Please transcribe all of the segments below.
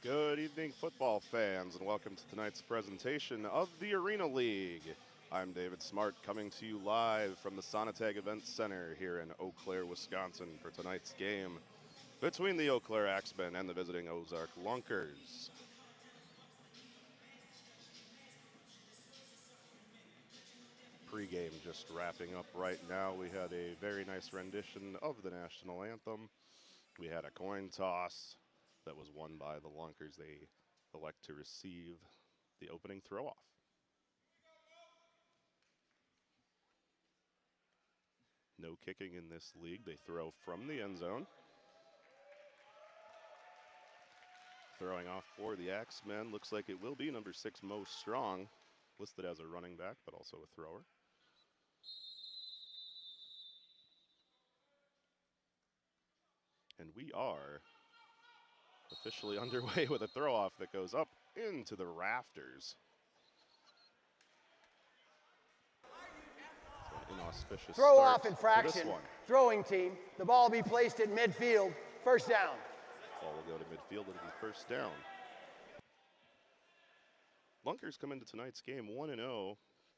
Good evening, football fans, and welcome to tonight's presentation of the Arena League. I'm David Smart, coming to you live from the Sonatag Event Center here in Eau Claire, Wisconsin, for tonight's game between the Eau Claire Axemen and the visiting Ozarks Lunkers. Pre-game just wrapping up right now. We had a very nice rendition of the national anthem. We had a coin toss that was won by the Lunkers. They elect to receive the opening throw-off. No kicking in this league. They throw from the end zone. Throwing off for the Axemen. Looks like it will be number 6, Mo Strong, listed as a running back, but also a thrower. And we are officially underway with a throw-off that goes up into the rafters. So an inauspicious Throw start off infraction. to this one. Throwing team. The ball will be placed at midfield. First down. Ball will go to midfield. It'll be first down. Lunkers come into tonight's game 1-0.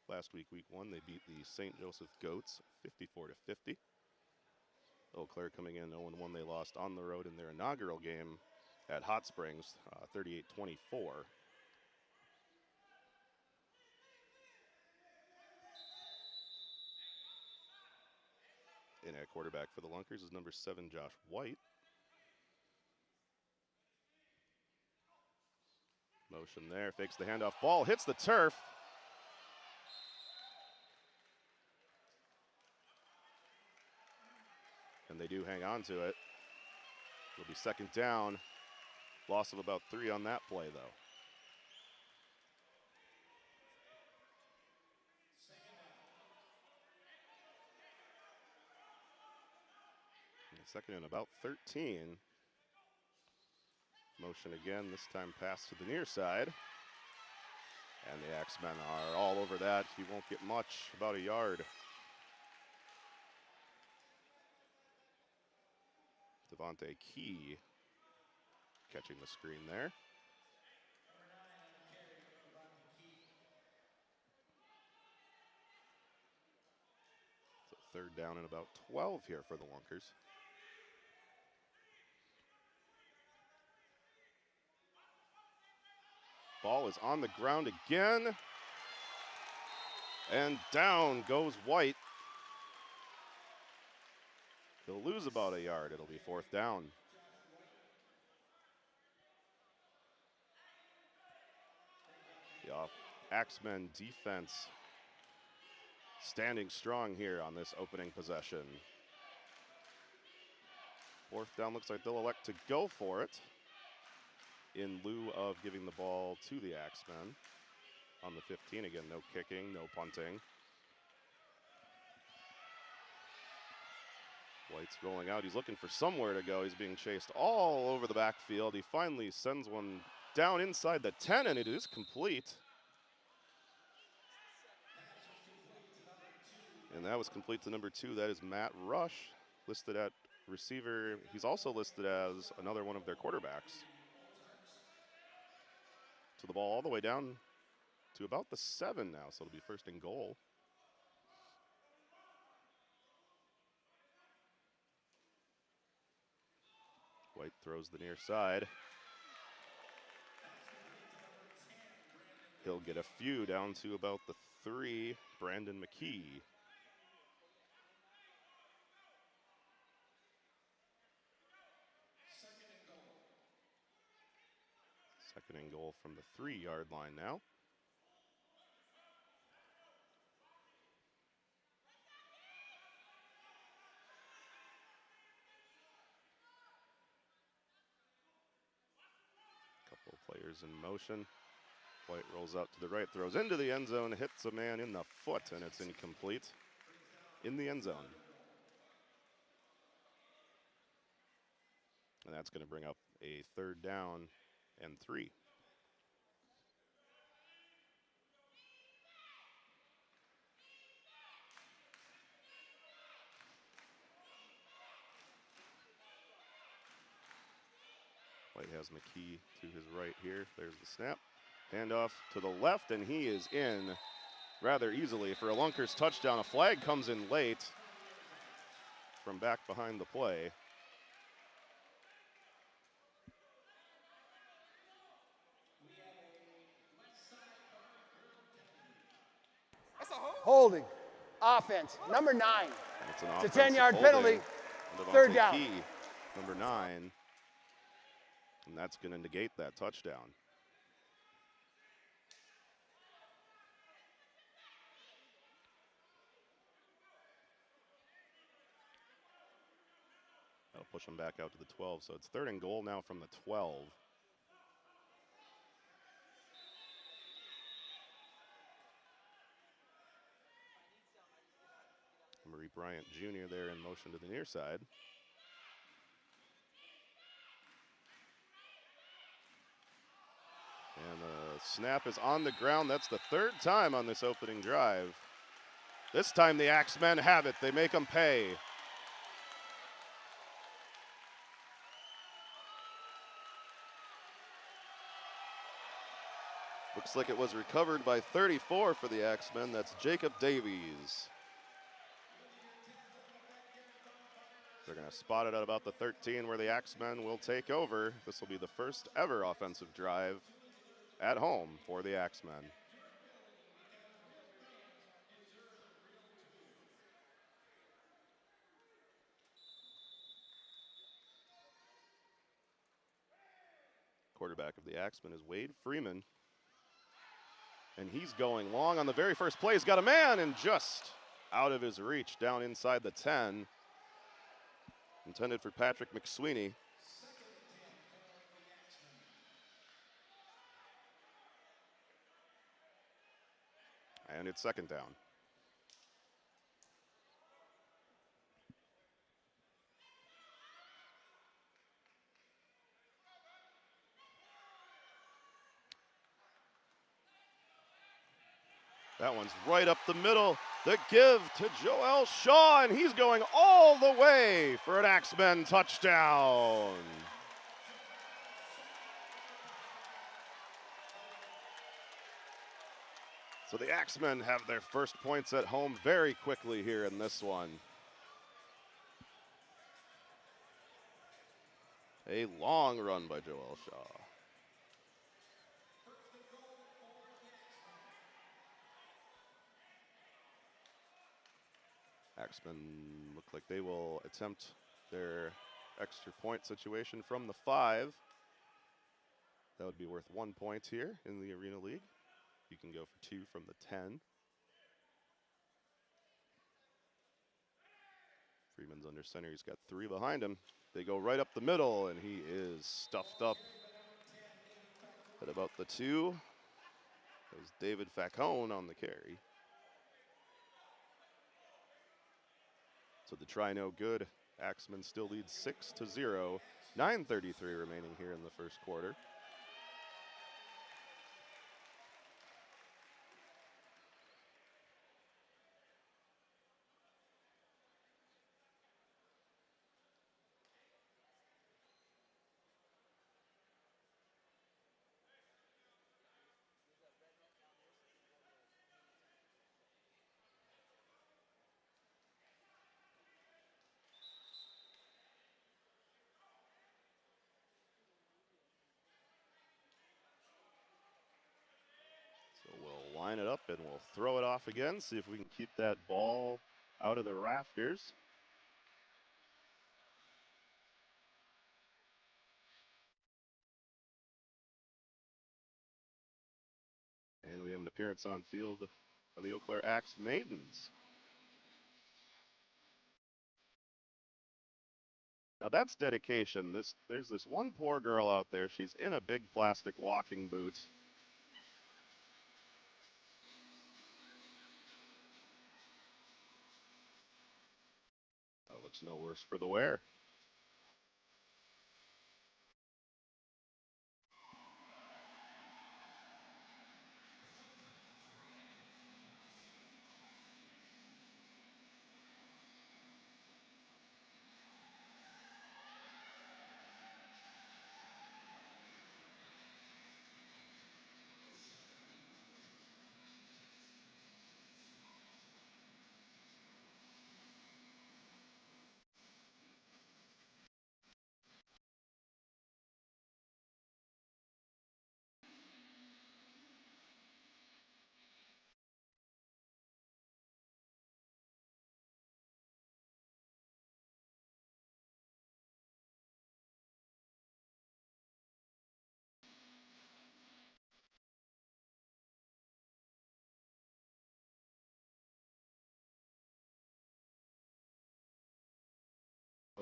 Last week, week 1, they beat the St. Joseph Goats 54-50. Eau Claire coming in 0-1. They lost on the road in their inaugural game at Hot Springs, 38-24. In at quarterback for the Lunkers is number 7, Josh White. Motion there, fakes the handoff. Ball hits the turf. And they do hang on to it. It'll be second down. Loss of about 3 on that play, though. Second and about 13. Motion again, this time pass to the near side. And the Axemen are all over that. He won't get much, about a yard. Devontae Key catching the screen there. So third down and about 12 here for the Lunkers. Ball is on the ground again. And down goes White. He'll lose about a yard. It'll be fourth down. The Axemen defense standing strong here on this opening possession. Fourth down, looks like they'll elect to go for it in lieu of giving the ball to the Axemen. On the 15 again, no kicking, no punting. White's rolling out. He's looking for somewhere to go. He's being chased all over the backfield. He finally sends one down inside the 10, and it is complete. And that was complete to number 2. That is Matt Rush, listed at receiver. He's also listed as another one of their quarterbacks. So the ball all the way down to about the 7 now, so it'll be first and goal. White throws the near side. He'll get a few down to about the 3, Brandon McKee. Second and goal from the 3-yard line now. Couple of players in motion. White rolls out to the right, throws into the end zone, hits a man in the foot, and it's incomplete in the end zone. And that's going to bring up a third down and 3. White has has McKee to his right here. There's the snap. Handoff to the left, and he is in rather easily for a Lunkers touchdown. A flag comes in late from back behind the play. Holding. Offense. Number 9. It's a 10-yard penalty. Third down. Key, number 9. And that's going to negate that touchdown. That'll push them back out to the 12. So it's 3rd and goal now from the 12. Marie Bryant Jr. there in motion to the near side. And the snap is on the ground. That's the 3rd time on this opening drive. This time the Axemen have it. They make them pay. Looks like it was recovered by 34 for the Axemen. That's Jacob Davies. They're going to spot it at about the 13 where the Axemen will take over. This will be the first ever offensive drive at home for the Axemen. Quarterback of the Axemen is Wade Freeman. And he's going long on the very first play. He's got a man and just out of his reach down inside the 10. Intended for Patrick McSweeney. And it's 2nd down. That one's right up the middle. The give to Joel Shaw, and he's going all the way for an Axemen touchdown. So the Axemen have their first points at home very quickly here in this one. A long run by Joel Shaw. Axemen look like they will attempt their extra point situation from the 5. That would be worth 1 point here in the Arena League. You can go for 2 from the 10. Freeman's under center. He's got 3 behind him. They go right up the middle, and he is stuffed up at about the 2. There's David Facone on the carry. So the try no good. Axemen still leads 6-0. 9:33 remaining here in the first quarter. Line it up and we'll throw it off again, see if we can keep that ball out of the rafters. And we have an appearance on field of the Eau Claire Axe Maidens. Now that's dedication. There's this one poor girl out there. She's in a big plastic walking boot. That looks no worse for the wear.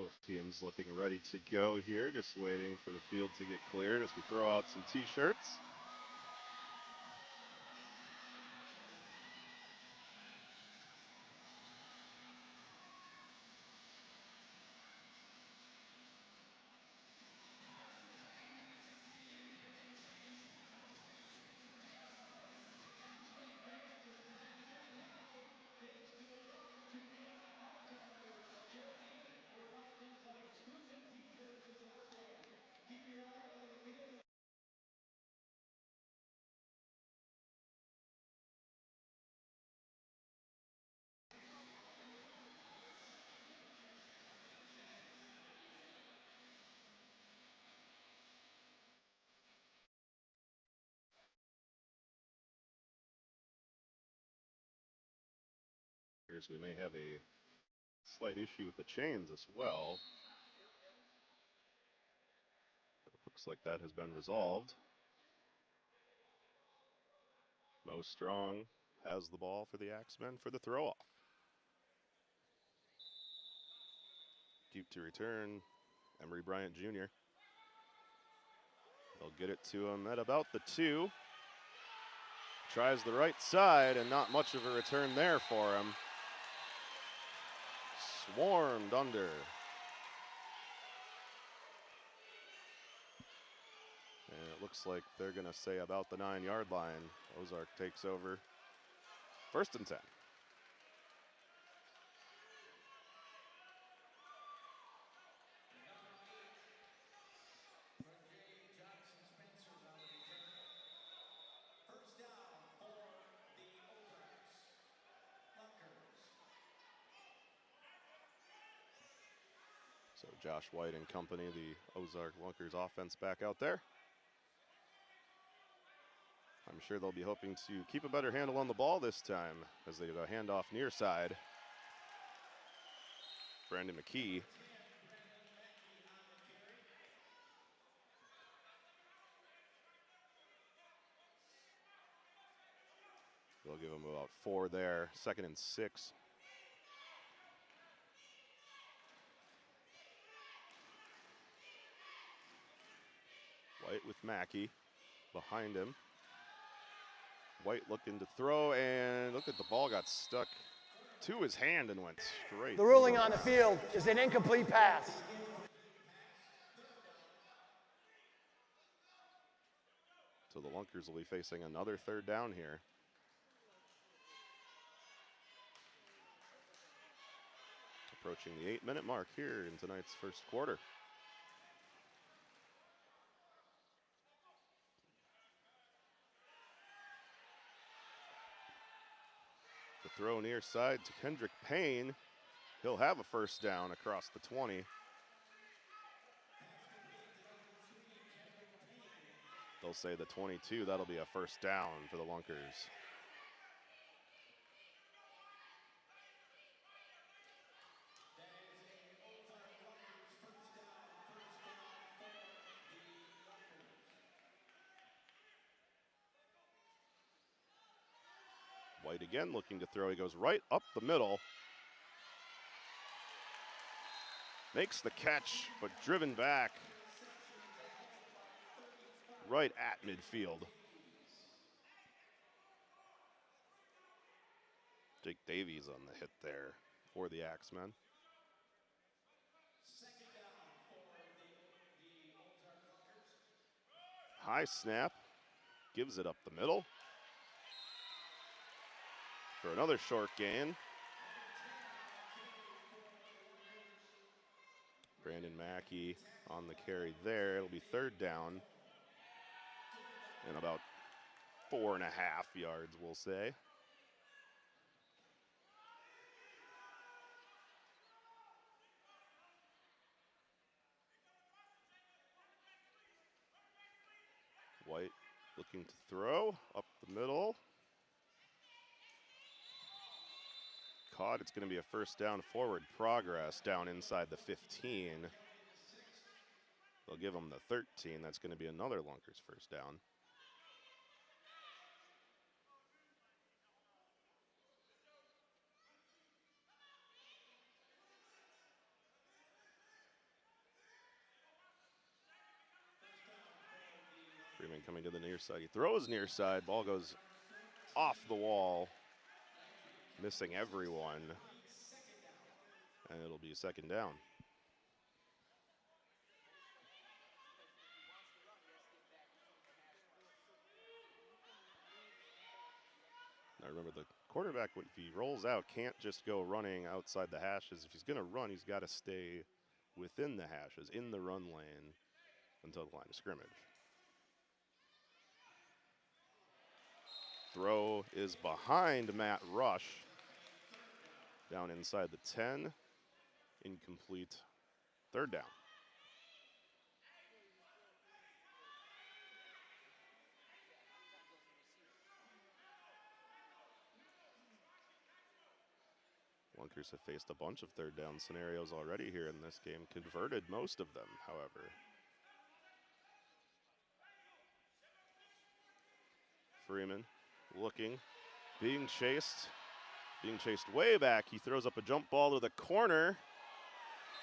Both teams looking ready to go here, just waiting for the field to get cleared as we throw out some t-shirts. Here's we may have a slight issue with the chains as well. It looks like that has been resolved. Mo Strong has the ball for the Axemen for the throw-off. Deep to return, Emery Bryant Jr. They'll get it to him at about the 2. Tries the right side, and not much of a return there for him. Swarmed under. And it looks like they're going to say about the 9-yard line. Ozark takes over. 1st and 10. So Josh White and company, the Ozark Lunkers offense back out there. I'm sure they'll be hoping to keep a better handle on the ball this time as they have a handoff near side. Brandon McKee. They'll give him about 4 there. 2nd and 6. White with Mackey behind him. White looking to throw, and look at the ball got stuck to his hand and went straight. The ruling on the field is an incomplete pass. So the Lunkers will be facing another 3rd down here. Approaching the 8-minute mark here in tonight's 1st quarter. The throw near side to Kendrick Payne. He'll have a 1st down across the 20. They'll say the 22, that'll be a 1st down for the Lunkers. White again looking to throw. He goes right up the middle. Makes the catch, but driven back right at midfield. Jake Davies on the hit there for the Axemen. High snap, gives it up the middle for another short gain. Brandon Mackey on the carry there. It'll be 3rd down and about 4.5 yards, we'll say. White looking to throw up the middle. Caught. It's going to be a 1st down, forward progress down inside the 15. They'll give them the 13. That's going to be another Lunkers 1st down. Axemen coming to the near side. He throws near side. Ball goes off the wall, missing everyone. And it'll be a second down. Now remember, the quarterback, if he rolls out, can't just go running outside the hashes. If he's going to run, he's got to stay within the hashes, in the run lane, until the line of scrimmage. Throw is behind Matt Rush. Down inside the 10. Incomplete. Third down. Lunkers have faced a bunch of third down scenarios already here in this game, converted most of them, however. Freeman looking, being chased way back. He throws up a jump ball to the corner,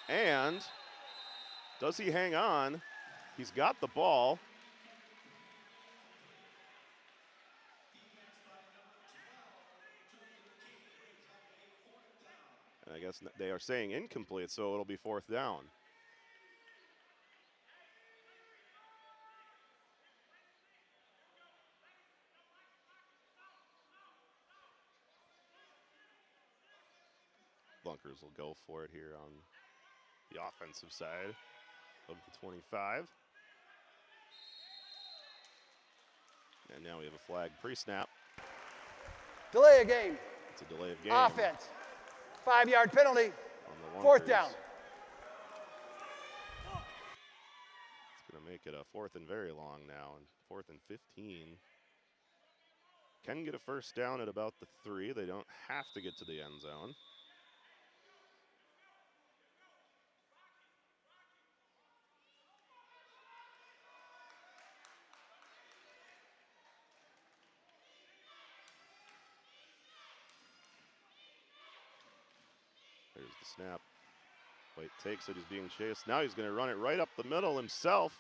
and does he hang on? He's got the ball. And I guess they are saying incomplete, so it'll be fourth down. Lunkers will go for it here on the offensive side of the 25. And now we have a flag pre-snap. Delay of game. It's a delay of game. Offense. 5-yard penalty. On the Fourth Lunkers. down. It's going to make it a fourth and very long now, and 4th and 15. Can get a first down at about the 3. They don't have to get to the end zone. There's the snap. White takes it, he's being chased. Now he's going to run it right up the middle himself.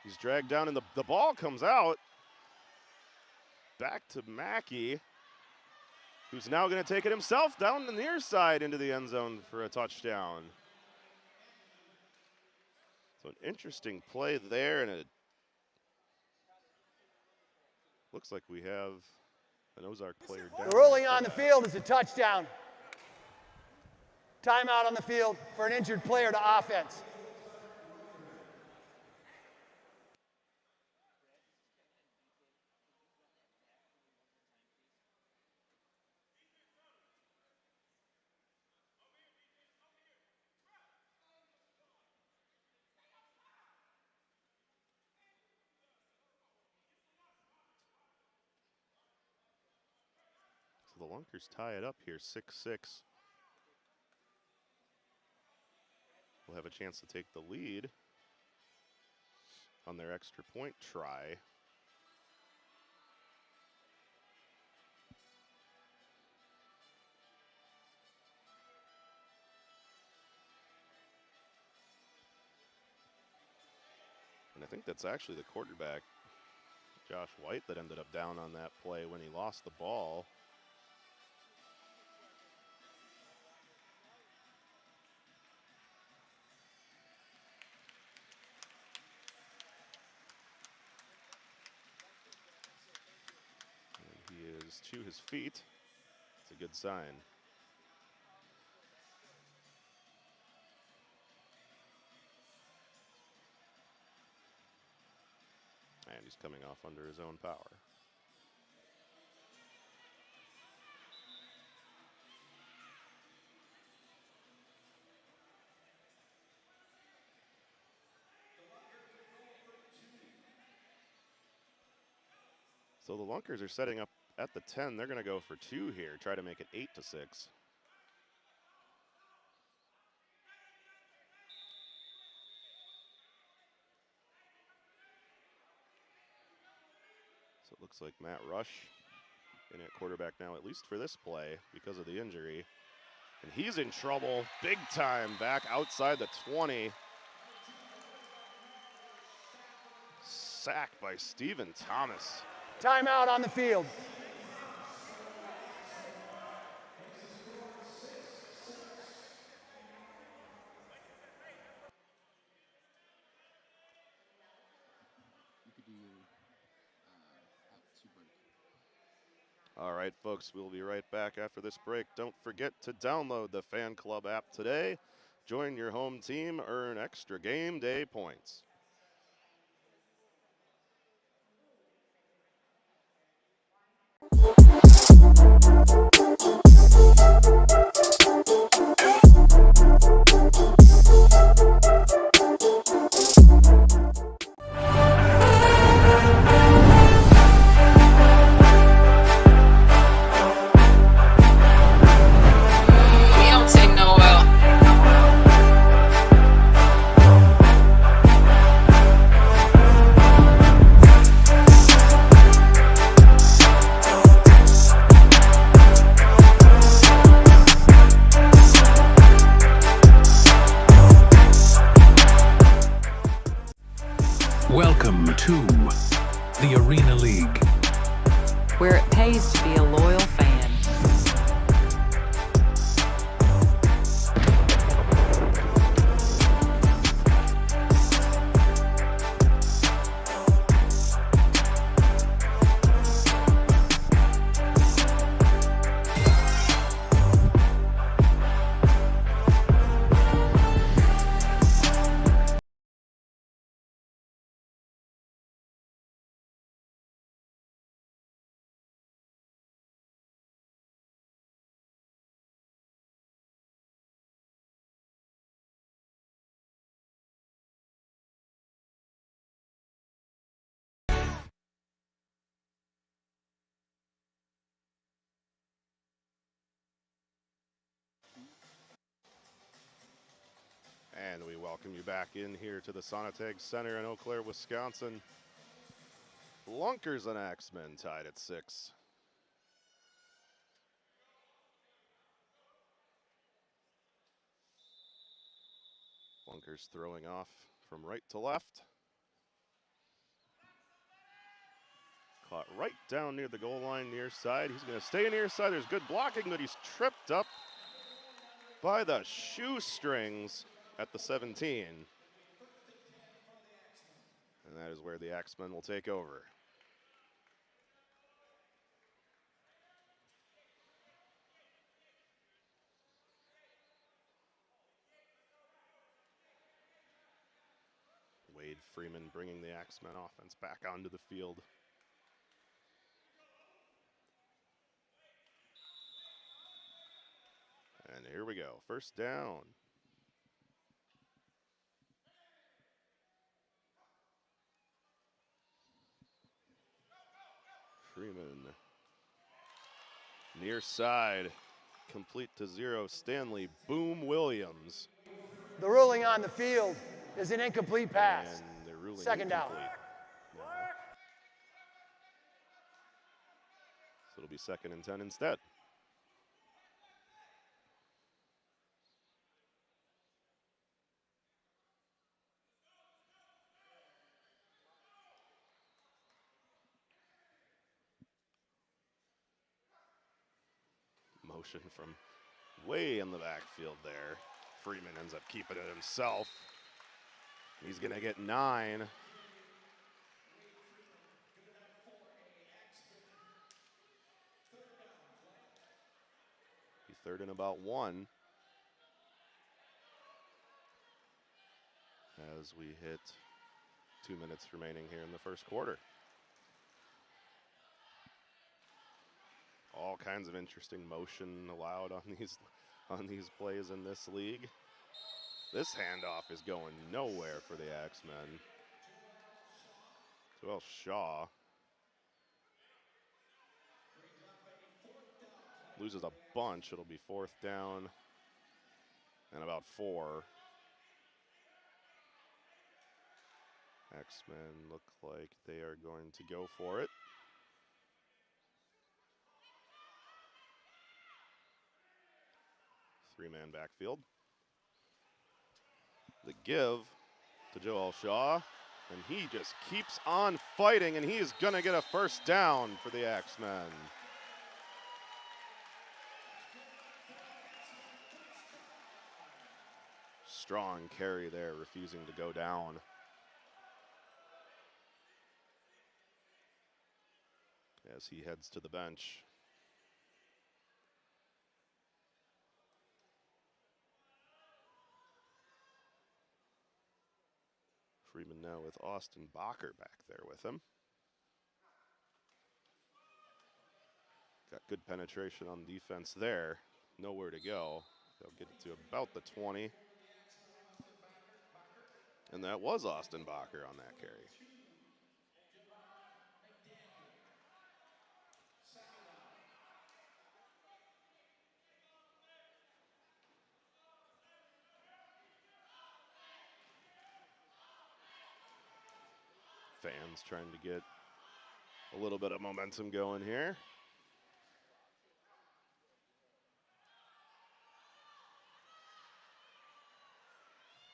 He's dragged down and the ball comes out. Back to Mackey, who's now going to take it himself down the near side into the end zone for a touchdown. So an interesting play there, and it looks like we have an Ozark player down. The ruling on the field is a touchdown. Timeout on the field for an injured player to offense. So the Lunkers tie it up here, 6-6. Will have a chance to take the lead on their extra point try. And I think that's actually the quarterback, Josh White, that ended up down on that play when he lost the ball. To his feet. It's a good sign. And he's coming off under his own power. So the Lunkers are setting up at the 10. They're going to go for 2 here, try to make it 8-6. So it looks like Matt Rush in at quarterback now, at least for this play, because of the injury. And he's in trouble big time back outside the 20. sack by Stephen Thomas. Timeout on the field. All right, folks, we'll be right back after this break. Don't forget to download the Fan Club app today. Join your home team, earn extra game day points. Welcome to the Arena League, where it pays to be a loyal fan. And we welcome you back in here to the Sonatag Center in Eau Claire, Wisconsin. Lunkers and Axemen tied at 6. Lunkers throwing off from right to left. Caught right down near the goal line near side. He's going to stay near side. There's good blocking, but he's tripped up by the shoestrings at the 17. And that is where the Axemen will take over. Wade Freeman bringing the Axemen offense back onto the field. And here we go, first down. Freeman, near side, complete to 0, Stanley Boom Williams. The ruling on the field is an incomplete pass. And they're ruling Second down. incomplete. No. So it'll be 2nd and 10 instead. Motion from way in the backfield there. Freeman ends up keeping it himself. He's going to get 9. Be 3rd and about 1. As we hit 2 minutes remaining here in the first quarter. All kinds of interesting motion allowed on these plays in this league. This handoff is going nowhere for the Axemen. Well, Shaw loses a bunch. It'll be 4th down and about 4. Axemen look like they are going to go for it. Three-man backfield. The give to Joel Shaw. And he just keeps on fighting, and he is going to get a first down for the Axemen. Strong carry there, refusing to go down. As he heads to the bench. Freeman now with Austin Bacher back there with him. Got good penetration on defense there. Nowhere to go. They'll get it to about the 20. And that was Austin Bacher on that carry. Fans trying to get a little bit of momentum going here.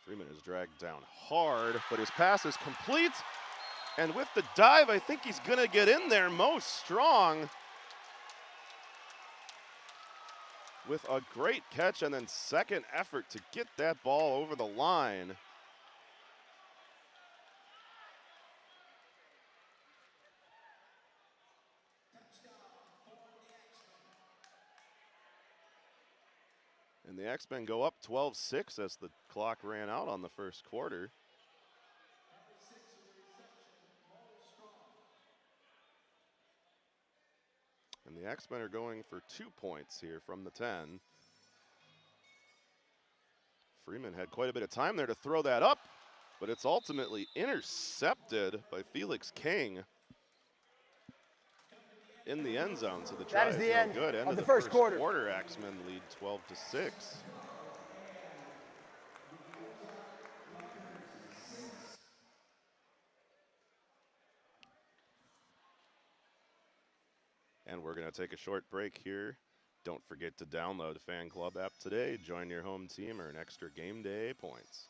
Freeman is dragged down hard, but his pass is complete. And with the dive, I think he's going to get in there most strong. With a great catch and then second effort to get that ball over the line. And the Axemen go up 12-6 as the clock ran out on the first quarter. And the Axemen are going for 2 points here from the 10. Freeman had quite a bit of time there to throw that up, but it's ultimately intercepted by Felix King in the end zone. So the try That is the no end good. End of the first quarter. Axemen lead 12-6. And we're going to take a short break here. Don't forget to download the Fan Club app today. Join your home team or an extra game day points.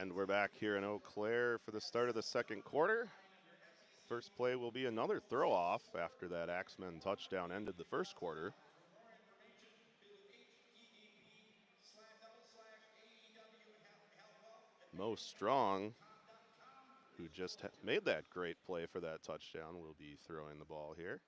And we're back here in Eau Claire for the start of the second quarter. First play will be another throw off after that Axemen touchdown ended the first quarter. Mo Strong, who just made that great play for that touchdown, will be throwing the ball here.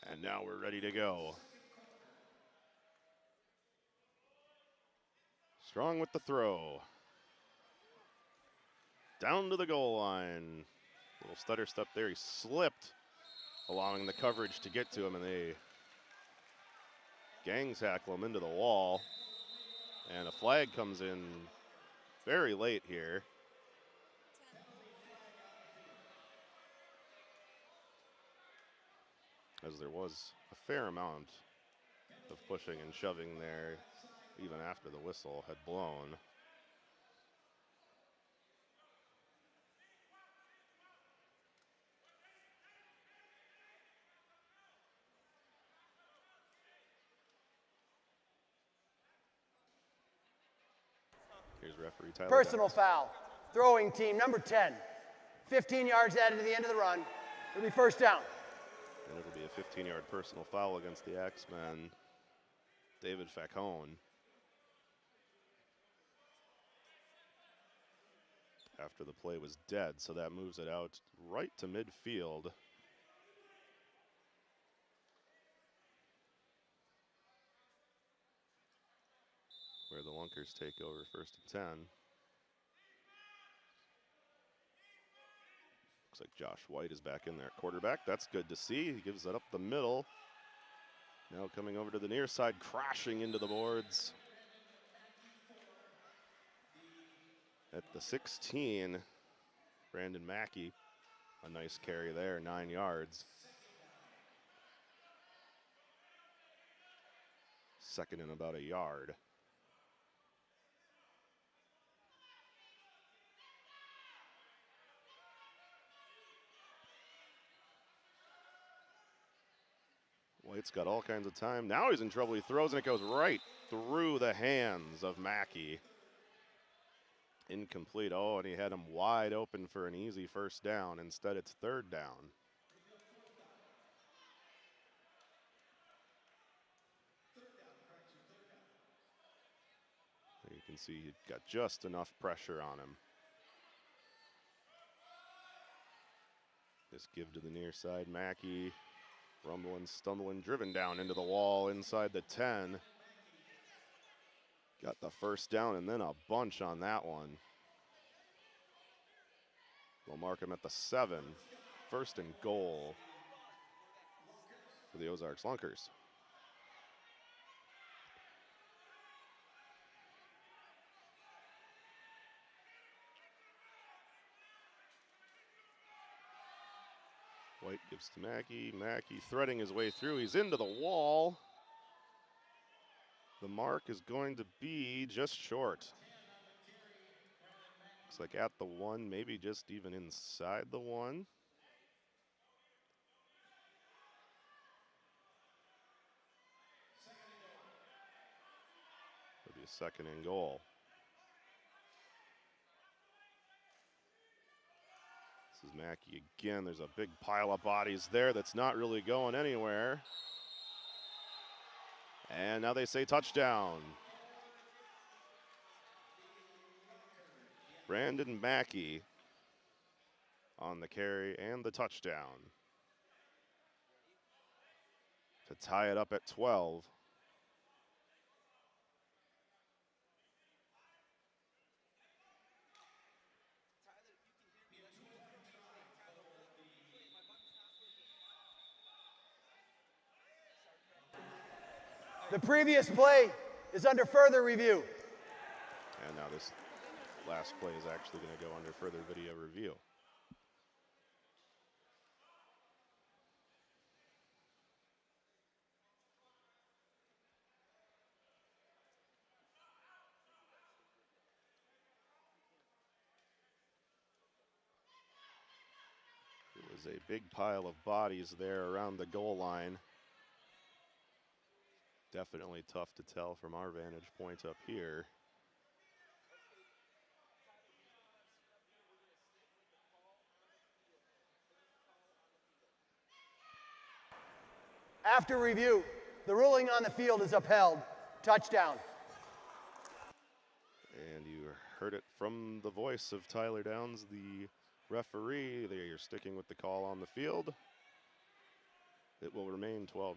And now we're ready to go. Strong with the throw. Down to the goal line. Little stutter step there. He slipped, allowing the coverage to get to him, and they gang tackle him into the wall. And a flag comes in very late here. As there was a fair amount of pushing and shoving there, even after the whistle had blown. Here's referee Tyler. Personal foul. Throwing team number 10. 15 yards added to the end of the run. It'll be first down. And it'll be a 15-yard personal foul against the Axemen, David Facone. After the play was dead, so that moves it out right to midfield. Where the Lunkers take over first and 10. Looks like Josh White is back in there at quarterback. That's good to see. He gives it up the middle. Now coming over to the near side, crashing into the boards. At the 16, Brandon Mackey, a nice carry there, 9 yards. Second and about a yard. White's got all kinds of time. Now he's in trouble. He throws and it goes right through the hands of Mackey. Incomplete. Oh, and he had him wide open for an easy first down. Instead, it's third down. You can see he got just enough pressure on him. This give to the near side. Mackey rumbling, stumbling, driven down into the wall inside the 10. Got the first down and then a bunch on that one. They'll mark him at the 7. First and goal for the Ozarks Lunkers. White gives to Mackey. Mackey threading his way through. He's into the wall. The mark is going to be just short. Looks like at the 1, maybe just even inside the 1. It'll be a second and goal. This is Mackey again. There's a big pile of bodies there that's not really going anywhere. And now they say touchdown. Brandon Mackey on the carry and the touchdown to tie it up at 12. The previous play is under further review. And now this last play is actually going to go under further video review. It was a big pile of bodies there around the goal line. Definitely tough to tell from our vantage point up here. After review, the ruling on the field is upheld. Touchdown. And you heard it from the voice of Tyler Downs, the referee. They are sticking with the call on the field. It will remain 12-12.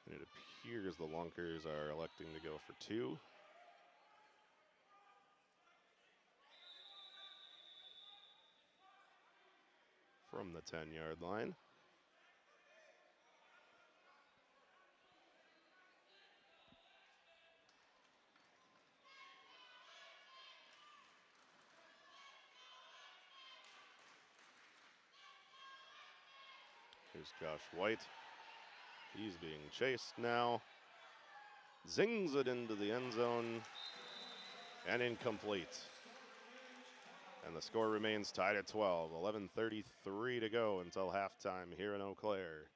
And it appears the Lunkers are electing to go for 2. From the 10-yard line. Here's Josh White. He's being chased now. Zings it into the end zone and incomplete. And the score remains tied at 12. 11:33 to go until halftime here in Eau Claire.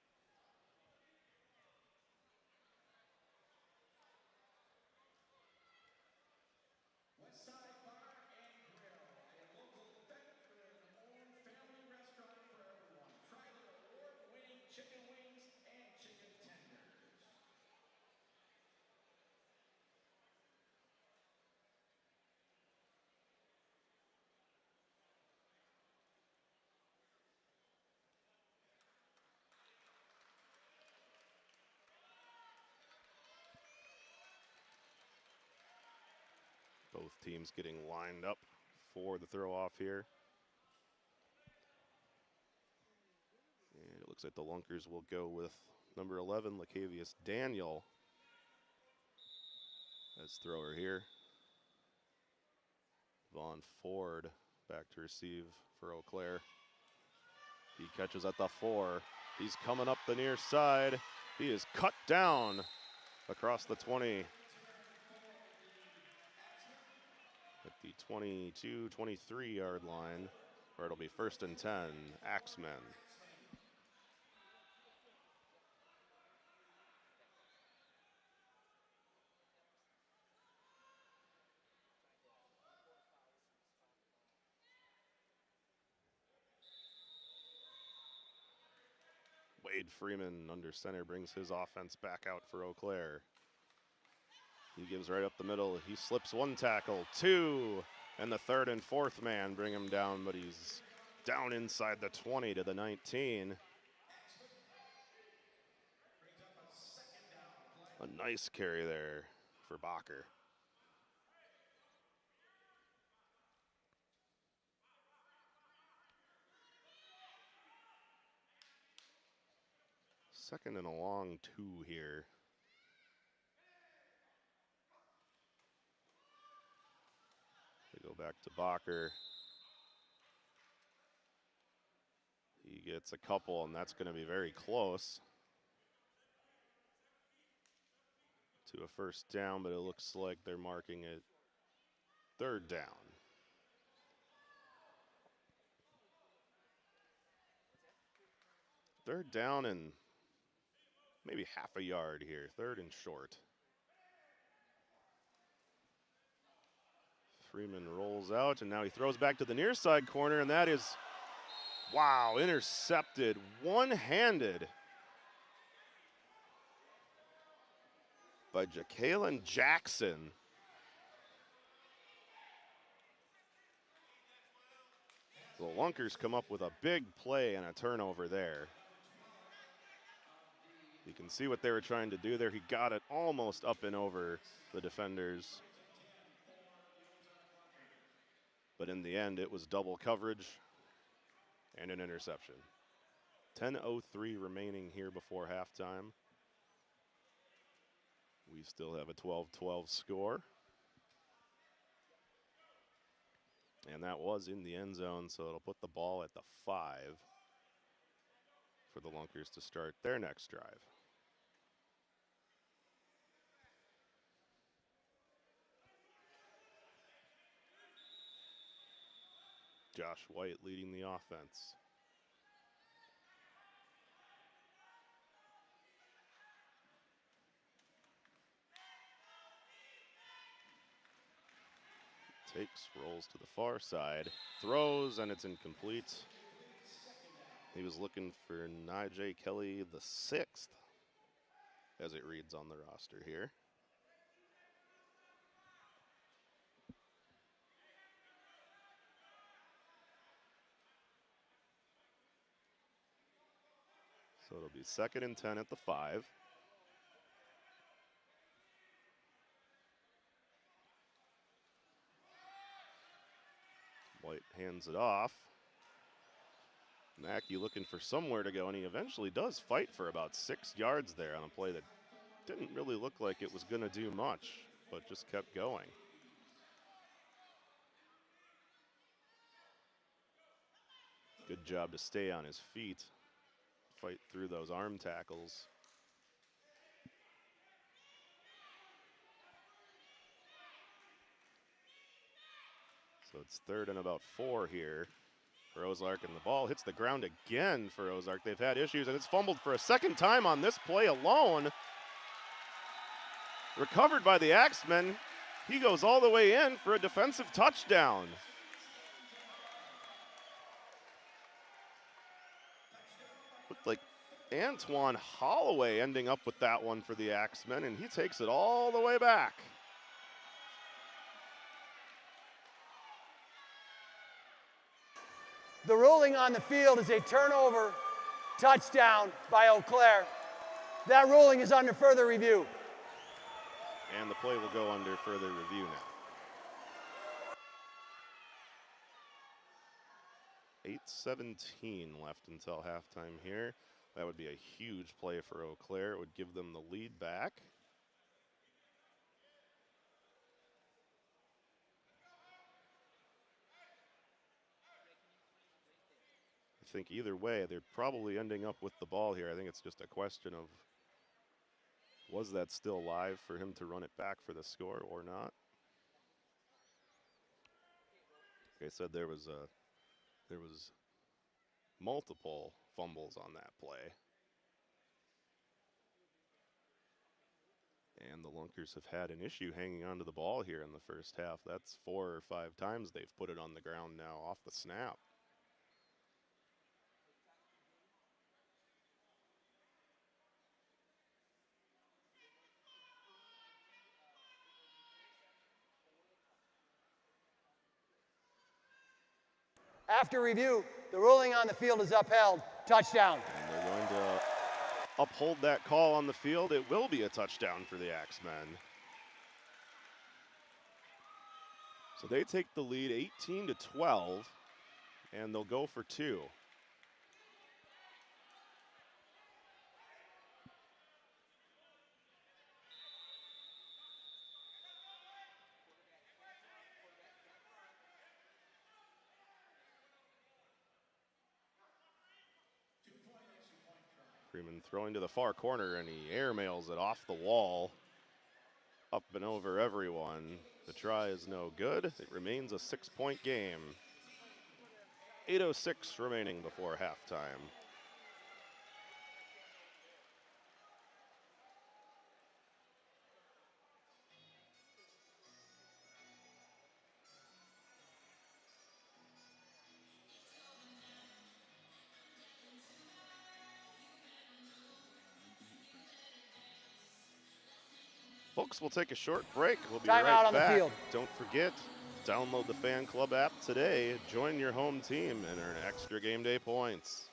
Both teams getting lined up for the throw off here. And it looks like the Lunkers will go with number 11, Lacavius Daniel, as thrower here. Vaughn Ford back to receive for Eau Claire. He catches at the 4. He's coming up the near side. He is cut down across the 20. At the 22, 23-yard line, where it'll be 1st and 10, Axemen. Wade Freeman under center brings his offense back out for Eau Claire. He gives right up the middle. He slips 1 tackle, 2, and the 3rd and 4th man bring him down, but he's down inside the 20 to the 19. A nice carry there for Bacher. Second and a long 2 here. They go back to Bacher. He gets a couple, and that's going to be very close to a 1st down, but it looks like they're marking it 3rd down. Third down and maybe half a yard here. 3rd and short. Freeman rolls out, and now he throws back to the near side corner, and that is, wow, intercepted one-handed by Jacalen Jackson. The Lunkers come up with a big play and a turnover there. You can see what they were trying to do there. He got it almost up and over the defenders. But in the end, it was double coverage and an interception. 10:03 remaining here before halftime. We still have a 12-12 score. And that was in the end zone, so it'll put the ball at the 5 for the Lunkers to start their next drive. Josh White leading the offense. Takes, rolls to the far side, throws, and it's incomplete. He was looking for Nijay Kelly the 6th, as it reads on the roster here. So it'll be 2nd and 10 at the 5. White hands it off. Mackey looking for somewhere to go, and he eventually does fight for about 6 yards there on a play that didn't really look like it was going to do much, but just kept going. Good job to stay on his feet, fight through those arm tackles. So it's 3rd and about 4 here for Ozark, and the ball hits the ground again for Ozark. They've had issues, and it's fumbled for a 2nd time on this play alone. Recovered by the Axemen. He goes all the way in for a defensive touchdown. Looked like Antoine Holloway ending up with that one for the Axemen, and he takes it all the way back. The ruling on the field is a turnover touchdown by Eau Claire. That ruling is under further review. And the play will go under further review now. 8:17 left until halftime here. That would be a huge play for Eau Claire. It would give them the lead back. I think either way, they're probably ending up with the ball here. I think it's just a question of, was that still live for him to run it back for the score or not? Like I said, there was multiple fumbles on that play. And the Lunkers have had an issue hanging onto the ball here in the first half. That's 4 or 5 times they've put it on the ground now off the snap. After review, the ruling on the field is upheld. Touchdown. And they're going to uphold that call on the field. It will be a touchdown for the Axemen. So they take the lead 18-12, and they'll go for 2. Freeman throwing to the far corner, and he airmails it off the wall, up and over everyone. The try is no good. It remains a 6-point game. 8:06 remaining before halftime. Folks, we'll take a short break. We'll be right Timeout on the back. field. Don't forget, download the Fan Club app today. Join your home team and earn extra game day points.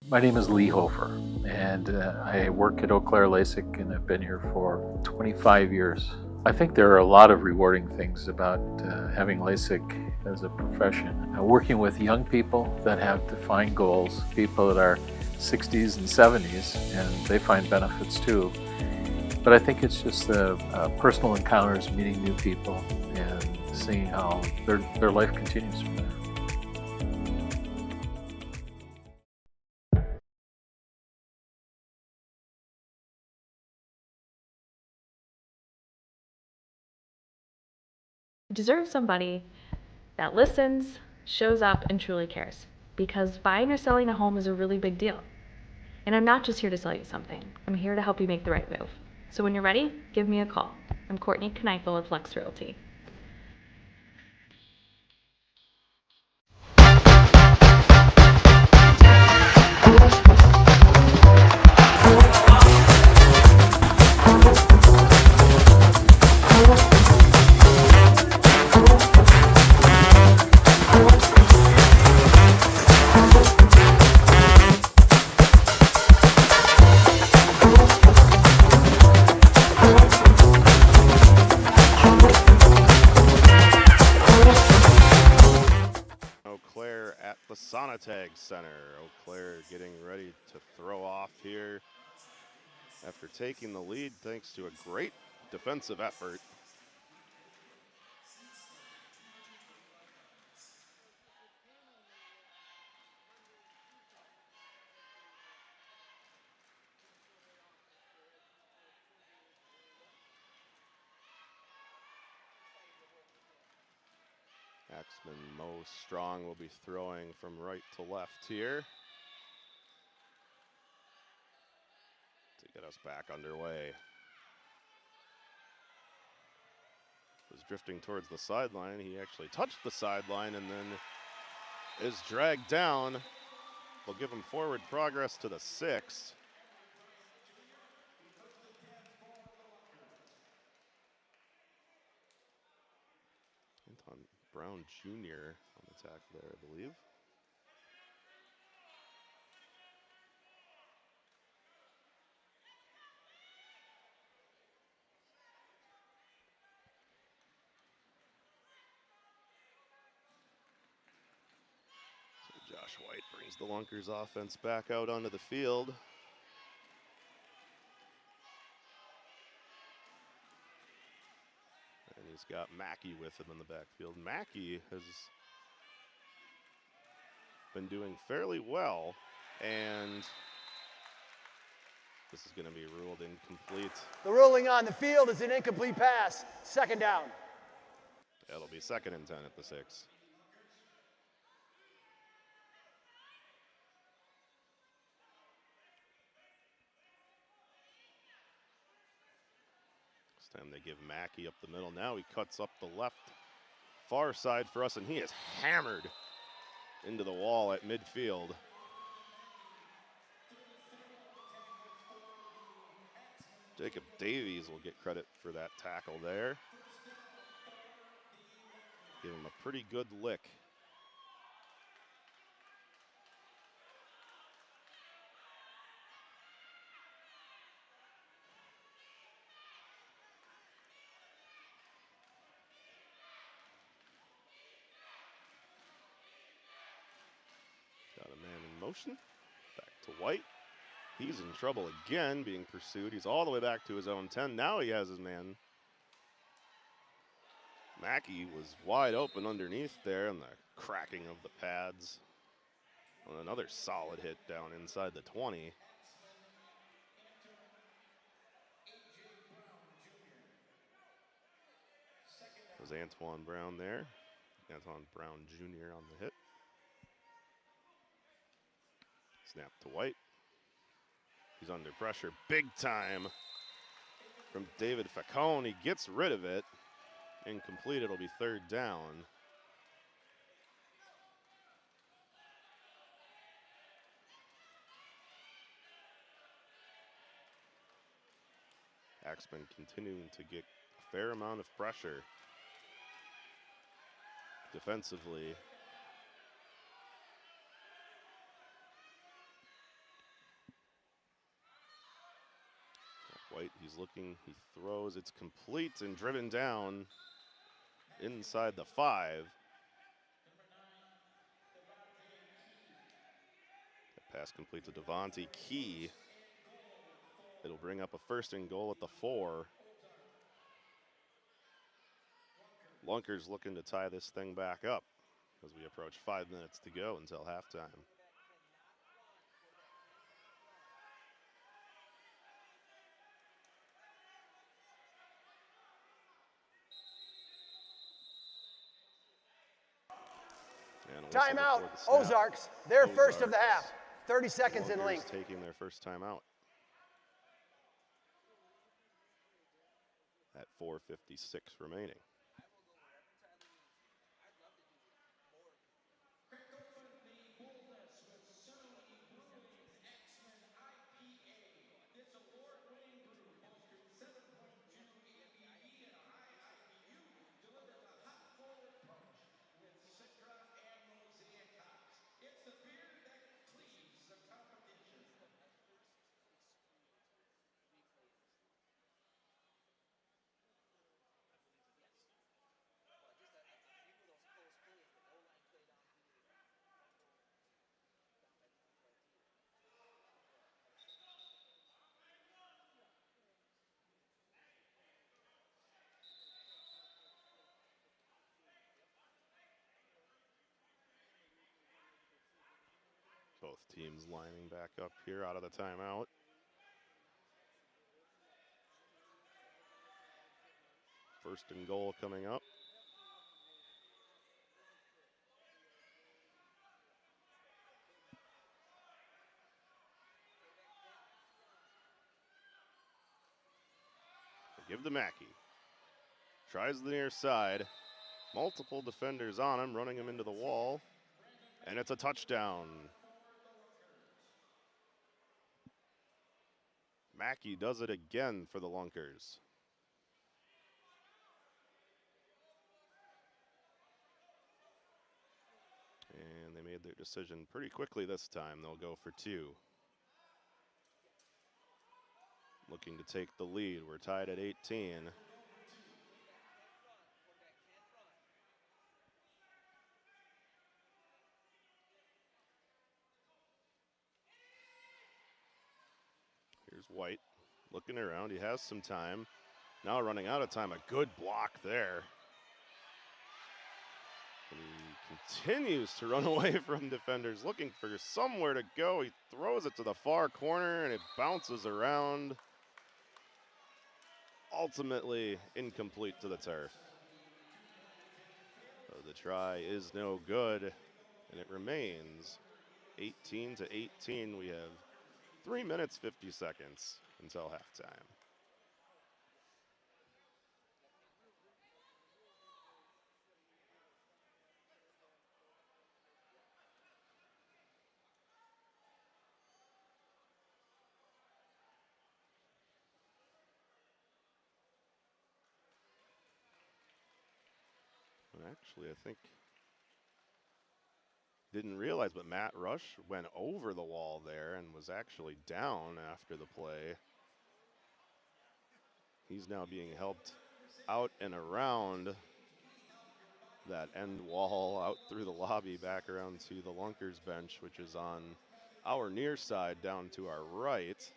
My name is Lee Hofer, and I work at Eau Claire LASIK, and I've been here for 25 years. I think there are a lot of rewarding things about having LASIK as a profession. Working with young people that have defined goals, people that are 60s and 70s, and they find benefits too. But I think it's just the personal encounters, meeting new people, and seeing how their life continues from there. You deserve somebody that listens, shows up, and truly cares. Because buying or selling a home is a really big deal. And I'm not just here to sell you something. I'm here to help you make the right move. So when you're ready, give me a call. I'm Courtney Kneifel with Flex Realty. Eau Claire getting ready to throw off here after taking the lead thanks to a great defensive effort. Axemen Mo Strong will be throwing from right to left here to get us back underway. Was drifting towards the sideline. He actually touched the sideline and then is dragged down. They'll give him forward progress to the 6. Anton Brown Jr. on the tackle there, I believe. So Josh White brings the Lunkers offense back out onto the field. And he's got Mackey with him in the backfield. Mackey has been doing fairly well, and this is going to be ruled incomplete. The ruling on the field is an incomplete pass. Second down. It'll be 2nd and 10 at the 6. This time they give Mackey up the middle. Now he cuts up the left far side for us, and he is hammered into the wall at midfield. Jacob Davies will get credit for that tackle there. Give him a pretty good lick. Got a man in motion. Back to White. He's in trouble again, being pursued. He's all the way back to his own 10. Now he has his man. Mackey was wide open underneath there, and the cracking of the pads. And another solid hit down inside the 20. It was Antoine Brown there. Antoine Brown Jr. on the hit. Snap to White. He's under pressure big time from David Facone. He gets rid of it. Incomplete, it'll be 3rd down. Axemen continuing to get a fair amount of pressure defensively. White, he's looking, he throws, it's complete and driven down inside the 5. That pass complete to Devontae Key. It'll bring up a 1st and goal at the 4. Lunkers looking to tie this thing back up as we approach 5 minutes to go until halftime. Timeout, Ozarks. Their first of the half. 30 seconds in length. Taking their first timeout at 4:56 remaining. Both teams lining back up here out of the timeout. First and goal coming up. They give to Mackey. Tries the near side. Multiple defenders on him, running him into the wall. And it's a touchdown. Mackey does it again for the Lunkers. And they made their decision pretty quickly this time. They'll go for 2. Looking to take the lead. We're tied at 18. Here's White looking around. He has some time. Now running out of time. A good block there. And he continues to run away from defenders, looking for somewhere to go. He throws it to the far corner, and it bounces around. Ultimately incomplete to the turf. So the try is no good, and it remains 18 to 18. We have 3 minutes, 50 seconds until halftime. And actually, I think, didn't realize, but Matt Rush went over the wall there and was actually down after the play. He's now being helped out and around that end wall, out through the lobby, back around to the Lunkers bench, which is on our near side down to our right.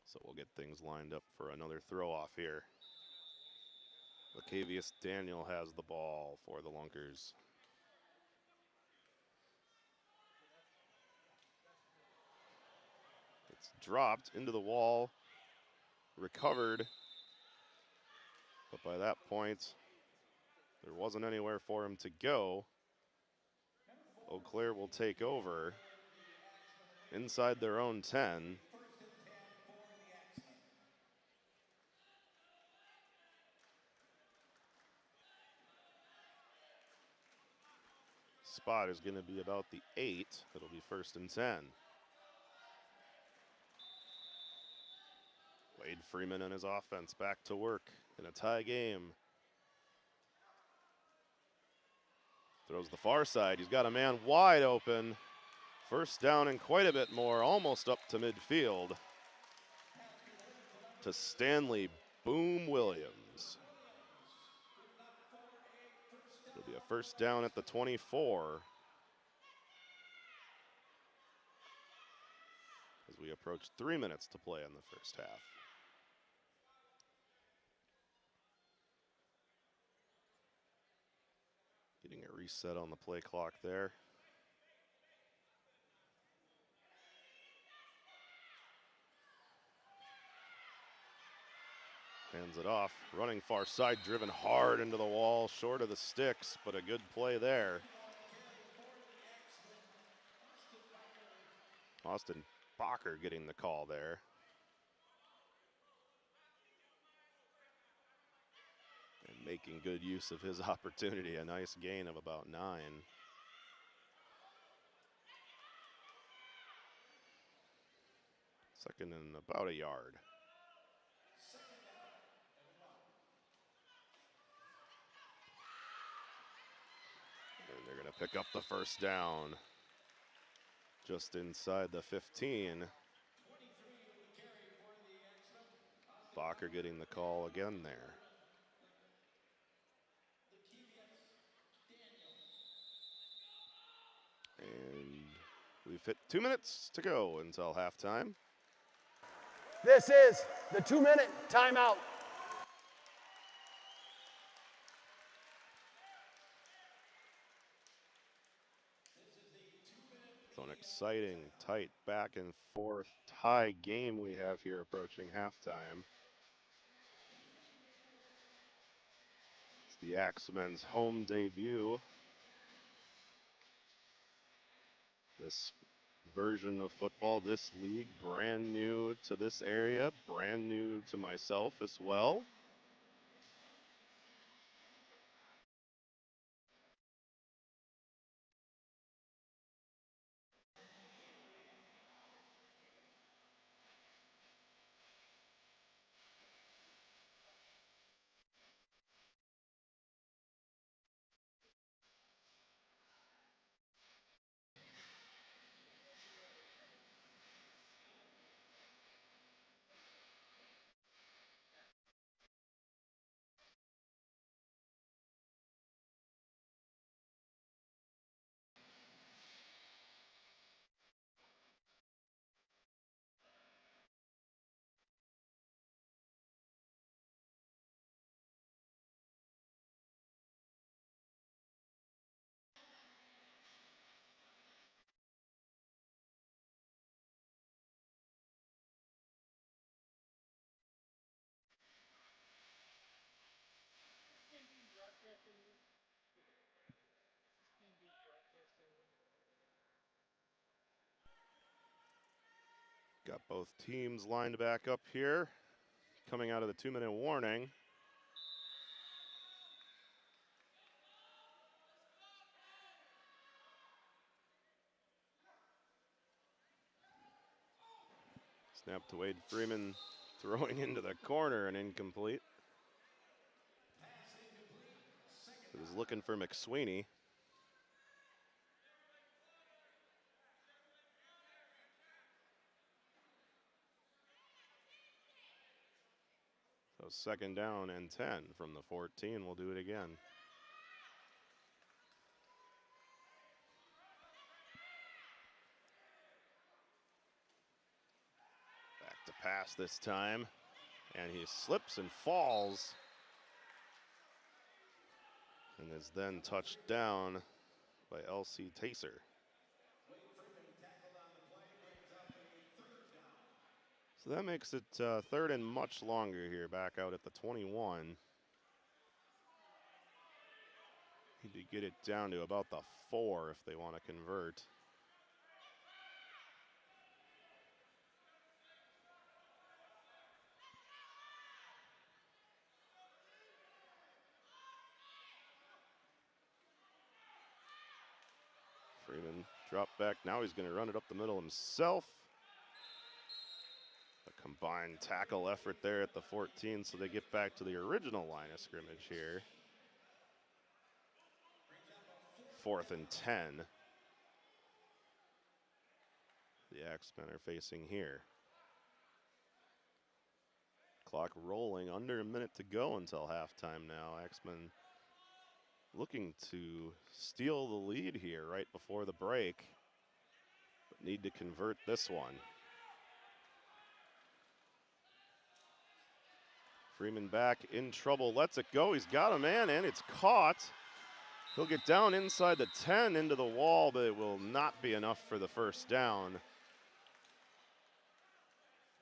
So we'll get things lined up for another throw off here. Lacavius Daniel has the ball for the Lunkers. It's dropped into the wall, recovered, but by that point, there wasn't anywhere for him to go. Eau Claire will take over inside their own 10. Spot is going to be about the 8. It'll be 1st and 10. Wade Freeman and his offense back to work in a tie game. Throws the far side. He's got a man wide open. 1st down and quite a bit more, almost up to midfield. To Stanley Boom Williams. It'll be a 1st down at the 24. As we approach 3 minutes to play in the first half. Getting a reset on the play clock there. Hands it off, running far side, driven hard into the wall, short of the sticks, but a good play there. Austin Bacher getting the call there. And making good use of his opportunity, a nice gain of about 9. Second and about a yard. And they're going to pick up the 1st down. Just inside the 15. Bacher getting the call again there. We've hit 2 minutes to go until halftime. This is the 2-minute timeout. So an exciting, tight, back and forth tie game we have here approaching halftime. It's the Axemen's home debut. This version of football, this league, brand new to this area, brand new to myself as well. Got both teams lined back up here, coming out of the 2-minute warning. Snap to Wade Freeman, throwing into the corner and incomplete. He was looking for McSweeney. So 2nd down and 10 from the 14. We'll do it again. Back to pass this time. And he slips and falls. And is then touched down by L.C. Taser. So that makes it 3rd and much longer here, back out at the 21. Need to get it down to about the 4 if they want to convert. Freeman dropped back. Now he's going to run it up the middle himself. A combined tackle effort there at the 14, so they get back to the original line of scrimmage here. 4th and 10. The Axemen are facing here. Clock rolling, under a minute to go until halftime now. Axemen looking to steal the lead here right before the break, but need to convert this one. Freeman back in trouble, lets it go. He's got a man and it's caught. He'll get down inside the 10 into the wall, but it will not be enough for the 1st down.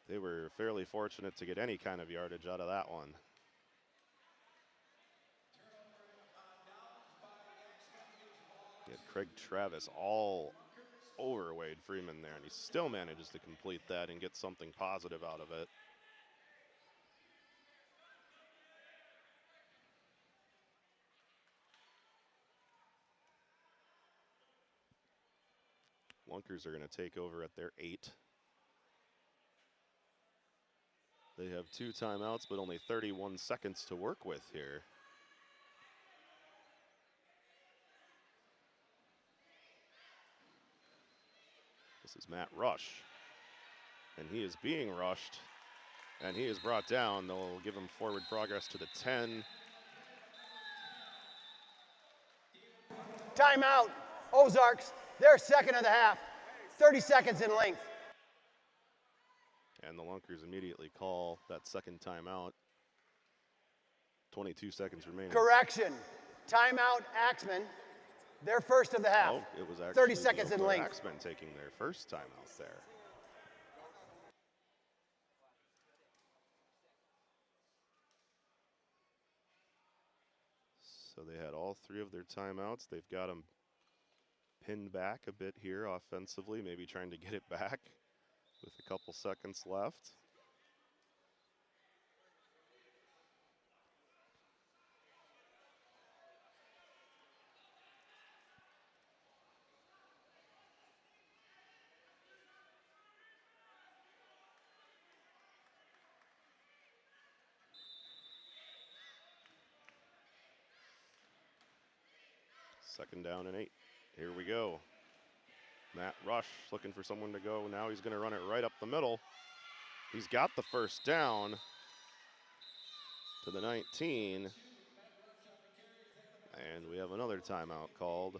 They were fairly fortunate to get any kind of yardage out of that one. Get Craig Travis all over Wade Freeman there, and he still manages to complete that and get something positive out of it. Lunkers are going to take over at their 8. They have 2 timeouts, but only 31 seconds to work with here. This is Matt Rush, and he is being rushed, and he is brought down. They'll give him forward progress to the 10. Timeout, Ozarks, their 2nd of the half. 30 seconds in length. And the Lunkers immediately call that second timeout. 22 seconds remaining. Correction. Timeout, Axemen. Their first of the half. Oh, it was actually 30 seconds in length. Axemen taking their first timeout there. So they had all three of their timeouts. They've got them pinned back a bit here offensively, maybe trying to get it back with a couple seconds left. Second down and 8. Here we go. Matt Rush looking for someone to go. Now he's going to run it right up the middle. He's got the first down to the 19. And we have another timeout called.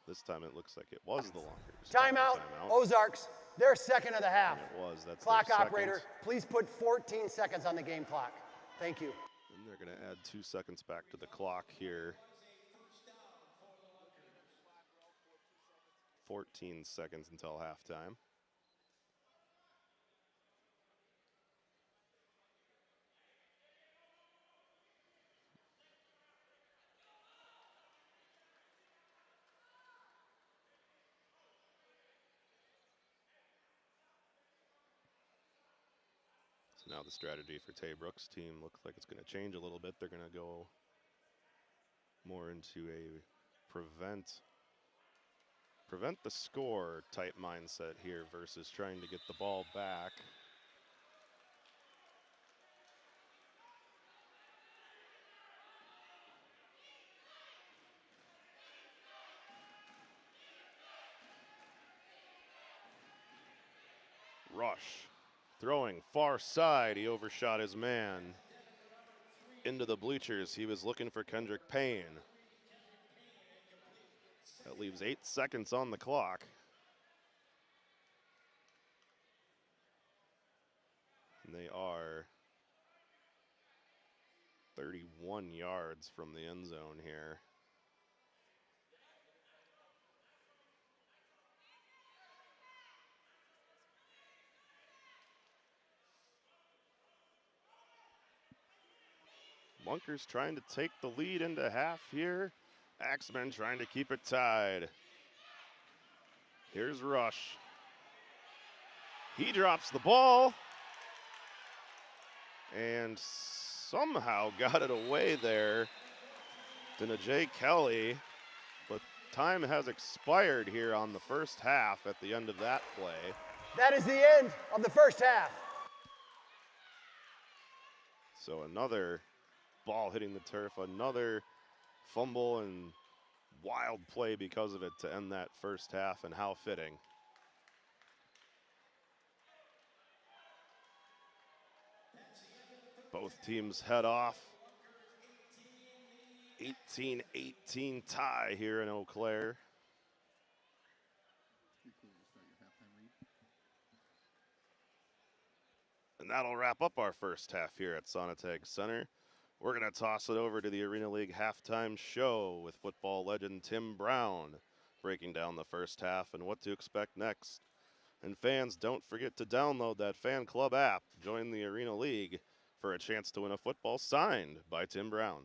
This time it looks like it was the Lunkers. Timeout, Ozarks. Their second of the half. And it was. That's clock their operator, second. please put 14 seconds on the game clock. Thank you. And they're going to add 2 seconds back to the clock here. 14 seconds until halftime. So now the strategy for Tay Brooks' team looks like it's going to change a little bit. They're going to go more into a prevent the score type mindset here versus trying to get the ball back. Rush throwing far side. He overshot his man into the bleachers. He was looking for Kendrick Payne. That leaves 8 seconds on the clock. And they are 31 yards from the end zone here. Lunkers trying to take the lead into half here. Axemen trying to keep it tied. Here's Rush. He drops the ball and somehow got it away there to Najee Kelly, but time has expired here on the first half at the end of that play. That is the end of the first half. So another ball hitting the turf, another fumble and wild play because of it to end that first half, and how fitting. Both teams head off. 18-18 tie here in Eau Claire. And that'll wrap up our first half here at Sonatag Center. We're going to toss it over to the Arena League halftime show with football legend Tim Brown breaking down the first half and what to expect next. And fans, don't forget to download that fan club app. Join the Arena League for a chance to win a football signed by Tim Brown.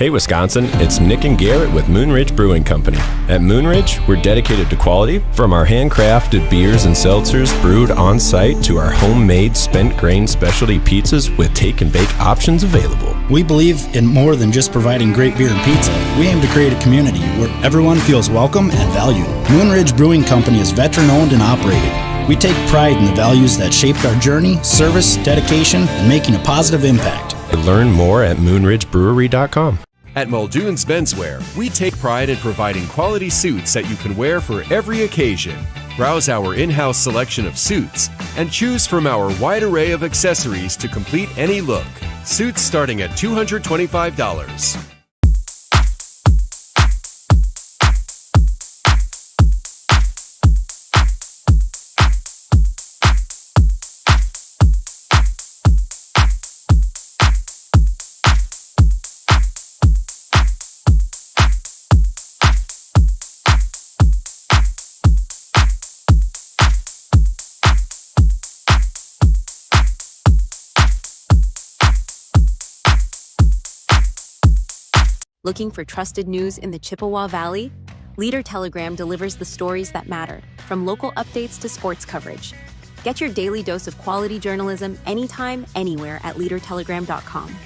Hey Wisconsin, it's Nick and Garrett with Moonridge Brewing Company. At Moonridge, we're dedicated to quality, from our handcrafted beers and seltzers brewed on site to our homemade spent grain specialty pizzas with take and bake options available. We believe in more than just providing great beer and pizza. We aim to create a community where everyone feels welcome and valued. Moonridge Brewing Company is veteran owned and operated. We take pride in the values that shaped our journey, service, dedication, and making a positive impact. Learn more at moonridgebrewery.com. At Muldoon's Menswear, we take pride in providing quality suits that you can wear for every occasion. Browse our in-house selection of suits and choose from our wide array of accessories to complete any look. Suits starting at $225. Looking for trusted news in the Chippewa Valley? Leader Telegram delivers the stories that matter, from local updates to sports coverage. Get your daily dose of quality journalism anytime, anywhere at leadertelegram.com.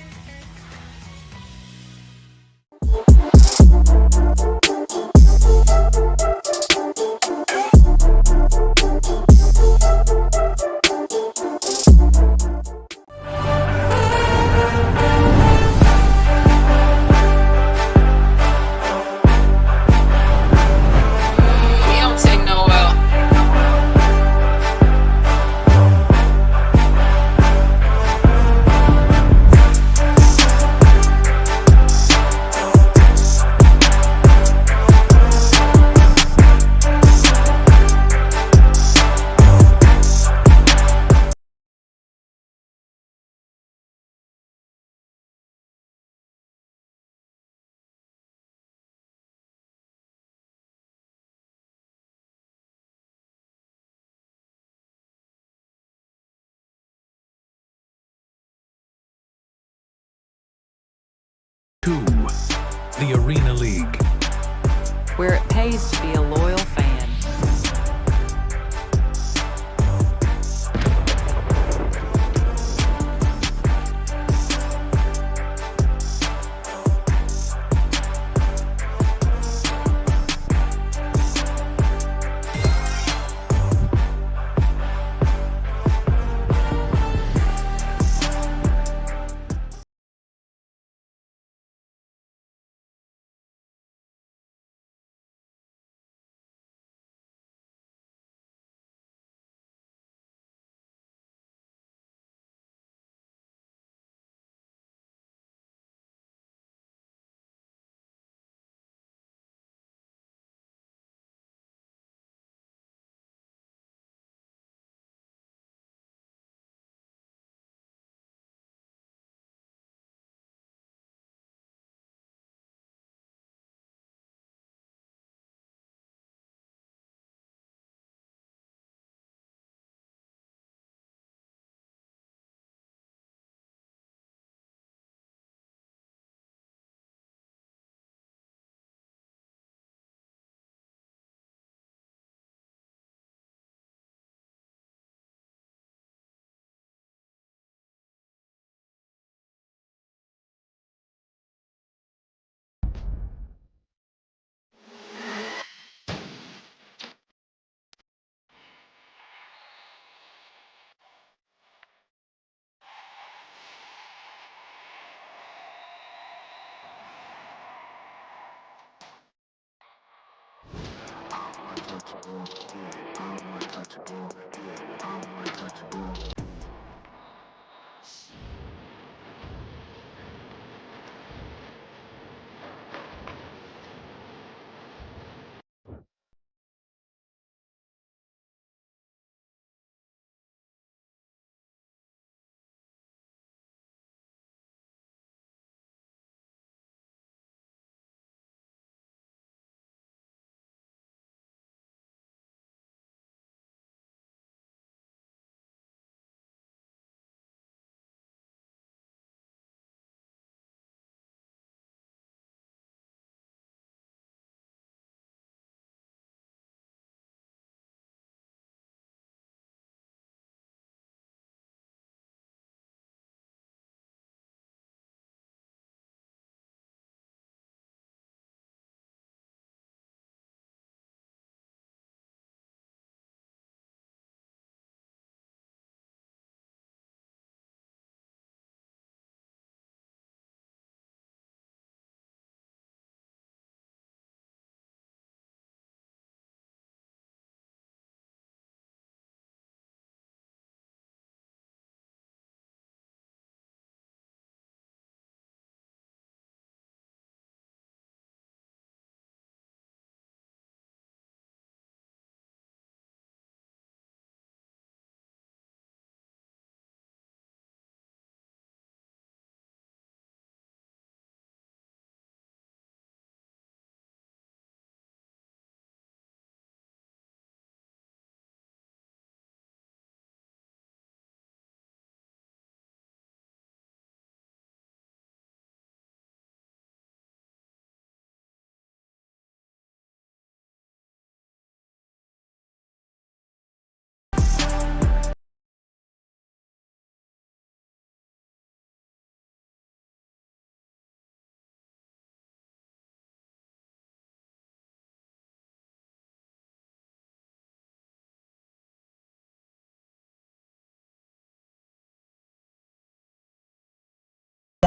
The Arena League, where it pays to be a loyal fan.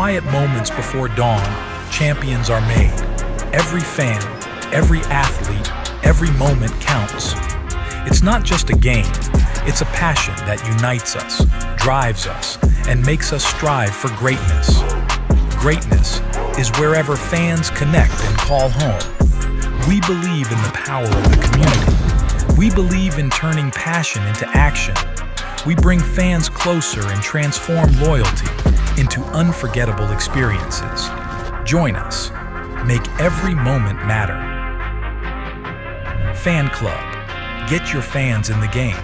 quiet moments before dawn, champions are made. Every fan, every athlete, every moment counts. It's not just a game, it's a passion that unites us, drives us, and makes us strive for greatness. Greatness is wherever fans connect and call home. We believe in the power of the community. We believe in turning passion into action. We bring fans closer and transform loyalty into unforgettable experiences. Join us. Make every moment matter. Fan Club. Get your fans in the game.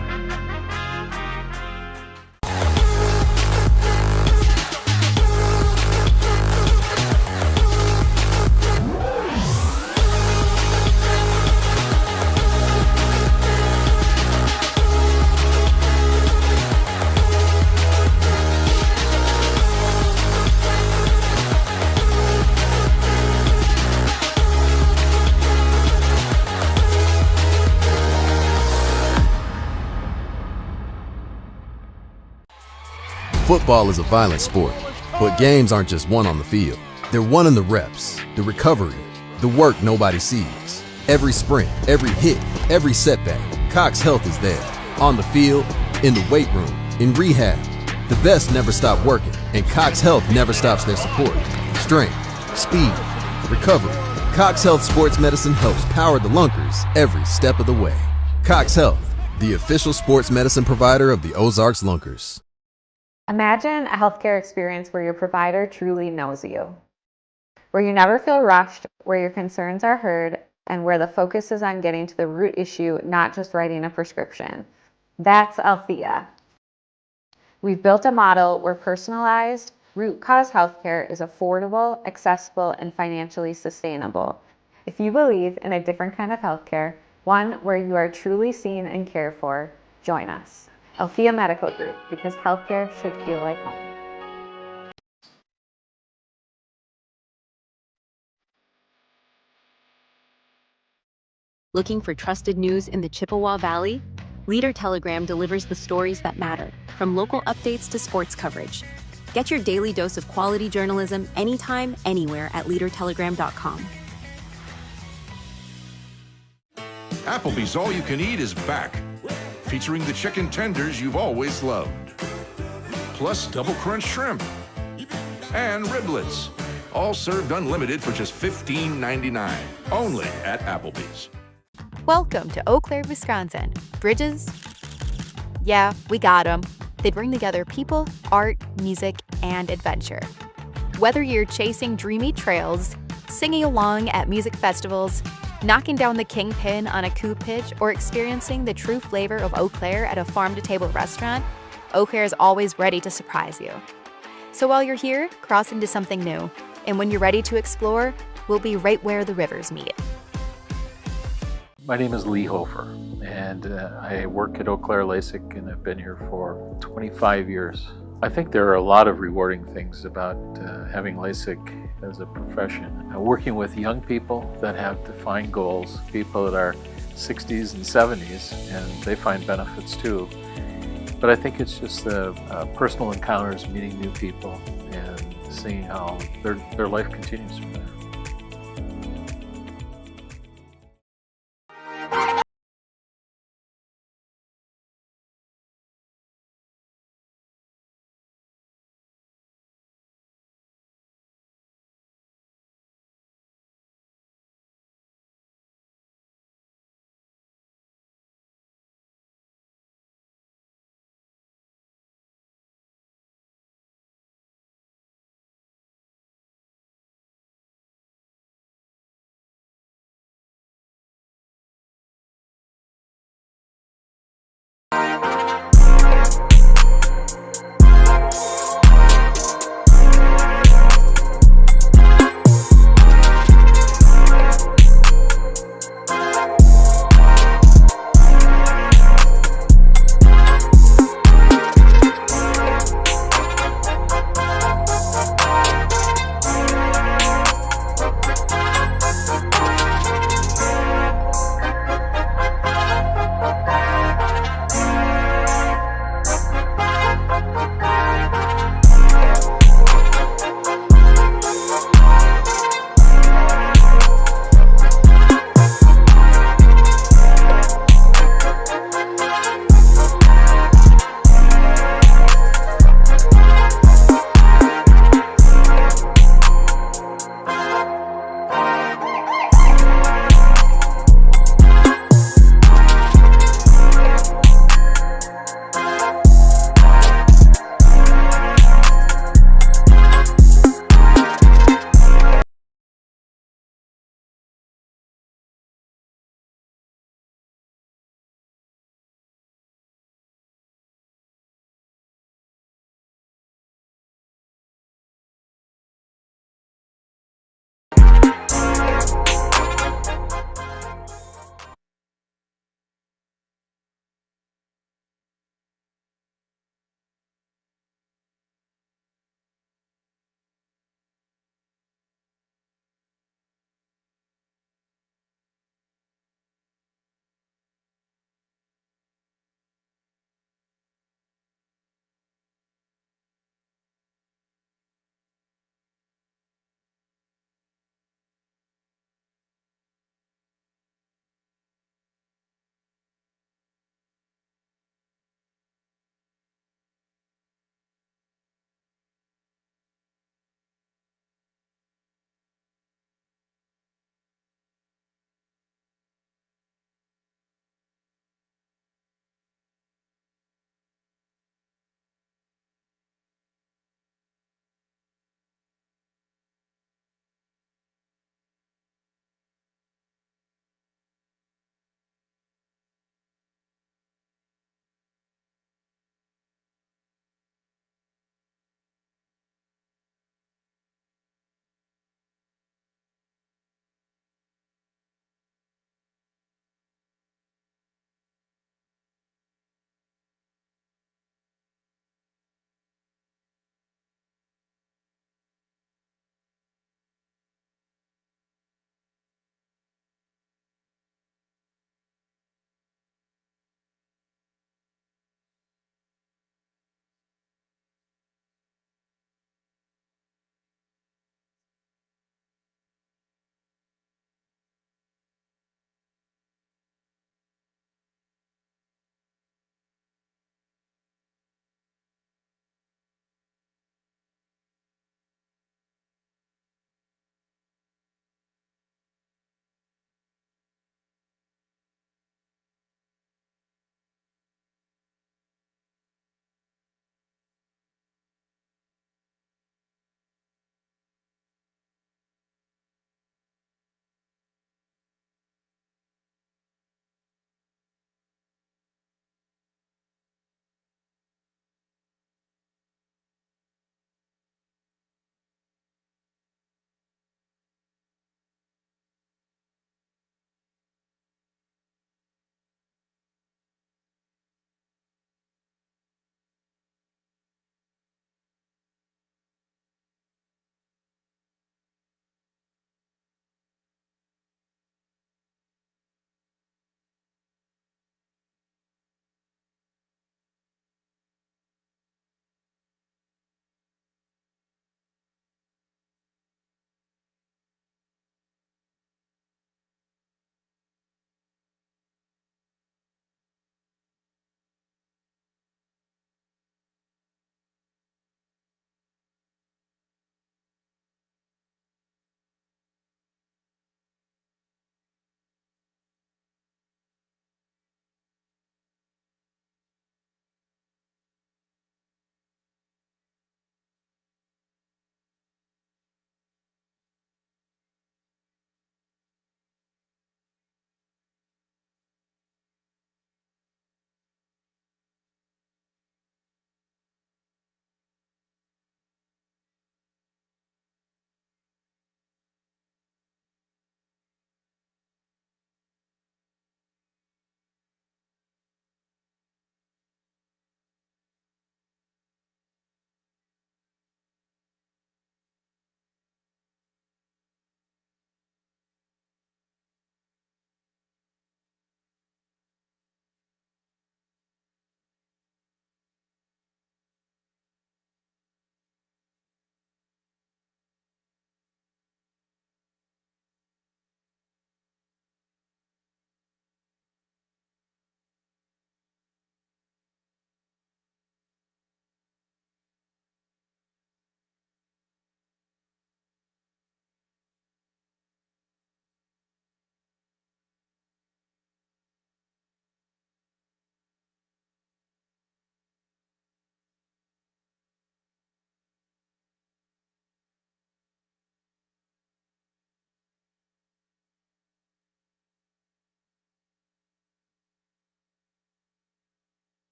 Football is a violent sport, but games aren't just won on the field. They're won in the reps, the recovery, the work nobody sees. Every sprint, every hit, every setback, Cox Health is there. On the field, in the weight room, in rehab. The best never stop working, and Cox Health never stops their support. Strength, speed, recovery. Cox Health Sports Medicine helps power the Lunkers every step of the way. Cox Health, the official sports medicine provider of the Ozarks Lunkers. Imagine a healthcare experience where your provider truly knows you, where you never feel rushed, where your concerns are heard, and where the focus is on getting to the root issue, not just writing a prescription. That's Althea. We've built a model where personalized, root cause healthcare is affordable, accessible, and financially sustainable. If you believe in a different kind of healthcare, one where you are truly seen and cared for, join us. Althea Medical Group, because healthcare should feel like home. Looking for trusted news in the Chippewa Valley? Leader Telegram delivers the stories that matter, from local updates to sports coverage. Get your daily dose of quality journalism anytime, anywhere at leadertelegram.com. Applebee's All You Can Eat is back, featuring the chicken tenders you've always loved, plus double crunch shrimp and riblets, all served unlimited for just $15.99, only at Applebee's. Welcome to Eau Claire, Wisconsin. Bridges? Yeah, we got them. They bring together people, art, music, and adventure. Whether you're chasing dreamy trails, singing along at music festivals, knocking down the kingpin on a coup pitch, or experiencing the true flavor of Eau Claire at a farm-to-table restaurant, Eau Claire is always ready to surprise you. So while you're here, cross into something new. And when you're ready to explore, we'll be right where the rivers meet. My name is Lee Hofer, and I work at Eau Claire LASIK, and I've been here for 25 years. I think there are a lot of rewarding things about having LASIK as a profession. Working with young people that have defined goals, people that are 60s and 70s, and they find benefits too. But I think it's just the personal encounters, meeting new people, and seeing how their life continues from there.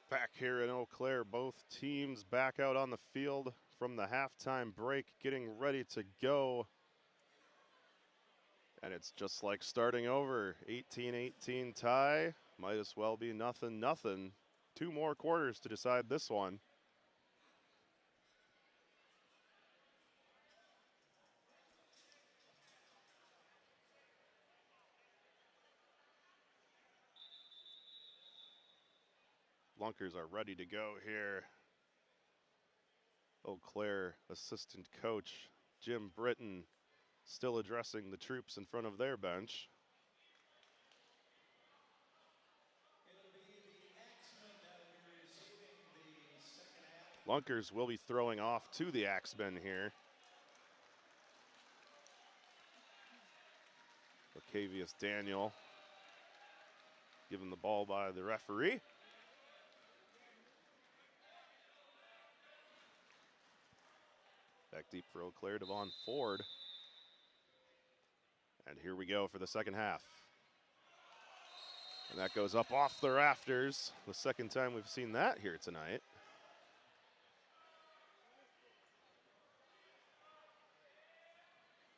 Back here in Eau Claire, both teams back out on the field from the halftime break, getting ready to go. And it's just like starting over, 18-18 tie. Might as well be 0-0. 2 more quarters to decide this one. Lunkers are ready to go here. Eau Claire assistant coach Jim Britton still addressing the troops in front of their bench. Lunkers will be throwing off to the Axemen here. Octavius Daniel given the ball by the referee. Back deep for Eau Claire, Devon Ford. And here we go for the second half. And that goes up off the rafters. The second time we've seen that here tonight.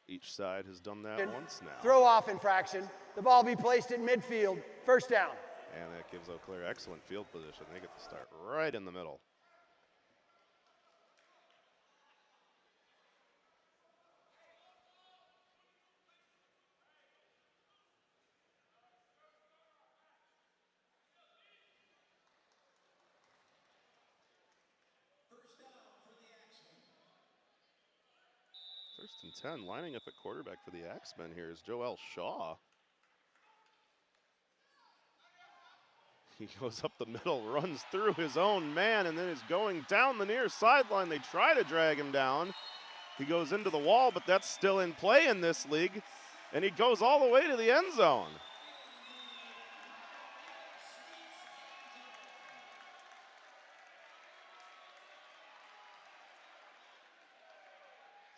Each side has done that once now. Throw off infraction. The ball be placed in midfield. First down. And that gives Eau Claire excellent field position. They get to start right in the middle. First and 10, lining up at quarterback for the Axemen here is Joel Shaw. He goes up the middle, runs through his own man, and then is going down the near sideline. They try to drag him down. He goes into the wall, but that's still in play in this league, and he goes all the way to the end zone.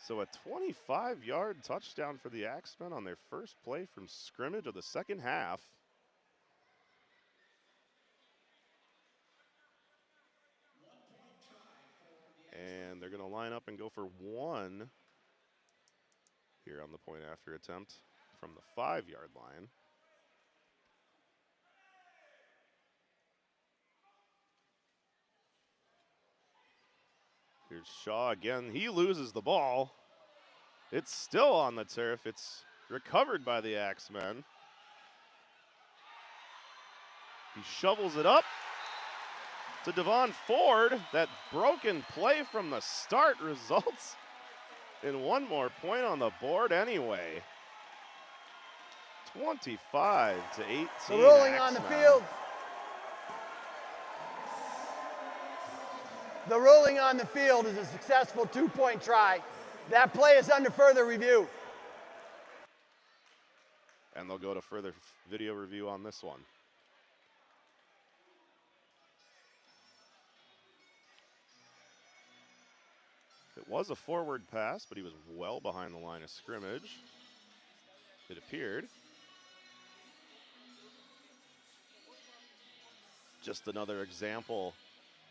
So a 25-yard touchdown for the Axemen on their first play from scrimmage of the second half. And they're going to line up and go for 1 here on the point after attempt from the 5-yard line. Here's Shaw again. He loses the ball. It's still on the turf. It's recovered by the Axemen. He shovels it up to Devon Ford. That broken play from the start results in 1 more point on the board anyway. 25-18. The ruling on the field. The ruling on the field is a successful 2-point try. That play is under further review. And they'll go to further video review on this one. It was a forward pass, but he was well behind the line of scrimmage, it appeared. Just another example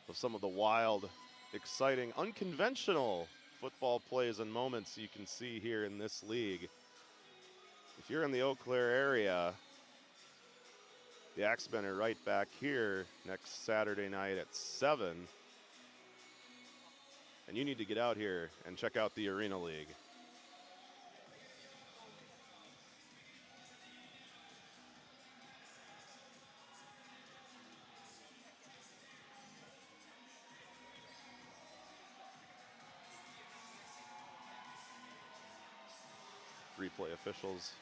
of some of the wild, exciting, unconventional football plays and moments you can see here in this league. If you're in the Eau Claire area, the Axemen are right back here next Saturday night at 7. And you need to get out here and check out the Arena League. Replay officials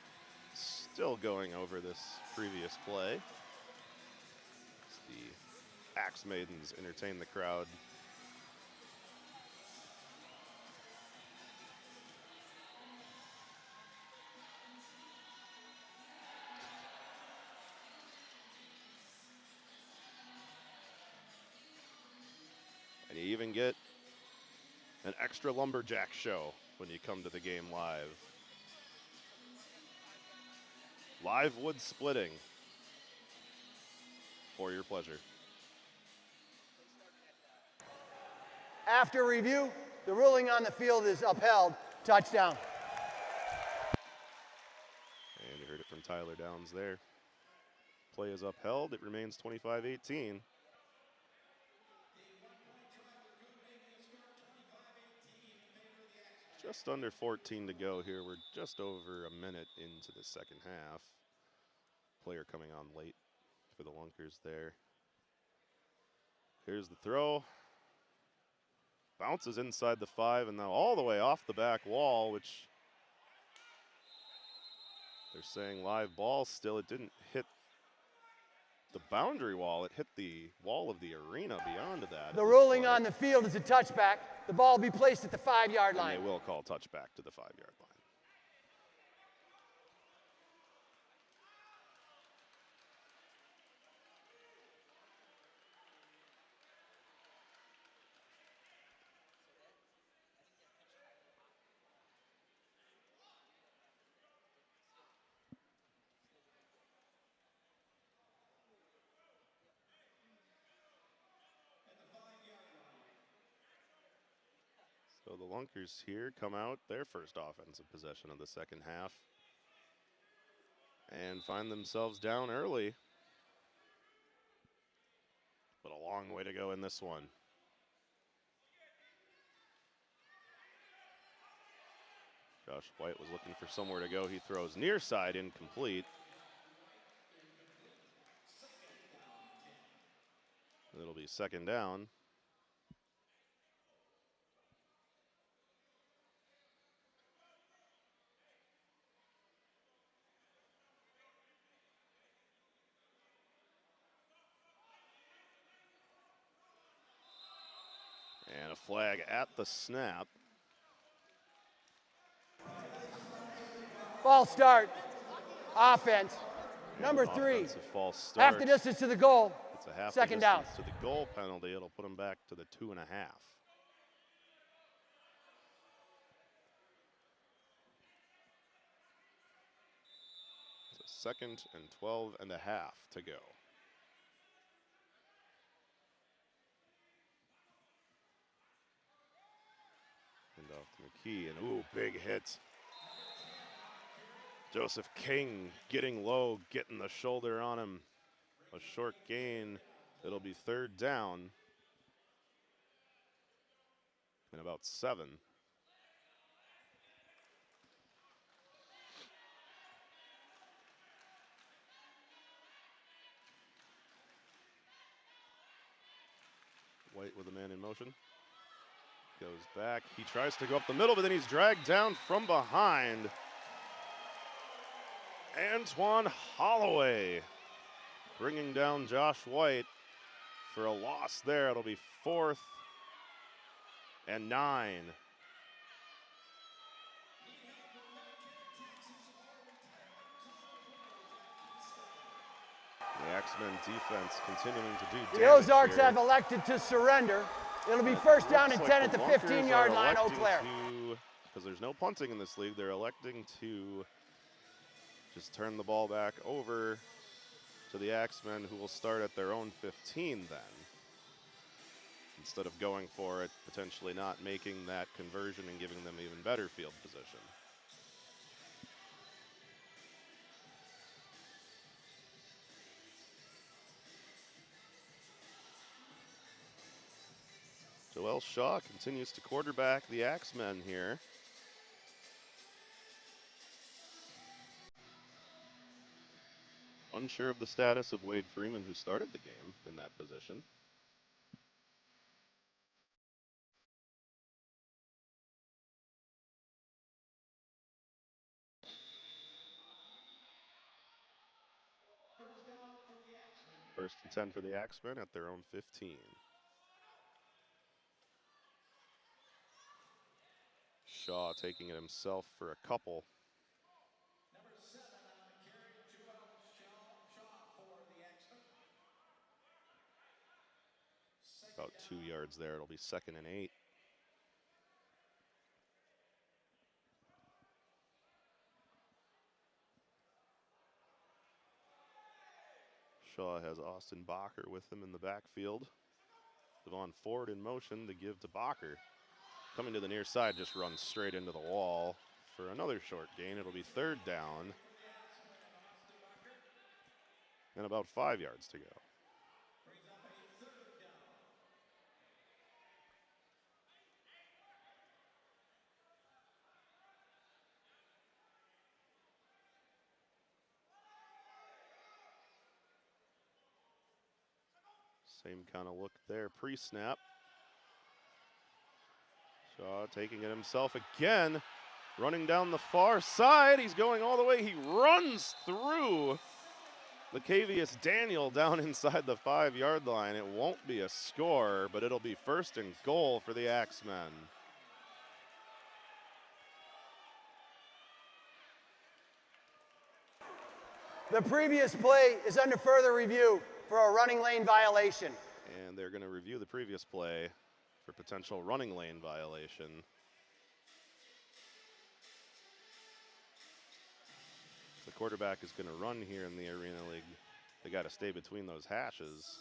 still going over this previous play. As the Axe Maidens entertain the crowd. And you even get an extra lumberjack show when you come to the game live. Live wood splitting for your pleasure. After review, the ruling on the field is upheld. Touchdown. And you heard it from Tyler Downs there. Play is upheld. It remains 25-18. Just under 14 to go here. We're just over a minute into the second half. Player coming on late for the Lunkers there. Here's the throw. Bounces inside the 5 and now all the way off the back wall, which they're saying live ball still. It didn't hit the boundary wall. It hit the wall of the arena beyond that. The ruling on the field is a touchback. The ball will be placed at the 5-yard line. And they will call touchback to the 5-yard line. So the Lunkers here come out their first offensive possession of the second half and find themselves down early. But a long way to go in this one. Josh White was looking for somewhere to go. He throws near side, incomplete. It'll be second down. And a flag at the snap. False start. Offense. Number 3. False start. Half the distance to the goal. It's a half second the down. distance to the goal penalty. It'll put them back to the 2.5. It's a 2nd and 12 and a half to go. And off to McKee, and ooh, big hit. Joseph King getting low, getting the shoulder on him. A short gain. It'll be third down. And about 7. White with a man in motion. Goes back. He tries to go up the middle, but then he's dragged down from behind. Antoine Holloway bringing down Josh White for a loss there. It'll be 4th and 9. The Axemen defense continuing to do damage. The Ozarks here. have elected to surrender. It'll be first down and 10 at the 15-yard line, Eau Claire. Because there's no punting in this league, they're electing to just turn the ball back over to the Axemen, who will start at their own 15 then. Instead of going for it, potentially not making that conversion and giving them even better field position. Joel Shaw continues to quarterback the Axemen here. Unsure of the status of Wade Freeman, who started the game in that position. First and 10 for the Axemen at their own 15. Shaw taking it himself for a couple. About 2 yards there. It'll be 2nd and 8. Shaw has Austin Bacher with him in the backfield. Devon Ford in motion to give to Bacher. Coming to the near side, just runs straight into the wall for another short gain. It'll be 3rd down and about 5 yards to go. Same kind of look there, pre-snap. Shaw taking it himself again, running down the far side. He's going all the way. He runs through Lacavius Daniel down inside the 5-yard line. It won't be a score, but it'll be 1st and goal for the Axemen. The previous play is under further review for a running lane violation. And they're going to review the previous play for potential running lane violation. The quarterback is going to run here in the Arena League. They got to stay between those hashes.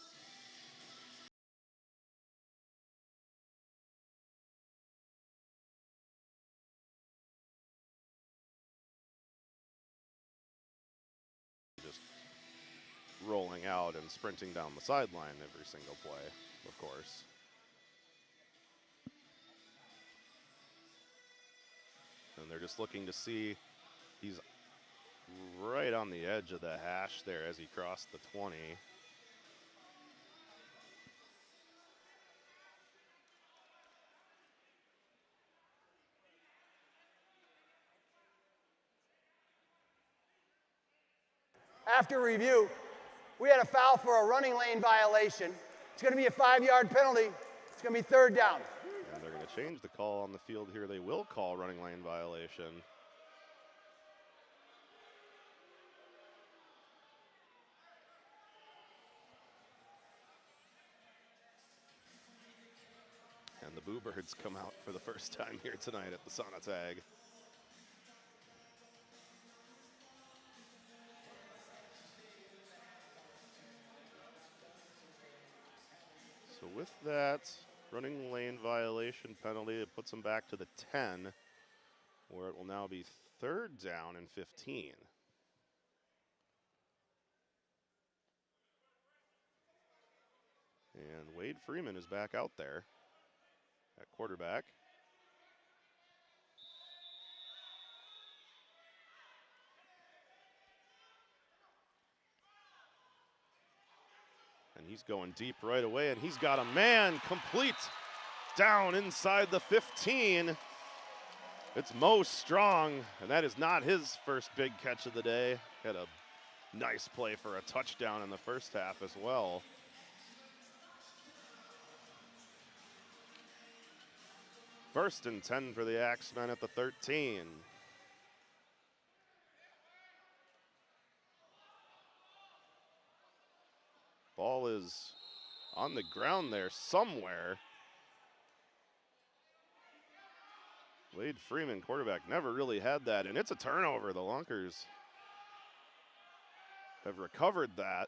Just rolling out and sprinting down the sideline every single play, of course. And they're just looking to see, he's right on the edge of the hash there as he crossed the 20. After review, we had a foul for a running lane violation. It's going to be a 5-yard penalty. It's going to be 3rd down. And they're going to change the call on the field here. They will call running lane violation. And the Boo Birds come out for the first time here tonight at the Sonatag. So with that running lane violation penalty, it puts them back to the 10, where it will now be 3rd down and 15. And Wade Freeman is back out there at quarterback. And he's going deep right away, and he's got a man complete down inside the 15. It's Mo Strong, and that is not his first big catch of the day. Had a nice play for a touchdown in the first half as well. First and 10 for the Axemen at the 13. Ball is on the ground there somewhere. Wade Freeman, quarterback, never really had that, and it's a turnover. The Lunkers have recovered that.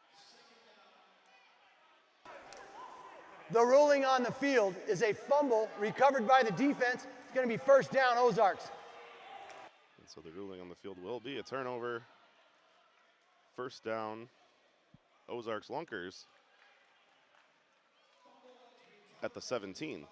The ruling on the field is a fumble recovered by the defense. It's going to be 1st down, Ozarks. And so the ruling on the field will be a turnover. 1st down, Ozarks Lunkers at the 17.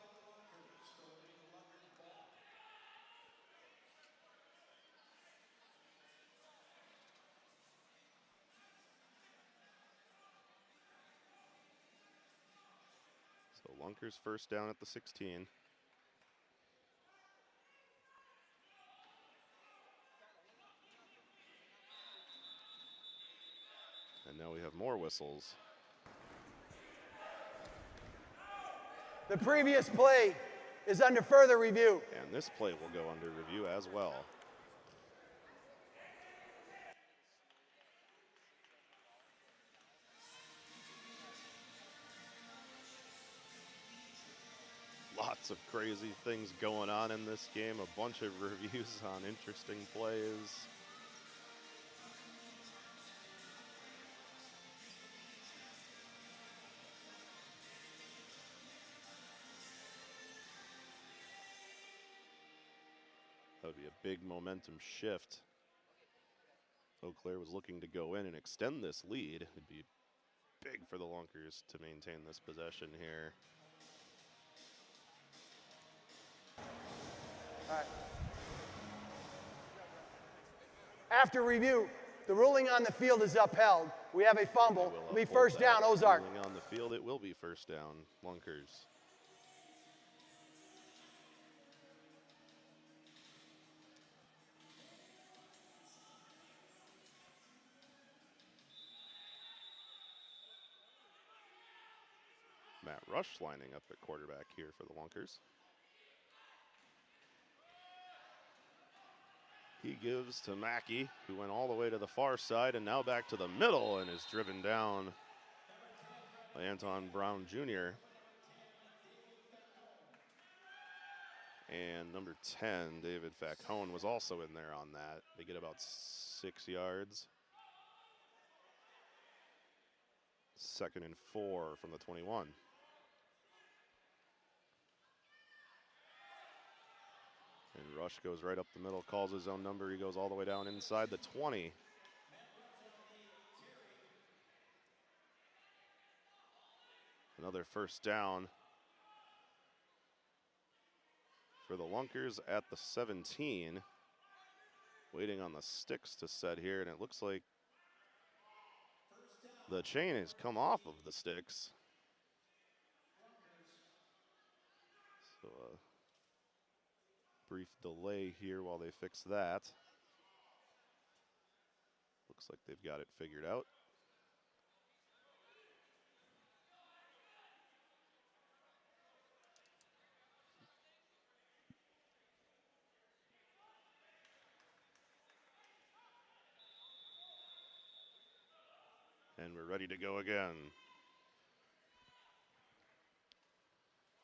So Lunkers 1st down at the 16. And now we have more whistles. The previous play is under further review. And this play will go under review as well. Lots of crazy things going on in this game. A bunch of reviews on interesting plays. That would be a big momentum shift. Eau Claire was looking to go in and extend this lead. It'd be big for the Lunkers to maintain this possession here. All right. After review, the ruling on the field is upheld. We have a fumble. It'll be first down, Ozark. Ruling on the field, it will be first down, Lunkers. Matt Rush lining up at quarterback here for the Lunkers. He gives to Mackey, who went all the way to the far side and now back to the middle and is driven down by Anton Brown Jr. And number 10, David Facone, was also in there on that. They get about 6 yards. 2nd and 4 from the 21. And Rush goes right up the middle, calls his own number. He goes all the way down inside the 20. Another first down for the Lunkers at the 17. Waiting on the sticks to set here, and it looks like the chain has come off of the sticks. So brief delay here while they fix that. Looks like they've got it figured out. And we're ready to go again.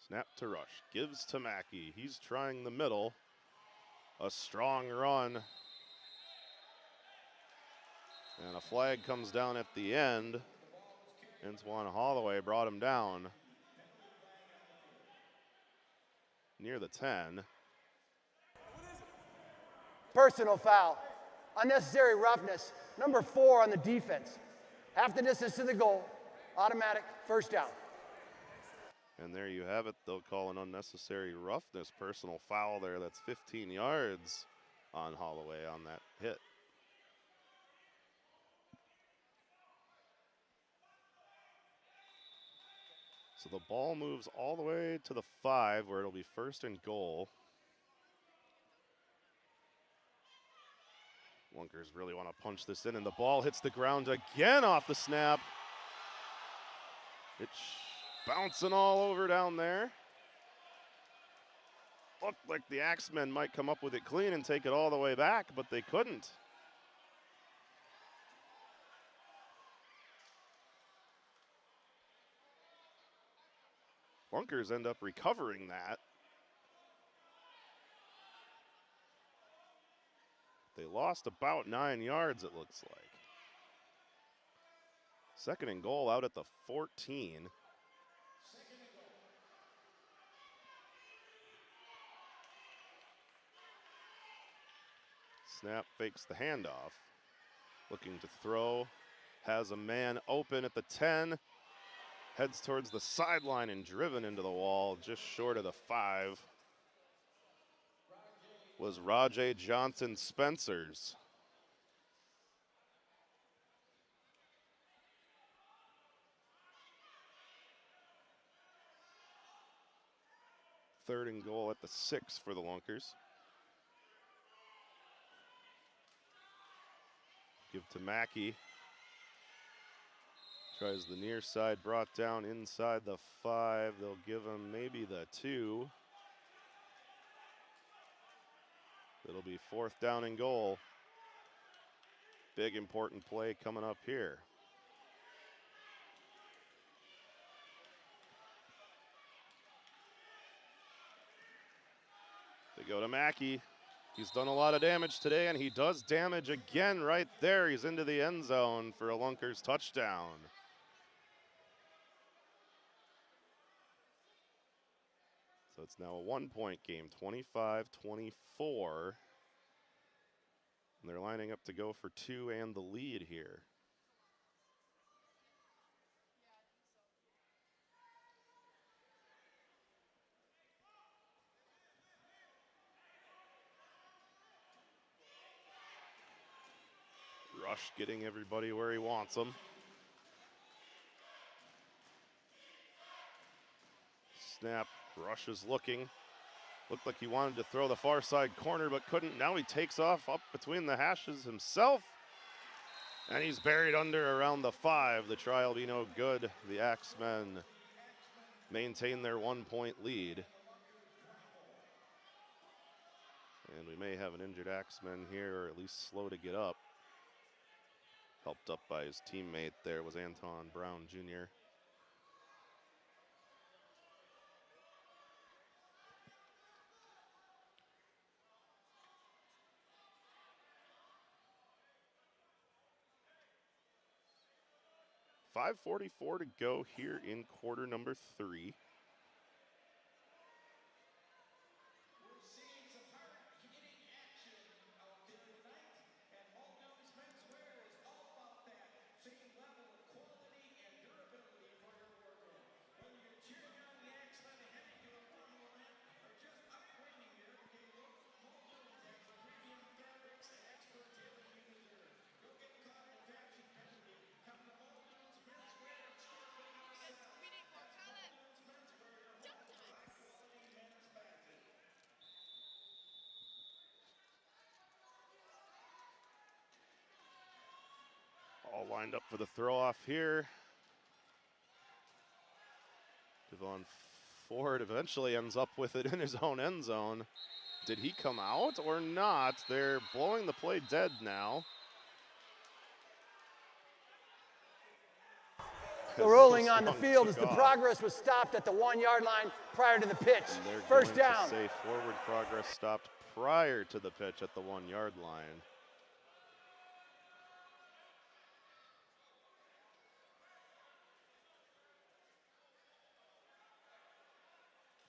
Snap to Rush, gives to Mackey. He's trying the middle. A strong run. And a flag comes down at the end. Antoine Holloway brought him down near the 10. Personal foul. Unnecessary roughness. Number 4 on the defense. Half the distance to the goal. Automatic first down. And there you have it. They'll call an unnecessary roughness personal foul there. That's 15 yards on Holloway on that hit. So the ball moves all the way to the 5 where it'll be first and goal. Lunkers really want to punch this in, and the ball hits the ground again off the snap. It's bouncing all over down there. Looked like the Axemen might come up with it clean and take it all the way back, but they couldn't. Lunkers end up recovering that. They lost about 9 yards, it looks like. 2nd and goal out at the 14. Snap fakes the handoff. Looking to throw. Has a man open at the 10. Heads towards the sideline and driven into the wall just short of the 5. Was Rajay Johnson Spencers. Third and goal at the 6 for the Lunkers. Give to Mackey. Tries the near side, brought down inside the 5. They'll give him maybe the 2. It'll be 4th down and goal. Big important play coming up here. They go to Mackey. He's done a lot of damage today, and he does damage again right there. He's into the end zone for a Lunkers touchdown. So it's now a 1-point game, 25-24. And they're lining up to go for 2 and the lead here. Rush getting everybody where he wants them. Snap, Rush is looking. Looked like he wanted to throw the far side corner, but couldn't. Now he takes off up between the hashes himself. And he's buried under around the 5. The try will be no good. The Axemen maintain their 1-point lead. And we may have an injured Axemen here, or at least slow to get up. Helped up by his teammate there was Anton Brown Jr. .544 to go here in quarter number 3. All lined up for the throw off here. Devon Ford eventually ends up with it in his own end zone. Did he come out or not? They're blowing the play dead now. The rolling on the field as the progress was stopped at the 1-yard line prior to the pitch. First down. Say forward progress stopped prior to the pitch at the 1-yard line.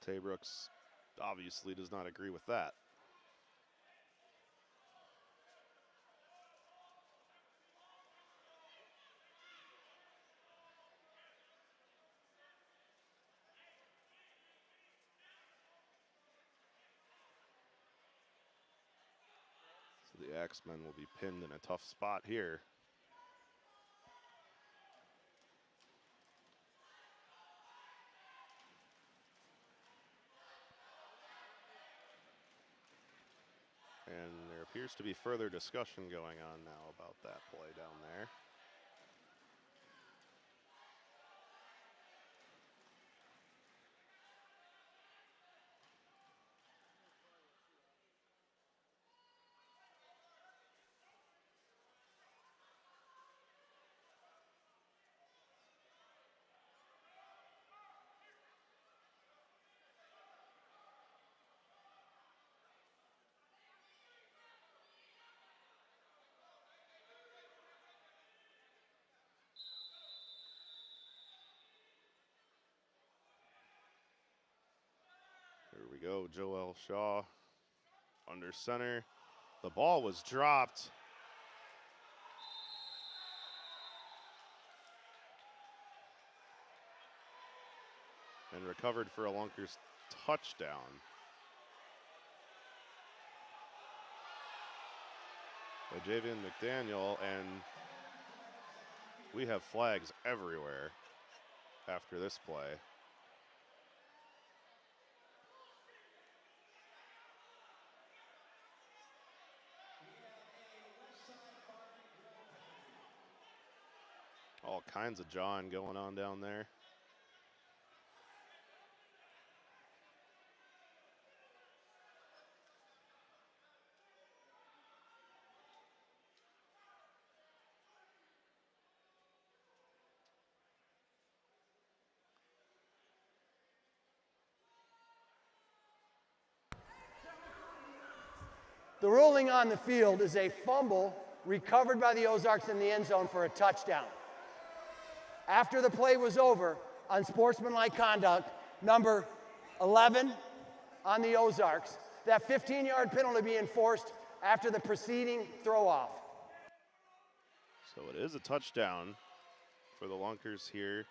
Tay Brooks obviously does not agree with that. So the Axemen will be pinned in a tough spot here. And there appears to be further discussion going on now about that play down there. Here we go, Joel Shaw under center. The ball was dropped. And recovered for a Lunkers touchdown. By Javian McDaniel, and we have flags everywhere after this play. All kinds of jawing going on down there. The ruling on the field is a fumble recovered by the Ozarks in the end zone for a touchdown. After the play was over, unsportsmanlike conduct, number 11 on the Ozarks, that 15-yard penalty be enforced after the preceding throw-off. So it is a touchdown for the Lunkers here.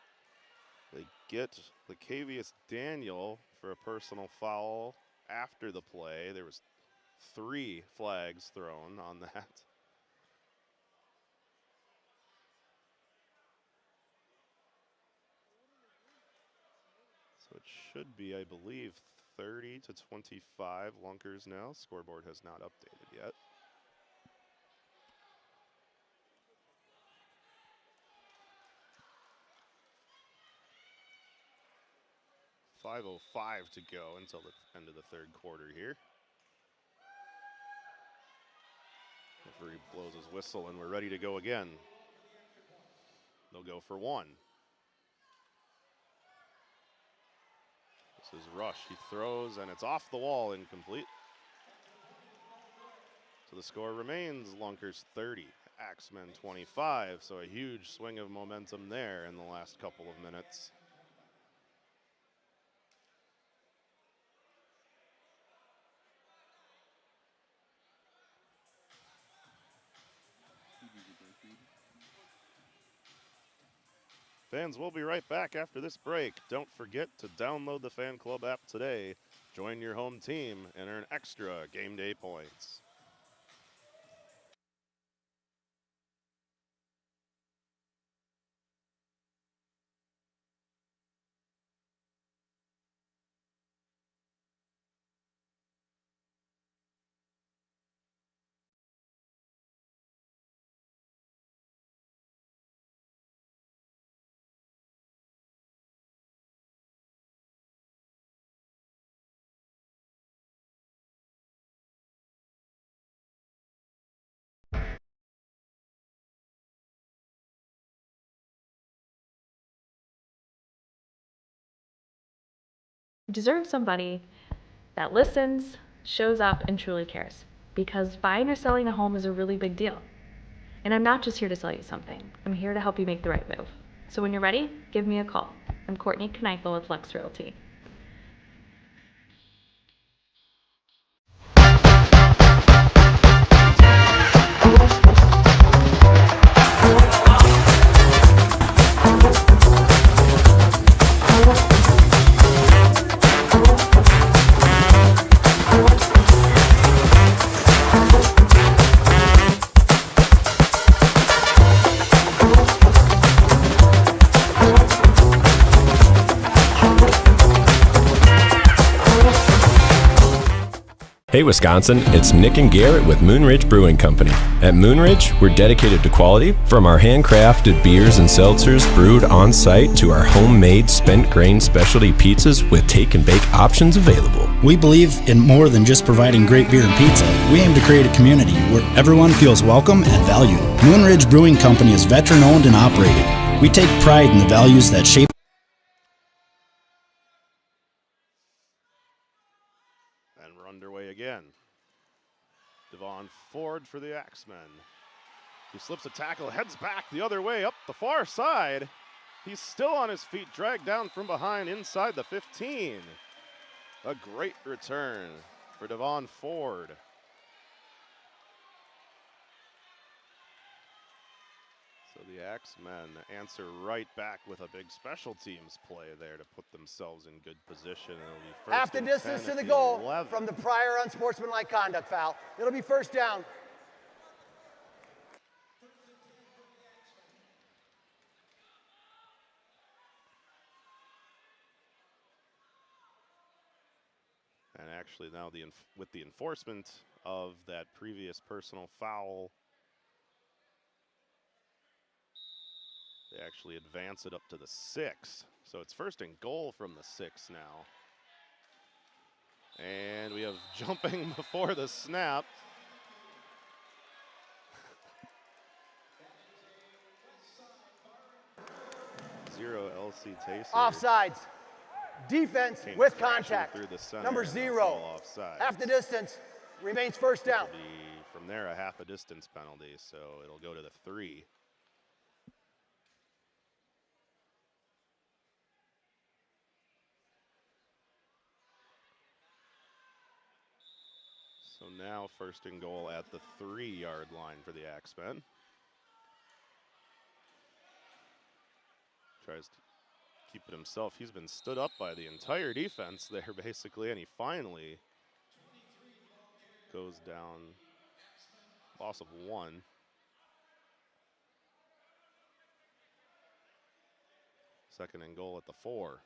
They get Lacavius Daniel for a personal foul after the play. There was 3 flags thrown on that. So it should be, I believe, 30-25 Lunkers now. Scoreboard has not updated yet. .505 to go until the end of the third quarter here. Referee blows his whistle and we're ready to go again. They'll go for 1. This is Rush. He throws and it's off the wall, incomplete. So the score remains Lunkers 30, Axemen 25. So a huge swing of momentum there in the last couple of minutes. Fans, we'll be right back after this break. Don't forget to download the Fan Club app today. Join your home team and earn extra game day points. You deserve somebody that listens, shows up, and truly cares. Because buying or selling a home is a really big deal. And I'm not just here to sell you something. I'm here to help you make the right move. So when you're ready, give me a call. I'm Courtney Kneifel with Lux Realty. Hey Wisconsin, it's Nick and Garrett with Moonridge Brewing Company. At Moonridge, we're dedicated to quality, from our handcrafted beers and seltzers brewed on site to our homemade spent grain specialty pizzas with take and bake options available. We believe in more than just providing great beer and pizza. We aim to create a community where everyone feels welcome and valued. Moonridge Brewing Company is veteran owned and operated. We take pride in the values that shape. And we're underway again. Devon Ford for the Axemen. He slips a tackle, heads back the other way up the far side. He's still on his feet, dragged down from behind inside the 15. A great return for Devon Ford. So the Axemen answer right back with a big special teams play there to put themselves in good position. It'll be first Half the and distance 10 to the at goal 11. from the prior unsportsmanlike conduct foul. It'll be first down. And actually now with the enforcement of that previous personal foul, they actually advance it up to the 6. So it's first and goal from the 6 now. And we have jumping before the snap. Zero LC Taser. Offsides. Defense Came with crashing contact. through the center Number and 0. ball offside. Half the distance remains first down. It'll be from there a half a distance penalty, so it'll go to the 3. So now 1st and goal at the 3-yard line for the Axemen. Tries to keep it himself. He's been stood up by the entire defense there basically, and he finally goes down. Loss of 1. Second and goal at the 4.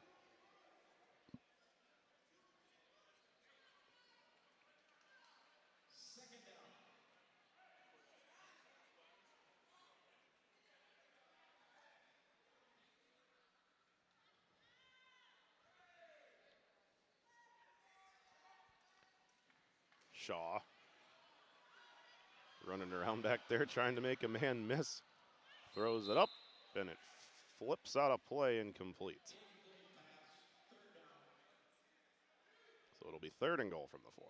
Shaw running around back there trying to make a man miss. Throws it up and it flips out of play, incomplete. So it'll be 3rd and goal from the 4.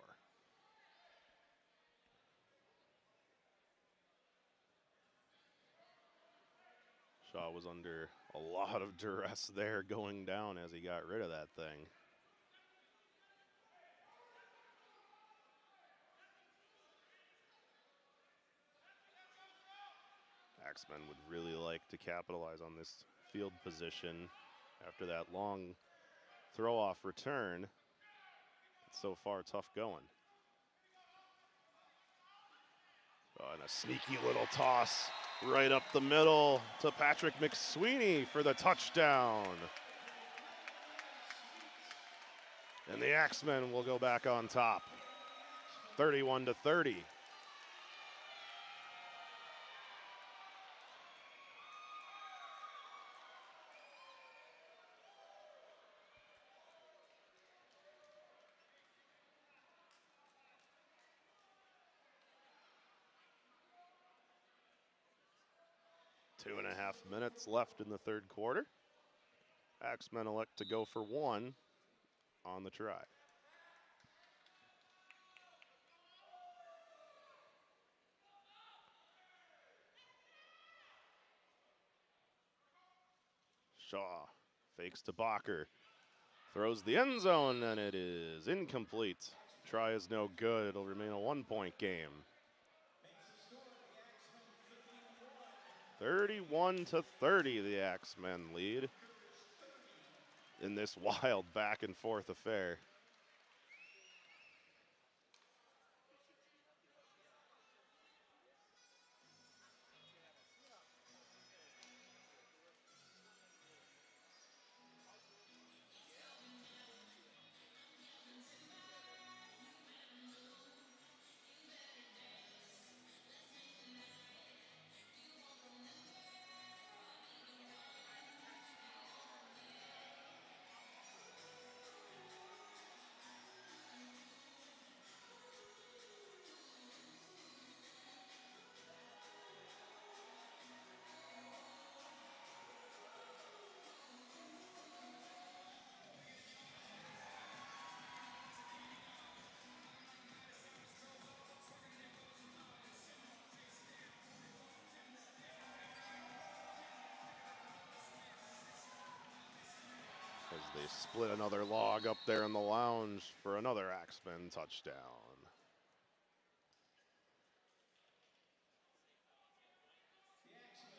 Shaw was under a lot of duress there going down as he got rid of that thing. Axemen would really like to capitalize on this field position after that long throw-off return. It's so far tough going. Oh, and a sneaky little toss right up the middle to Patrick McSweeney for the touchdown. And the Axemen will go back on top, 31-30. Two and a half minutes left in the 3rd quarter. Axemen elect to go for 1 on the try. Shaw fakes to Bacher, throws the end zone, and it is incomplete. Try is no good. It'll remain a 1-point game. 31-30, the Axemen lead in this wild back and forth affair. As they split another log up there in the lounge for another Axemen touchdown.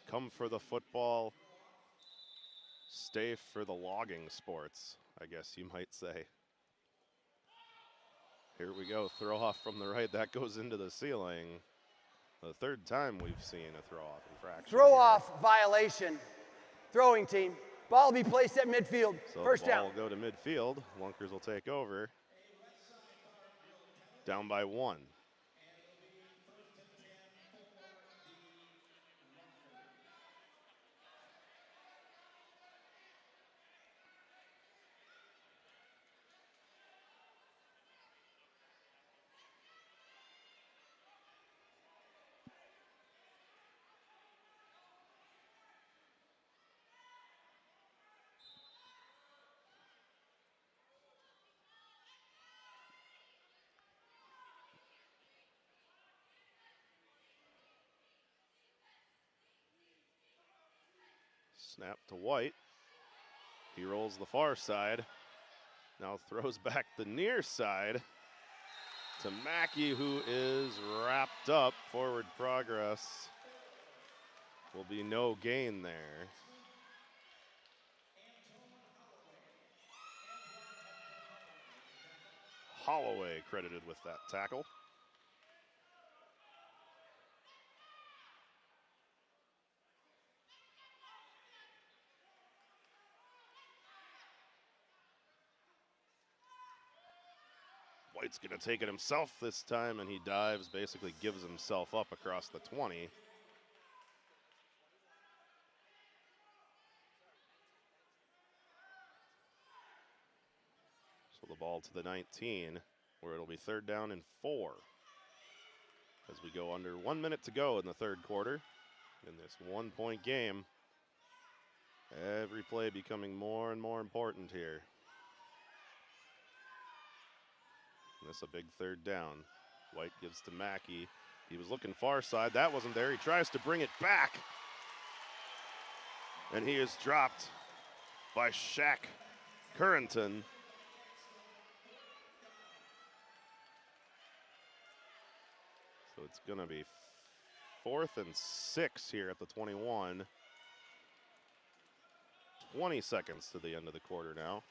Come for the football, stay for the logging sports, I guess you might say. Here we go, throw off from the right, that goes into the ceiling. The 3rd time we've seen a throw off infraction. Throw off violation, throwing team. Ball will be placed at midfield. So 1st the down. ball will go to midfield. Lunkers will take over. Down by 1. Snap to White. He rolls the far side. Now throws back the near side to Mackey, who is wrapped up. Forward progress will be no gain there. Holloway credited with that tackle. White's going to take it himself this time, and he dives, basically gives himself up across the 20. So the ball to the 19, where it'll be 3rd down and 4. As we go under 1 minute to go in the 3rd quarter in this 1-point game. Every play becoming more and more important here. And this a big 3rd down. White gives to Mackey. He was looking far side. That wasn't there. He tries to bring it back. And he is dropped by Shaq Currington. So it's going to be 4th and 6 here at the 21. 20 seconds to the end of the quarter now.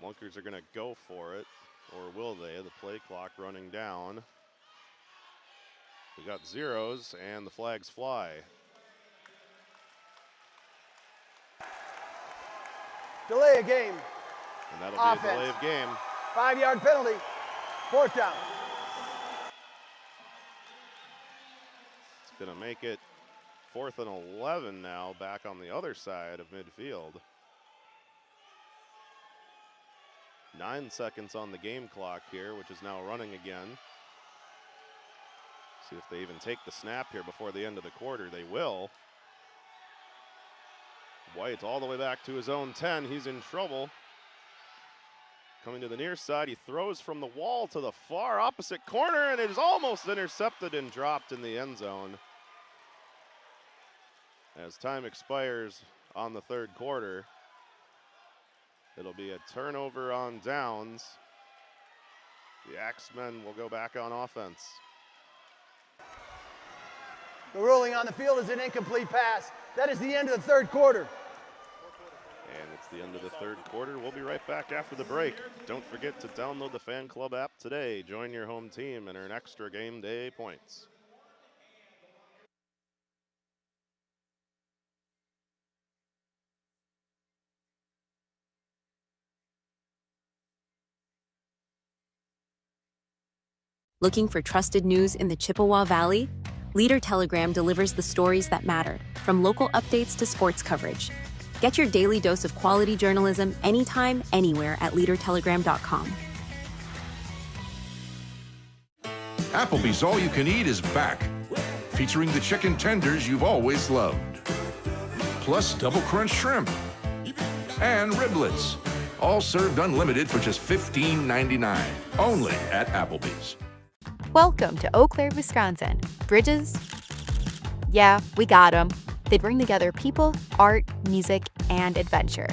Lunkers are going to go for it, or will they? The play clock running down. We got zeros, and the flags fly. Delay of game. And that'll Offense. be a delay of game. 5-yard penalty. 4th down. It's going to make it 4th and 11 now, back on the other side of midfield. 9 seconds on the game clock here, which is now running again. See if they even take the snap here before the end of the quarter. They will. White all the way back to his own 10. He's in trouble. Coming to the near side, he throws from the wall to the far opposite corner, and it is almost intercepted and dropped in the end zone. As time expires on the 3rd quarter, it'll be a turnover on downs. The Axemen will go back on offense. The ruling on the field is an incomplete pass. That is the end of the 3rd quarter. And it's the end of the 3rd quarter. We'll be right back after the break. Don't forget to download the Fan Club app today. Join your home team and earn extra game day points. Looking for trusted news in the Chippewa Valley? Leader Telegram delivers the stories that matter, from local updates to sports coverage. Get your daily dose of quality journalism anytime, anywhere at leadertelegram.com. Applebee's All You Can Eat is back, featuring the chicken tenders you've always loved. Plus double crunch shrimp and riblets, all served unlimited for just $15.99, only at Applebee's. Welcome to Eau Claire, Wisconsin. Bridges? Yeah, we got them. They bring together people, art, music, and adventure.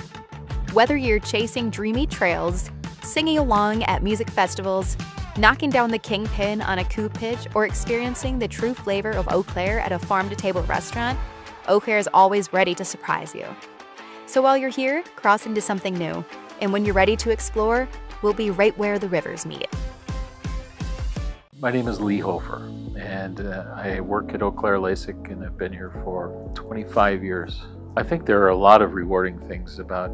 Whether you're chasing dreamy trails, singing along at music festivals, knocking down the kingpin on a coup pitch, or experiencing the true flavor of Eau Claire at a farm-to-table restaurant, Eau Claire is always ready to surprise you. So while you're here, cross into something new. And when you're ready to explore, we'll be right where the rivers meet. My name is Lee Hofer, and I work at Eau Claire LASIK, and I've been here for 25 years. I think there are a lot of rewarding things about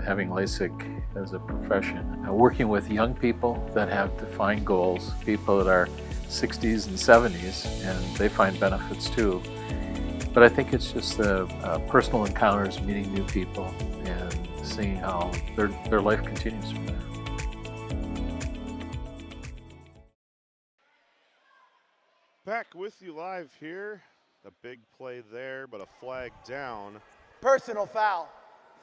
having LASIK as a profession. Working with young people that have defined goals, people that are 60s and 70s, and they find benefits too. But I think it's just the personal encounters, meeting new people, and seeing how their life continues from there. Back with you live here. A big play there, but a flag down. Personal foul.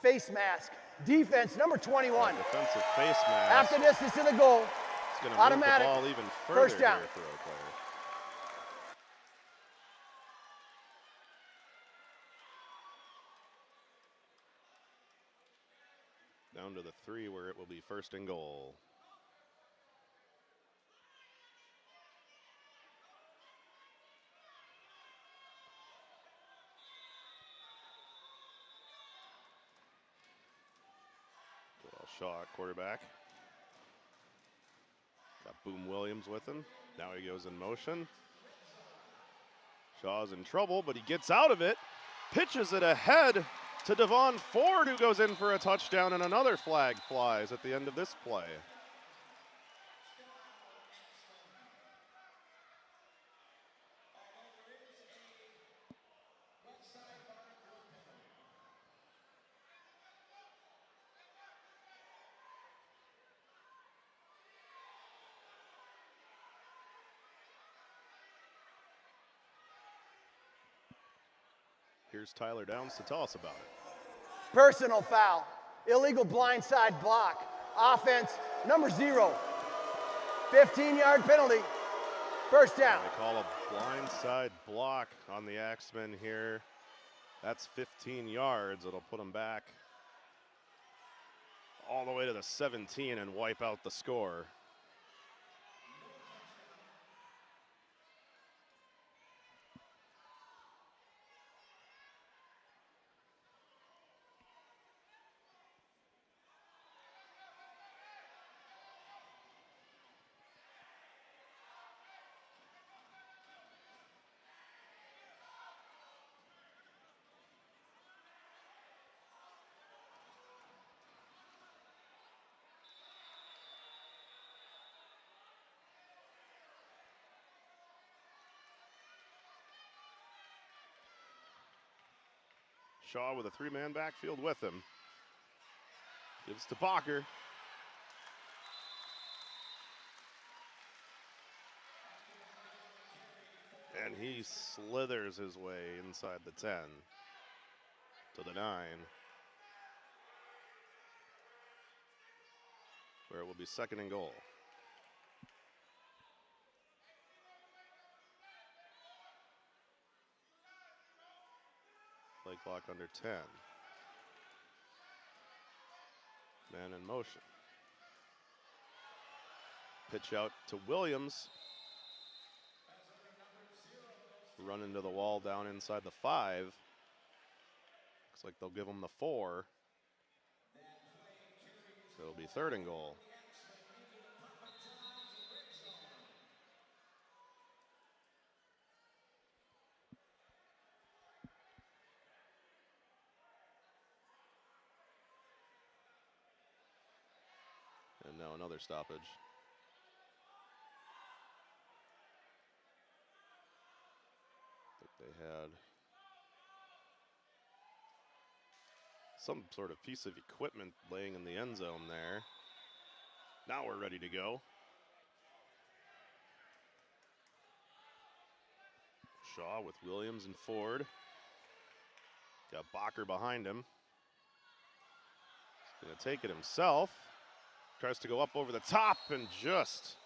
Face mask. Defense, number 21. Defensive face mask. After distance to the goal. It's going to automatic. move the ball even further 1st down. Here for Eau Claire. Down to the 3 where it will be 1st and goal. Kyle Shaw at quarterback. Got Boom Williams with him. Now he goes in motion. Shaw's in trouble, but he gets out of it. Pitches it ahead to Devon Ford, who goes in for a touchdown, and another flag flies at the end of this play. Here's Tyler Downs to tell us about it. Personal foul, illegal blindside block, offense number 0, 15-yard penalty, first down. They call a blindside block on the Axemen here. That's 15 yards. It'll put them back all the way to the 17 and wipe out the score. Shaw with a 3-man backfield with him. Gives to Bacher. And he slithers his way inside the 10 to the 9, where it will be 2nd and goal. Play clock under 10. Man in motion. Pitch out to Williams. Run into the wall down inside the 5. Looks like they'll give him the 4. So it'll be 3rd and goal. And now another stoppage. I think they had some sort of piece of equipment laying in the end zone there. Now we're ready to go. Shaw with Williams and Ford. Got Bacher behind him. He's going to take it himself. Tries to go up over the top and just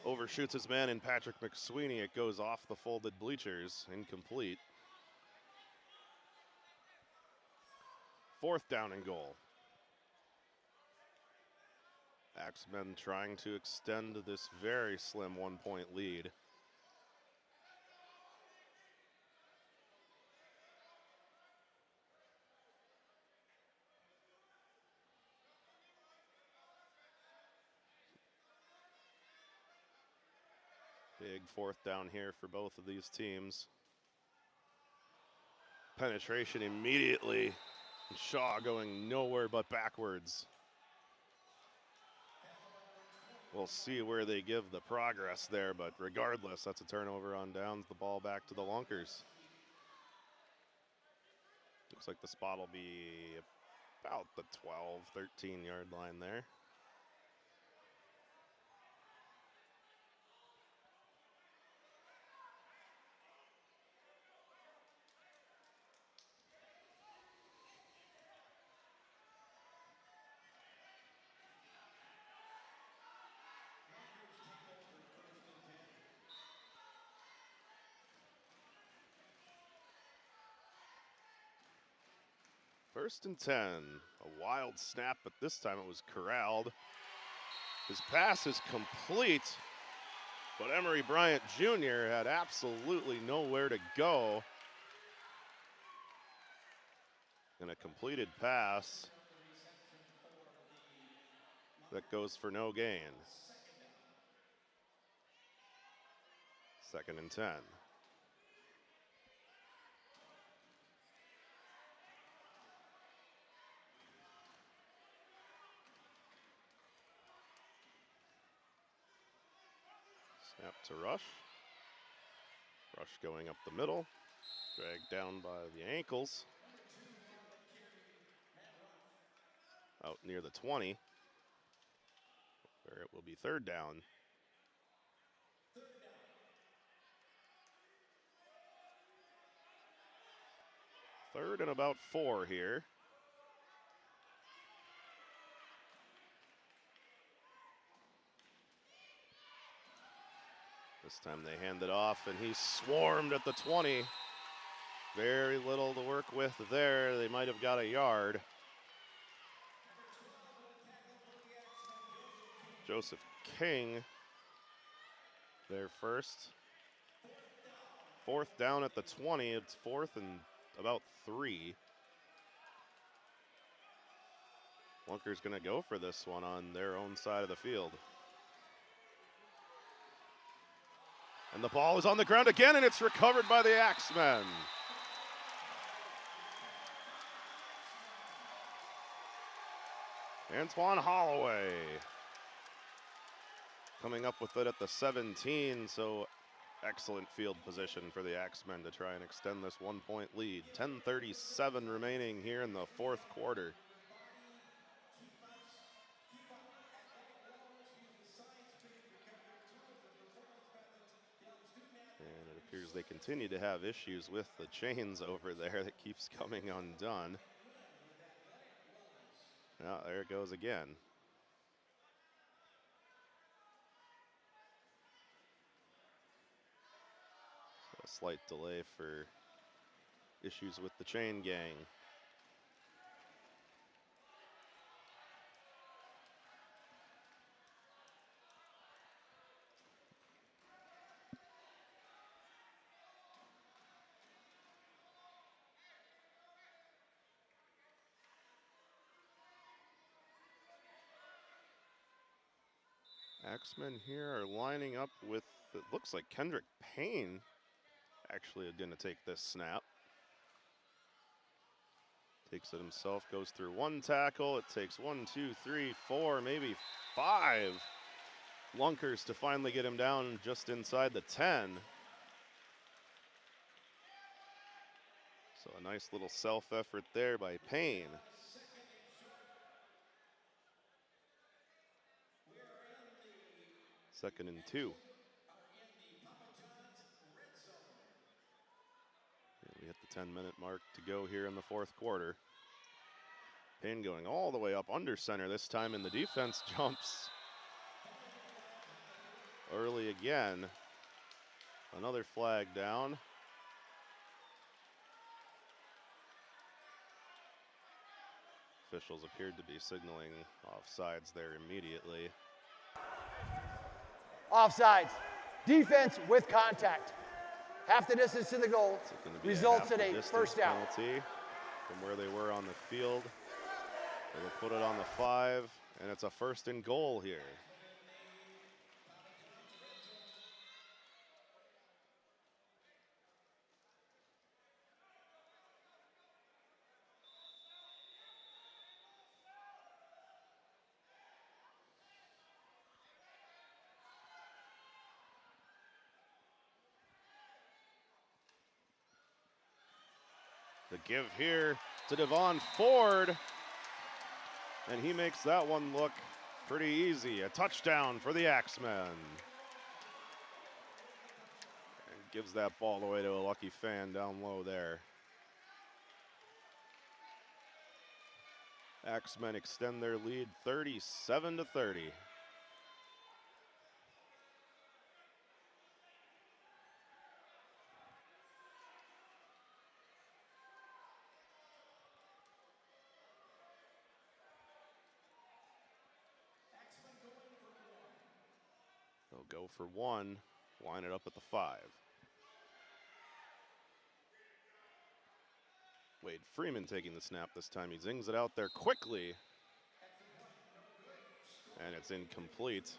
overshoots his man in Patrick McSweeney. It goes off the folded bleachers, incomplete. 4th down and goal. Axemen trying to extend this very slim 1-point lead. Big 4th down here for both of these teams. Penetration immediately. And Shaw going nowhere but backwards. We'll see where they give the progress there, but regardless, that's a turnover on downs. The ball back to the Lunkers. Looks like the spot will be about the 12, 13-yard line there. First and 10, a wild snap, but this time it was corralled. His pass is complete, but Emory Bryant Jr. had absolutely nowhere to go. And a completed pass That goes for no gain. 2nd and 10. Snap to Rush. Rush going up the middle. Dragged down by the ankles. Out near the 20. Where it will be 3rd down. 3rd and about 4 here. This time they hand it off, and he swarmed at the 20. Very little to work with there. They might have got a yard. Joseph King there first. 4th down at the 20. It's 4th and about 3. Lunkers going to go for this one on their own side of the field. And the ball is on the ground again, and it's recovered by the Axemen. Antoine Holloway coming up with it at the 17, so excellent field position for the Axemen to try and extend this 1-point lead. 10:37 remaining here in the 4th quarter. And it appears they continue to have issues with the chains over there that keeps coming undone. Now, there it goes again. So a slight delay for issues with the chain gang. Axemen here are lining up with, it looks like Kendrick Payne actually going to take this snap. Takes it himself, goes through 1 tackle. It takes 1, 2, 3, 4, maybe 5 Lunkers to finally get him down just inside the 10. So a nice little self-effort there by Payne. Second and 2. We hit the 10-minute mark to go here in the 4th quarter. Payne going all the way up under center this time, and the defense jumps early again. Another flag down. Officials appeared to be signaling offsides there immediately. Offsides. Defense with contact. Half the distance to the goal results in a 1st down. Penalty from where they were on the field. They will put it on the 5, and it's a 1st and goal here. The give here to Devon Ford, and he makes that one look pretty easy. A touchdown for the Axemen. And gives that ball away to a lucky fan down low there. Axemen extend their lead 37-30. They'll go for 1, line it up at the 5. Wade Freeman taking the snap this time. He zings it out there quickly. And it's incomplete.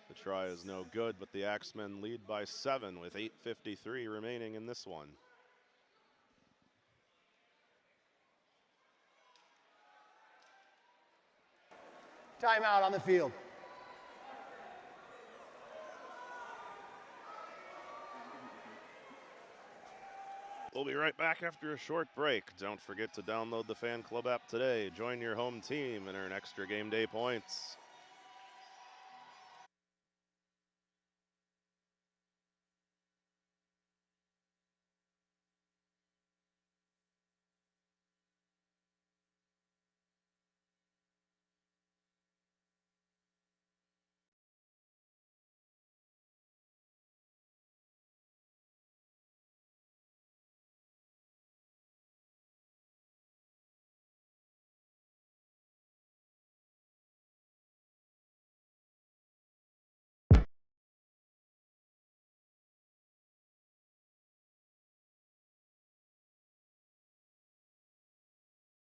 The try is no good, but the Axemen lead by 7 with 8:53 remaining in this one. Timeout on the field. We'll be right back after a short break. Don't forget to download the Fan Club app today. Join your home team and earn extra game day points.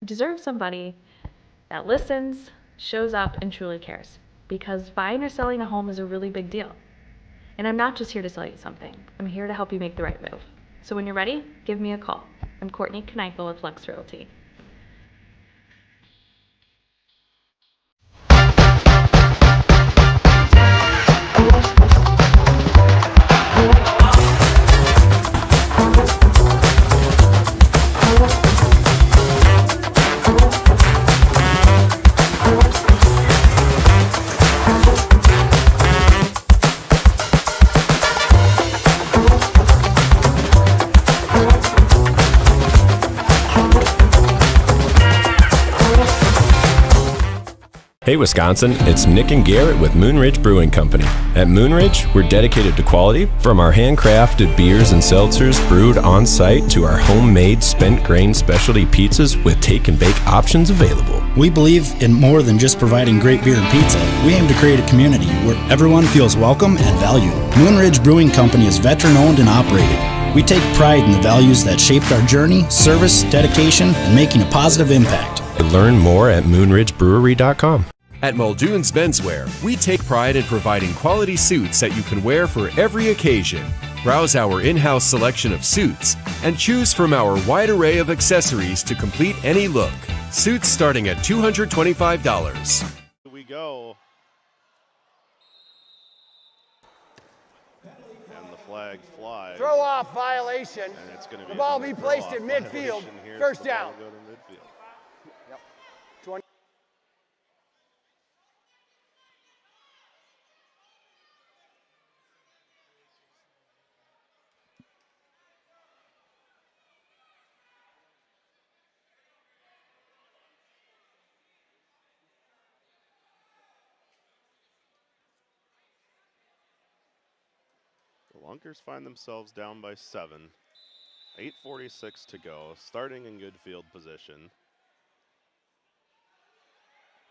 You deserve somebody that listens, shows up, and truly cares. Because buying or selling a home is a really big deal. And I'm not just here to sell you something. I'm here to help you make the right move. So when you're ready, give me a call. I'm Courtney Kneifel with Lux Realty. Hey Wisconsin, it's Nick and Garrett with Moonridge Brewing Company. At Moonridge, we're dedicated to quality, from our handcrafted beers and seltzers brewed on site to our homemade spent grain specialty pizzas with take and bake options available. We believe in more than just providing great beer and pizza. We aim to create a community where everyone feels welcome and valued. Moonridge Brewing Company is veteran owned and operated. We take pride in the values that shaped our journey, service, dedication, and making a positive impact. Learn more at moonridgebrewery.com. At Muldoon's Menswear, we take pride in providing quality suits that you can wear for every occasion. Browse our in-house selection of suits and choose from our wide array of accessories to complete any look. Suits starting at $225. Here we go. And the flag flies. Throw off violation. And it's going to be the ball be placed in midfield. First down. Yep. 20. The Lunkers find themselves down by 7. 8:46 to go, starting in good field position.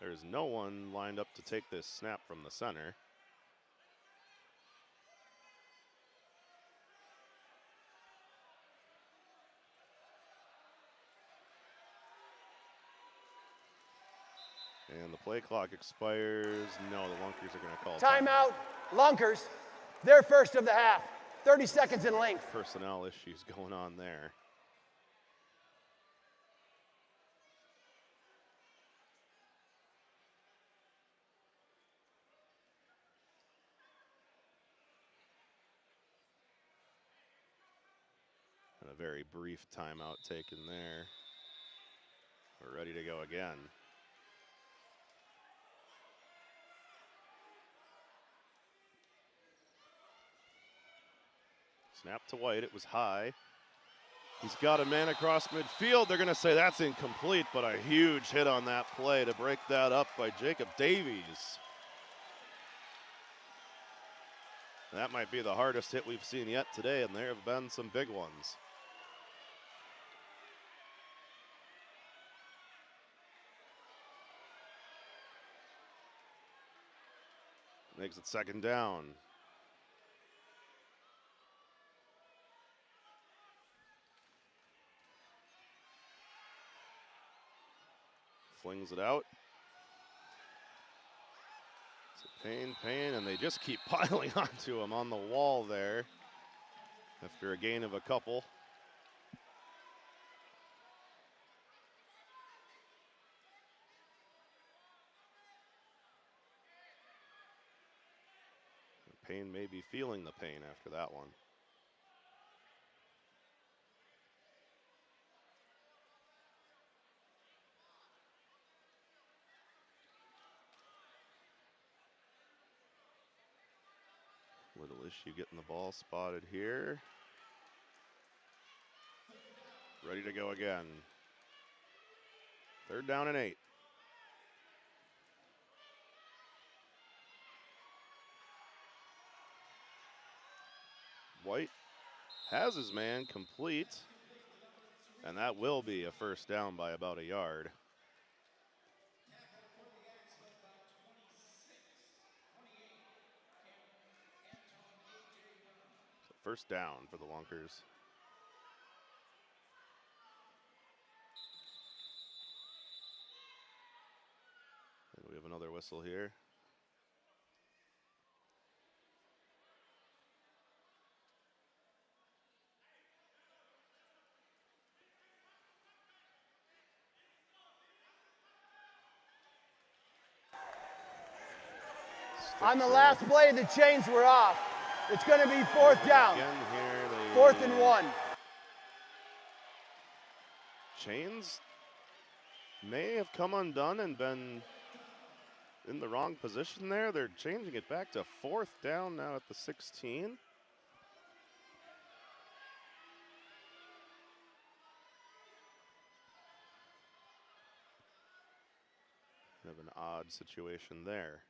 There's no one lined up to take this snap from the center. And the play clock expires. No, the Lunkers are going to call timeout. Lunkers, they're first of the half. 30 seconds in length. Personnel issues going on there. And a very brief timeout taken there. We're ready to go again. Snap to White, it was high. He's got a man across midfield. They're gonna say that's incomplete, but a huge hit on that play to break that up by Jacob Davies. That might be the hardest hit we've seen yet today, and there have been some big ones. Makes it second down. Flings it out. Payne, and they just keep piling onto him on the wall there after a gain of a couple. Payne may be feeling the pain after that one. Little issue getting the ball spotted here. Ready to go again. 3rd down and 8. White has his man complete, and that will be a 1st down by about a yard. So 1st down for the Lunkers. And we have another whistle here. On the last play, the chains were off. It's going to be 4th down. 4th and 1. Chains may have come undone and been in the wrong position there. They're changing it back to 4th down now at the 16. Kind of an odd situation there.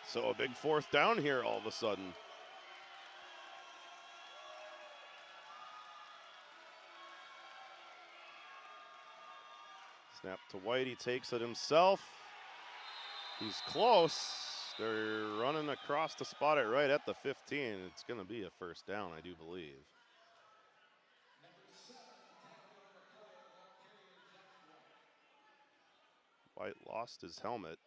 So a big 4th down here all of a sudden. Snap to White, he takes it himself. He's close. They're running across to spot it right at the 15. It's going to be a 1st down, I do believe. White lost his helmet.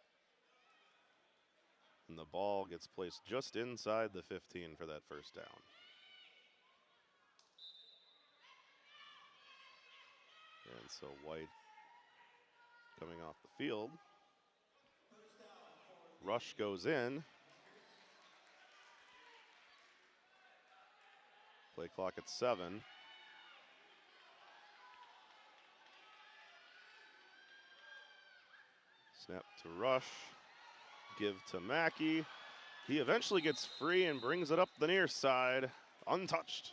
And the ball gets placed just inside the 15 for that 1st down. And so White coming off the field. Rush goes in. Play clock at 7. Snap to Rush. Give to Mackey. He eventually gets free and brings it up the near side, untouched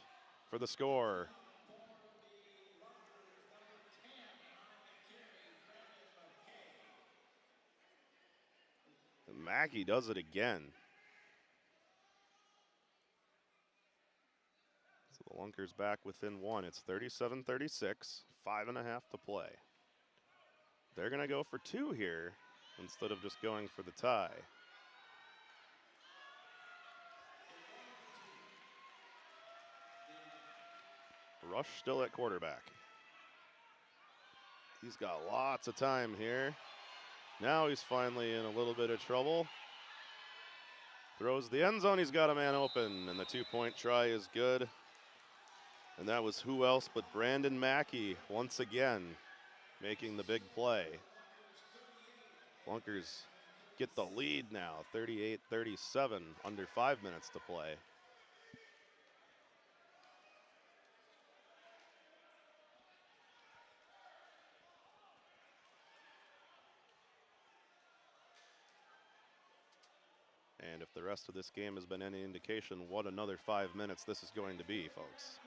for the score. And Mackey does it again. So the Lunkers back within 1. It's 37-36, 5.5 to play. They're going to go for 2 here, instead of just going for the tie. Rush still at quarterback. He's got lots of time here. Now he's finally in a little bit of trouble. Throws the end zone, he's got a man open, and the 2-point try is good. And that was who else but Brandon Mackey once again making the big play. Lunkers get the lead now, 38-37, under 5 minutes to play. And if the rest of this game has been any indication what another 5 minutes this is going to be, folks.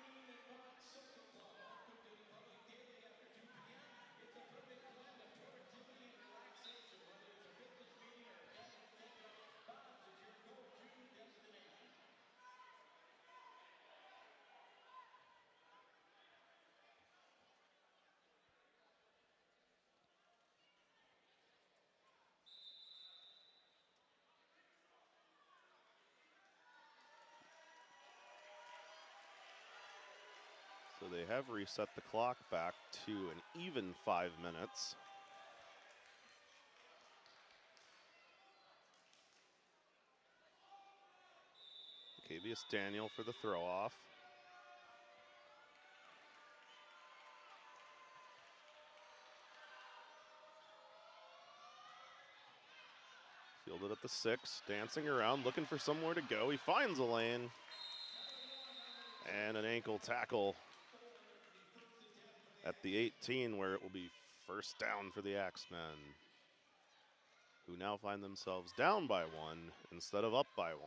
they have reset the clock back to an even 5 minutes. Cavius Daniel for the throw off. Fielded at the 6, dancing around, looking for somewhere to go. He finds a lane. And an ankle tackle at the 18, where it will be first down for the Axemen, who now find themselves down by 1 instead of up by 1.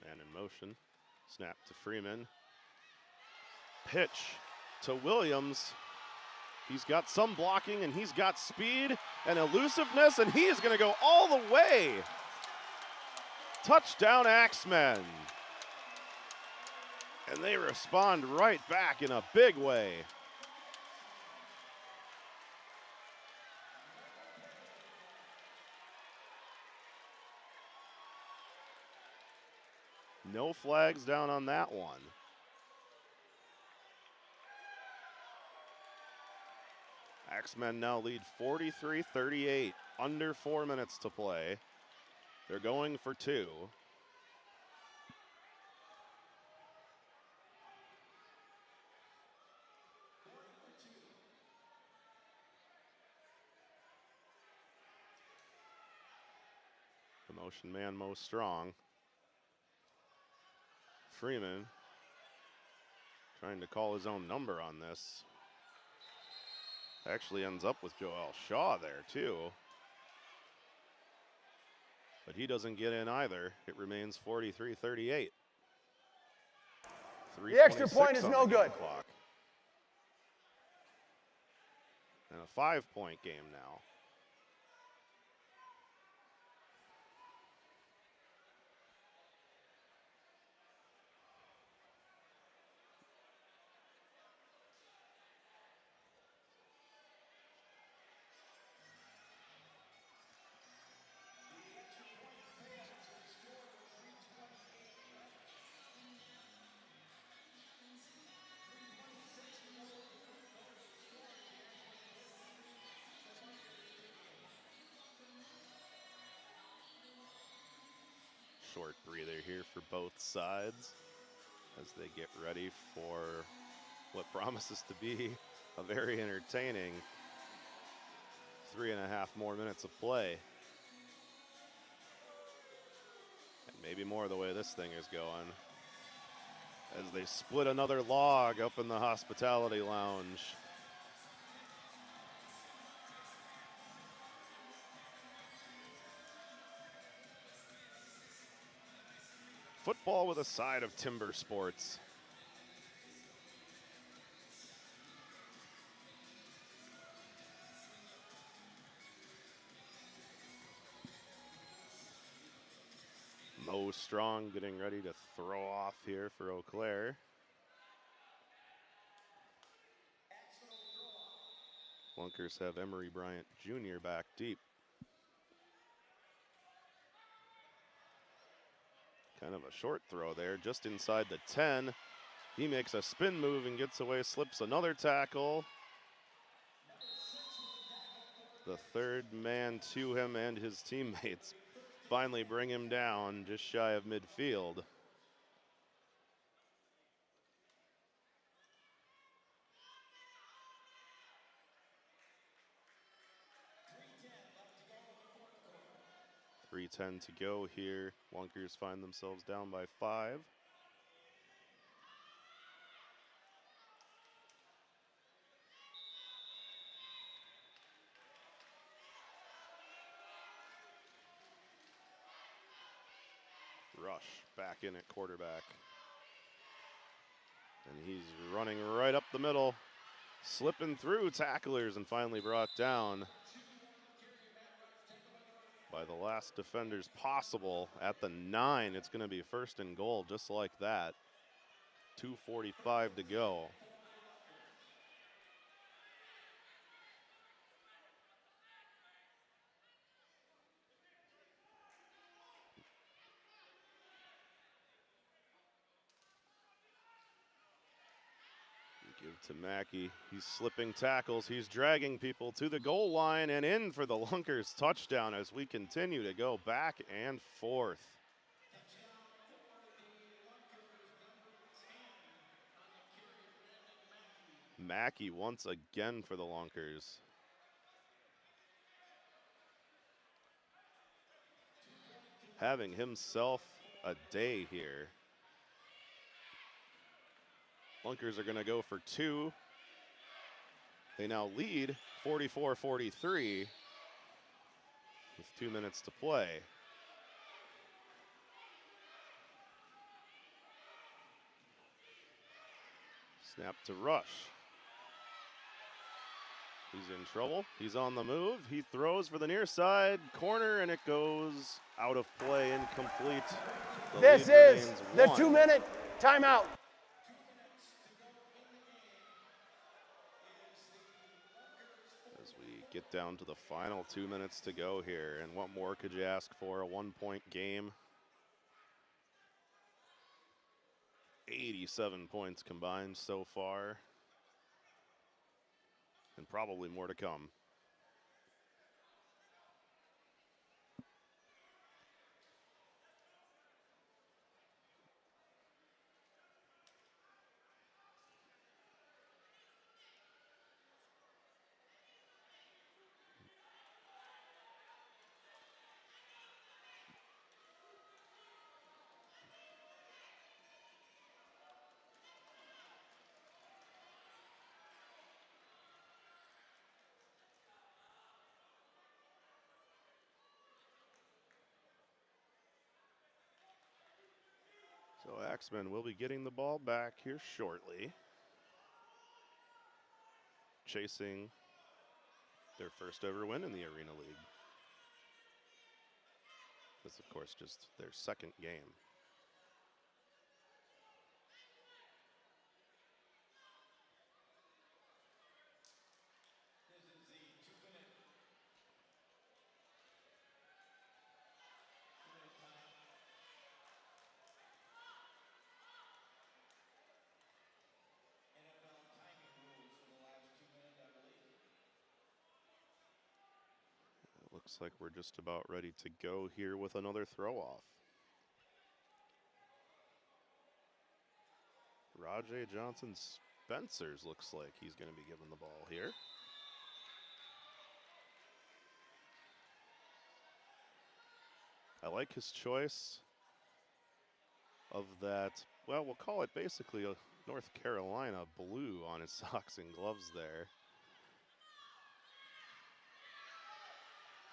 Man in motion, snap to Freeman. Pitch to Williams. He's got some blocking and he's got speed and elusiveness, and he is going to go all the way. Touchdown Axemen. And they respond right back in a big way. No flags down on that one. Axemen now lead 43-38, under 4 minutes to play. They're going for 2. The motion man most strong. Freeman trying to call his own number on this. Actually ends up with Joel Shaw there too. But he doesn't get in either. It remains 43-38. The extra point is no good. Clock. And a 5-point game now. Short breather here for both sides as they get ready for what promises to be a very entertaining 3.5 more minutes of play. And maybe more the way this thing is going, as they split another log up in the hospitality lounge. Football with a side of timber sports. Mo Strong getting ready to throw off here for Eau Claire. Lunkers have Emery Bryant Jr. back deep. Kind of a short throw there, just inside the 10. He makes a spin move and gets away, slips another tackle. The third man to him and his teammates finally bring him down just shy of midfield. .310 to go here. Lunkers find themselves down by 5. Rush back in at quarterback. And he's running right up the middle, slipping through tacklers and finally brought down by the last defenders possible at the 9. It's going to be first and goal just like that. 2:45 to go. Give to Mackey. He's slipping tackles. He's dragging people to the goal line and in for the Lunkers touchdown as we continue to go back and forth. Mackey once again for the Lunkers. Having himself a day here. Lunkers are going to go for 2. They now lead 44-43 with 2 minutes to play. Snap to Rush. He's in trouble. He's on the move. He throws for the near side corner, and it goes out of play, incomplete. This is the 2-minute timeout. As we get down to the final 2 minutes to go here, and what more could you ask for? A 1-point game. 87 points combined so far, and probably more to come. So Axemen will be getting the ball back here shortly. Chasing their first ever win in the Arena League. This, of course, just their second game. Looks like we're just about ready to go here with another throw off. Rajay Johnson Spencers looks like he's going to be given the ball here. I like his choice of that, well, we'll call it basically a North Carolina blue on his socks and gloves there.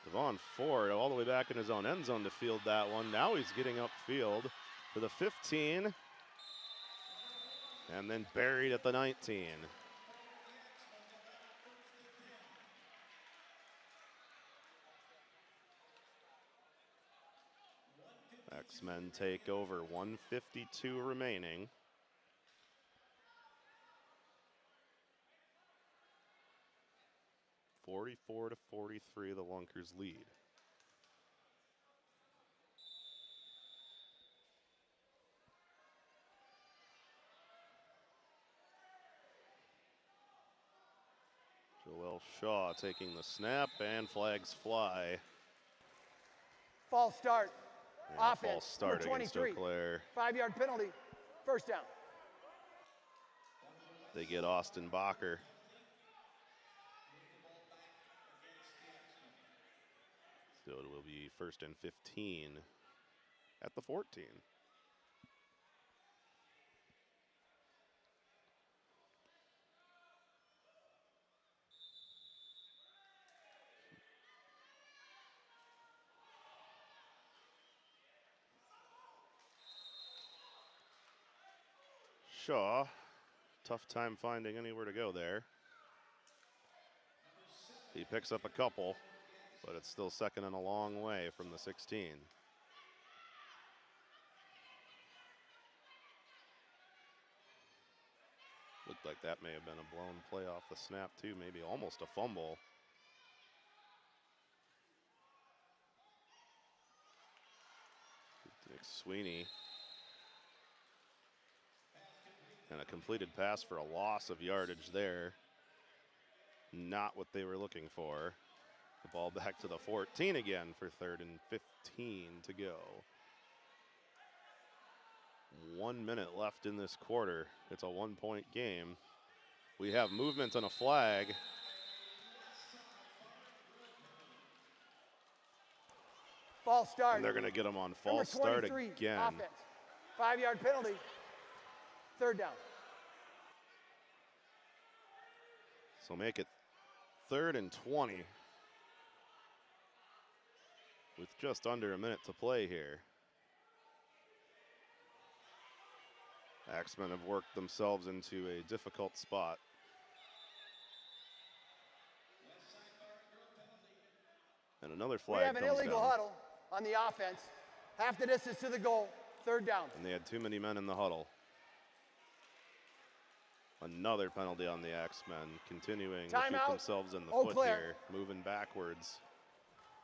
Devon Ford all the way back in his own end zone to field that one. Now he's getting upfield to the 15. And then buried at the 19. Axemen take over, 1:52 remaining. (44-43), the Lunkers lead. Joel Shaw taking the snap, and flags fly. False start. Yeah, Offense. false start against Eau Claire. 5-yard penalty. First down. They get Austin Bacher. So it will be 1st and 15 at the 14. Shaw, tough time finding anywhere to go there. He picks up a couple. but it's still second and a long way from the 16. Looked like that may have been a blown play off the snap too, maybe almost a fumble. Sweeney. And a completed pass for a loss of yardage there. Not what they were looking for. The ball back to the 14 again for 3rd and 15 to go. 1 minute left in this quarter. It's a 1-point game. We have movement on a flag. False start. And they're going to get them on false start again. Offense. 5-yard penalty. 3rd down. So make it 3rd and 20 with just under a minute to play here. Axemen have worked themselves into a difficult spot. And another flag comes down. We have an illegal huddle on the offense. Half the distance to the goal, 3rd down. And they had too many men in the huddle. Another penalty on the Axemen, continuing to shoot themselves in the foot here, moving backwards.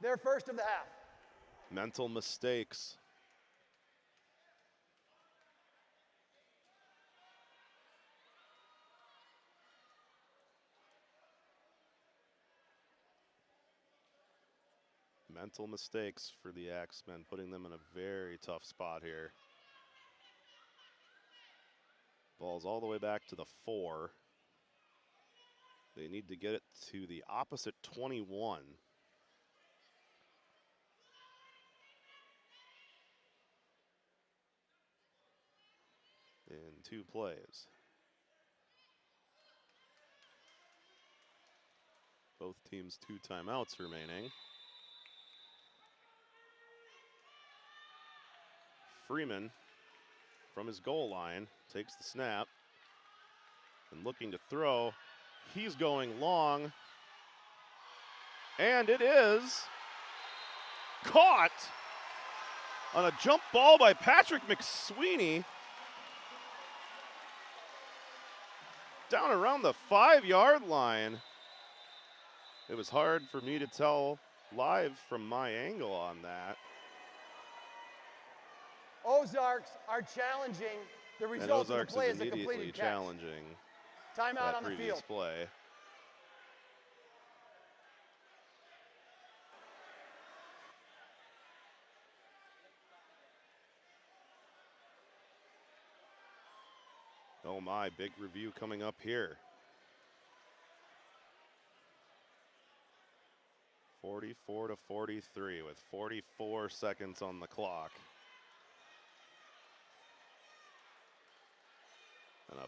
Their first of the half. Mental mistakes. Mental mistakes for the Axemen, putting them in a very tough spot here. Ball's all the way back to the 4. They need to get it to the opposite 21. In 2 plays. Both teams 2 timeouts remaining. Freeman from his goal line takes the snap and looking to throw. He's going long, and it is caught on a jump ball by Patrick McSweeney down around the 5-yard line. It was hard for me to tell live from my angle on that. Ozarks are challenging the result of the play as a completed catch. Challenging timeout on the field. Play. Oh my, big review coming up here. 44 to 43 with 44 seconds on the clock. And a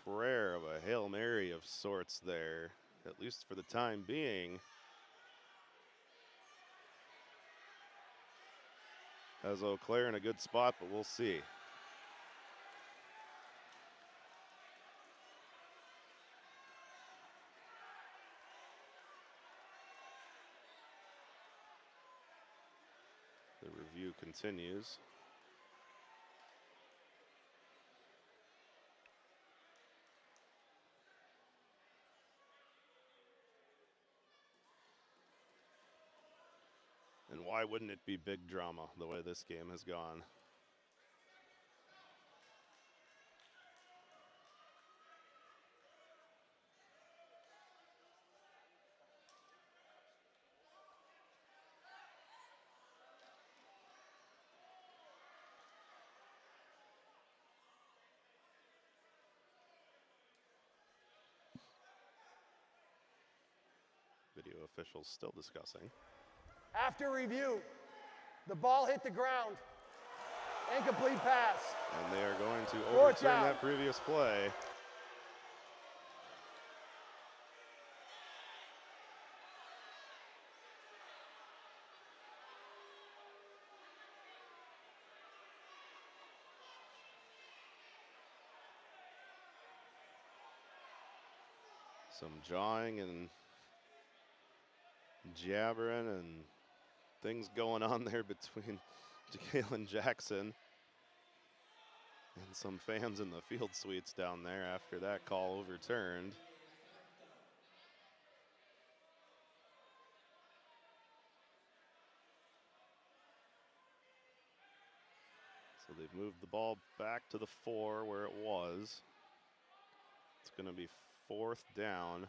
prayer of a Hail Mary of sorts there, at least for the time being. Has Eau Claire in a good spot, but we'll see. The review continues. And why wouldn't it be big drama the way this game has gone? Video officials still discussing. After review, the ball hit the ground. Incomplete pass. And they are going to overturn that previous play. Some jawing and jabbering and things going on there between Jalen Jackson and some fans in the field suites down there after that call overturned. So they've moved the ball back to the 4 where it was. It's going to be 4th down.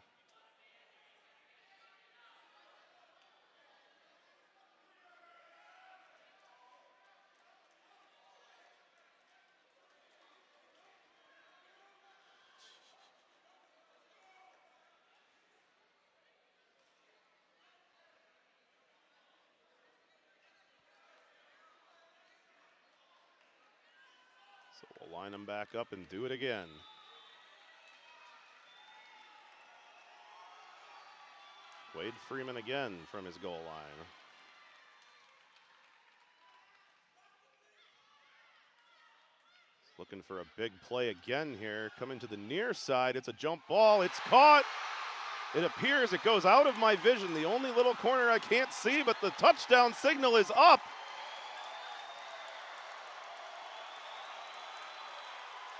So we'll line them back up and do it again. Wade Freeman again from his goal line. Looking for a big play again here. Coming to the near side. It's a jump ball. It's caught. It appears it goes out of my vision. The only little corner I can't see, but the touchdown signal is up.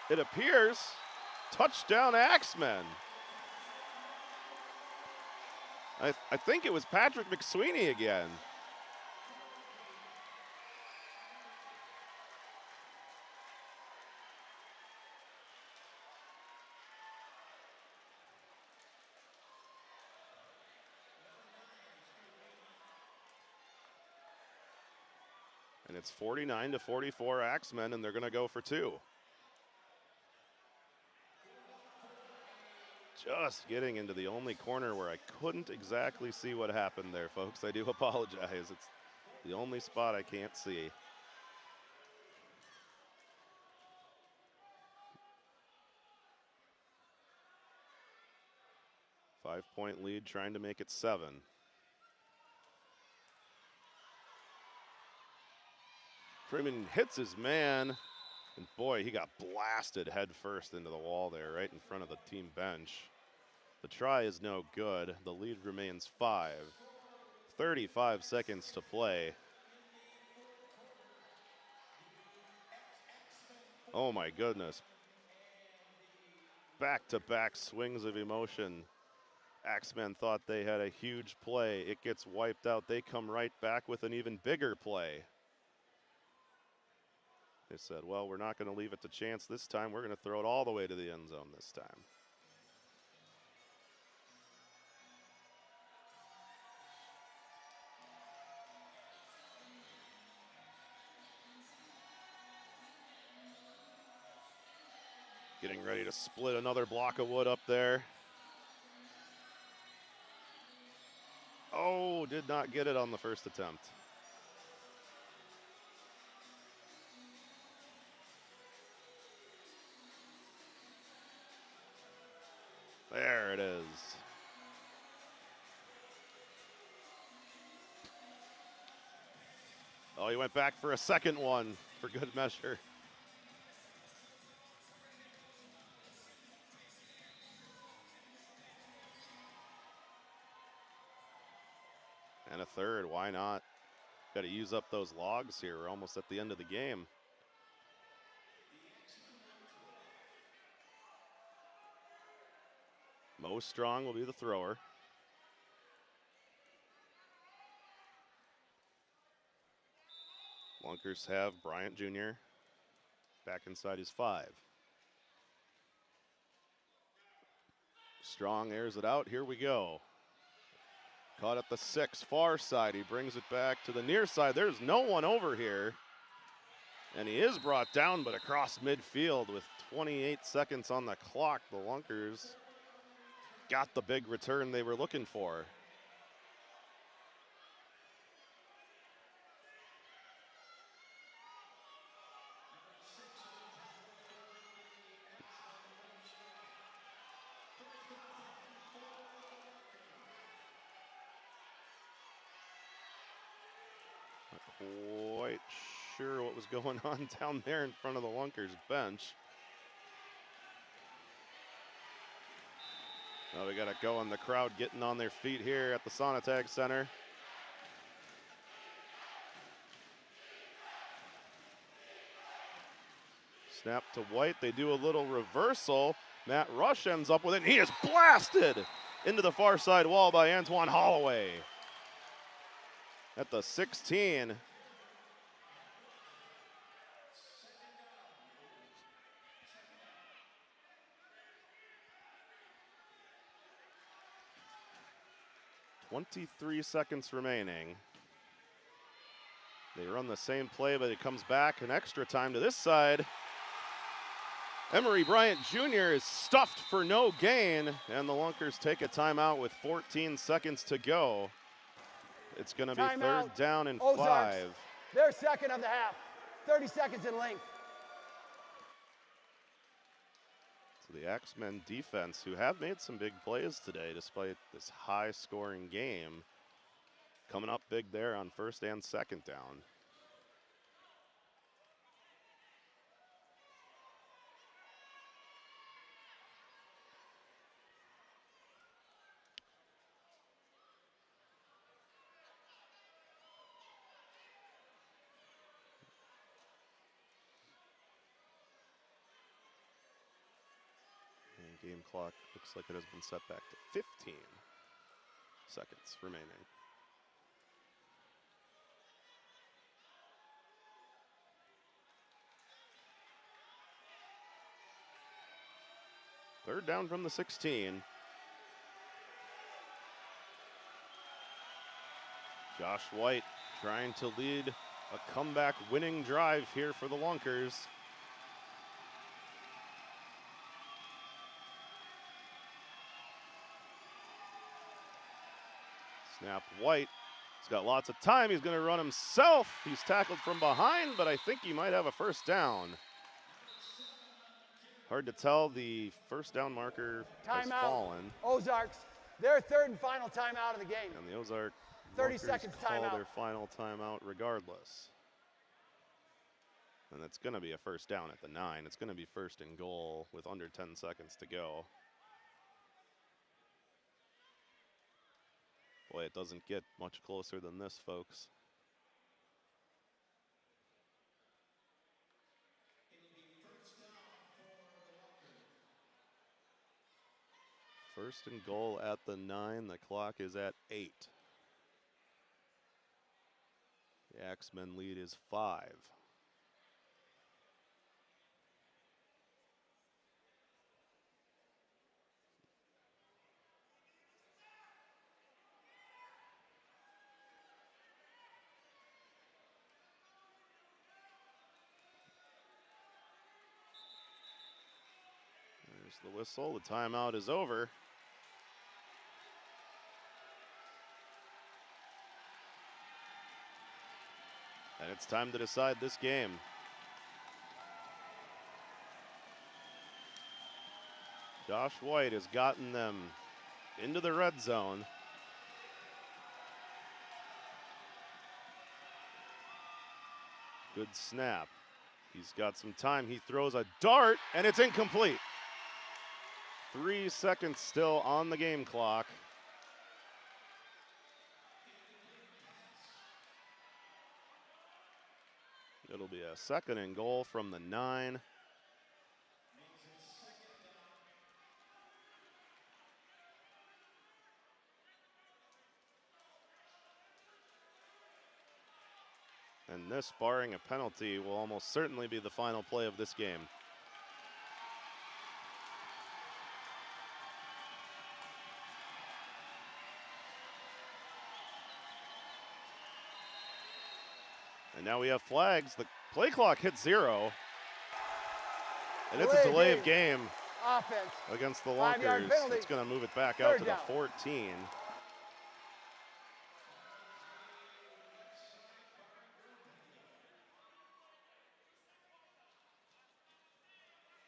It appears touchdown Axemen. I think it was Patrick McSweeney again. And it's 49-44 Axemen, and they're going to go for 2. Just getting into the only corner where I couldn't exactly see what happened there, folks. I do apologize. It's the only spot I can't see. Five-point lead, trying to make it 7. Freeman hits his man, and boy, he got blasted head first into the wall there, right in front of the team bench. The try is no good. The lead remains 5. 35 seconds to play. Oh my goodness. Back-to-back swings of emotion. Axemen thought they had a huge play. It gets wiped out. They come right back with an even bigger play. They said, well, we're not going to leave it to chance this time. We're going to throw it all the way to the end zone this time. Getting ready to split another block of wood up there. Oh, did not get it on the first attempt. There it is. Oh, he went back for a second one for good measure. And a third, why not? Got to use up those logs here. We're almost at the end of the game. Mo Strong will be the thrower. Lunkers have Bryant Jr. back inside his 5. Strong airs it out. Here we go. Caught at the 6, far side. He brings it back to the near side. There's no one over here. And he is brought down, but across midfield with 28 seconds on the clock. The Lunkers got the big return they were looking for. Quite sure what was going on down there in front of the Lunkers bench. Oh, we got it going. The crowd getting on their feet here at the Sonatag Center. Snap to White. They do a little reversal. Matt Rush ends up with it. And he is blasted into the far side wall by Antoine Holloway. At the 16. .23 seconds remaining. They run the same play, but it comes back an extra time to this side. Emery Bryant Jr. is stuffed for no gain, and the Lunkers take a timeout with 14 seconds to go. It's going to be third down and Ozarks. 5. Their second of the half, 30 seconds in length. So the Axemen defense, who have made some big plays today despite this high-scoring game, coming up big there on first and second down. Game clock looks like it has been set back to 15 seconds remaining. Third down from the 16. Josh White trying to lead a comeback winning drive here for the Lunkers. Snap White. He's got lots of time. He's going to run himself. He's tackled from behind, but I think he might have a first down. Hard to tell. The first down marker has fallen. Ozarks, their third and final timeout of the game. And the Ozark 30 seconds call timeout. their final timeout regardless. And it's going to be a first down at the 9. It's going to be first and goal with under 10 seconds to go. Boy, it doesn't get much closer than this, folks. First and goal at the 9. The clock is at 8. The Axemen lead is 5. There's the whistle. The timeout is over. And it's time to decide this game. Josh White has gotten them into the red zone. Good snap. He's got some time. He throws a dart, and it's incomplete. 3 seconds still on the game clock. It'll be a second and goal from the 9. And this, barring a penalty, will almost certainly be the final play of this game. And now we have flags. The play clock hits 0. And it's a delay of game Offense. against the 5-yard Lunkers. penalty. It's going to move it back out Third to the down. 14.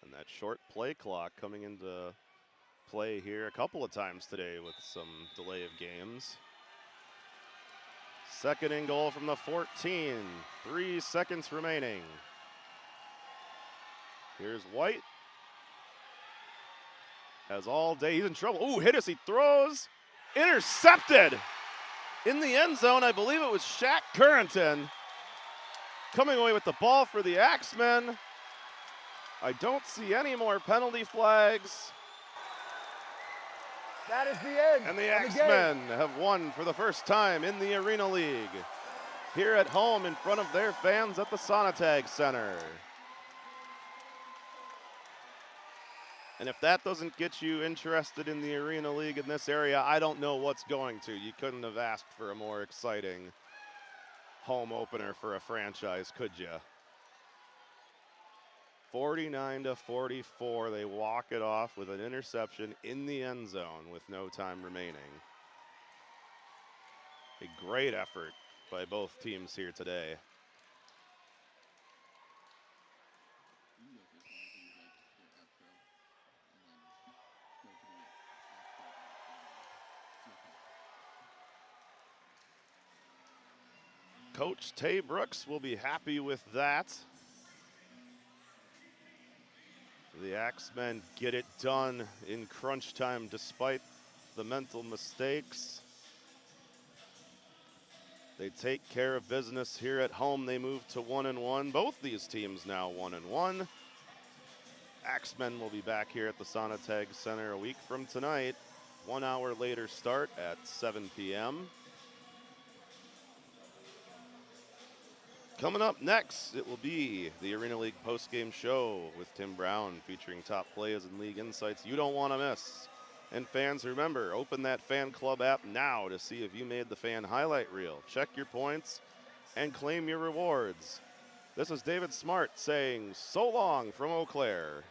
And that short play clock coming into play here a couple of times today with some delay of games. Second and goal from the 14. 3 seconds remaining. Here's White. has all day. He's in trouble. Ooh, hit as he throws. Intercepted in the end zone. I believe it was Shaq Currington coming away with the ball for the Axemen. I don't see any more penalty flags. That is the end. And the Axemen have won for the first time in the Arena League here at home in front of their fans at the Sonatag Center. And if that doesn't get you interested in the Arena League in this area, I don't know what's going to. You couldn't have asked for a more exciting home opener for a franchise, could you? 49-44, they walk it off with an interception in the end zone with no time remaining. A great effort by both teams here today. Coach Tay Brooks will be happy with that. The Axemen get it done in crunch time despite the mental mistakes. They take care of business here at home. They move to 1-1. Both these teams now 1-1. Axemen will be back here at the Sonatag Center a week from tonight. 1 hour later start at 7 p.m. Coming up next, it will be the Arena League postgame show with Tim Brown featuring top plays and league insights you don't want to miss. And fans, remember, open that Fan Club app now to see if you made the fan highlight reel. Check your points and claim your rewards. This is David Smart saying so long from Eau Claire.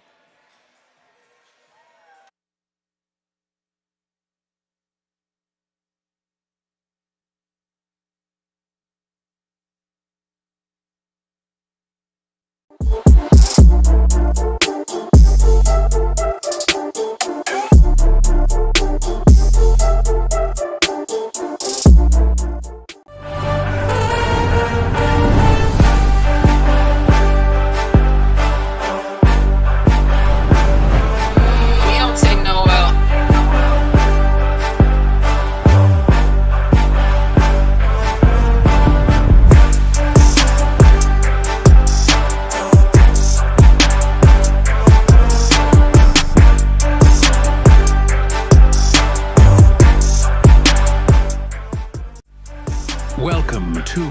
Welcome to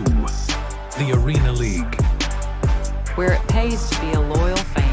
the Arena League, where it pays to be a loyal fan.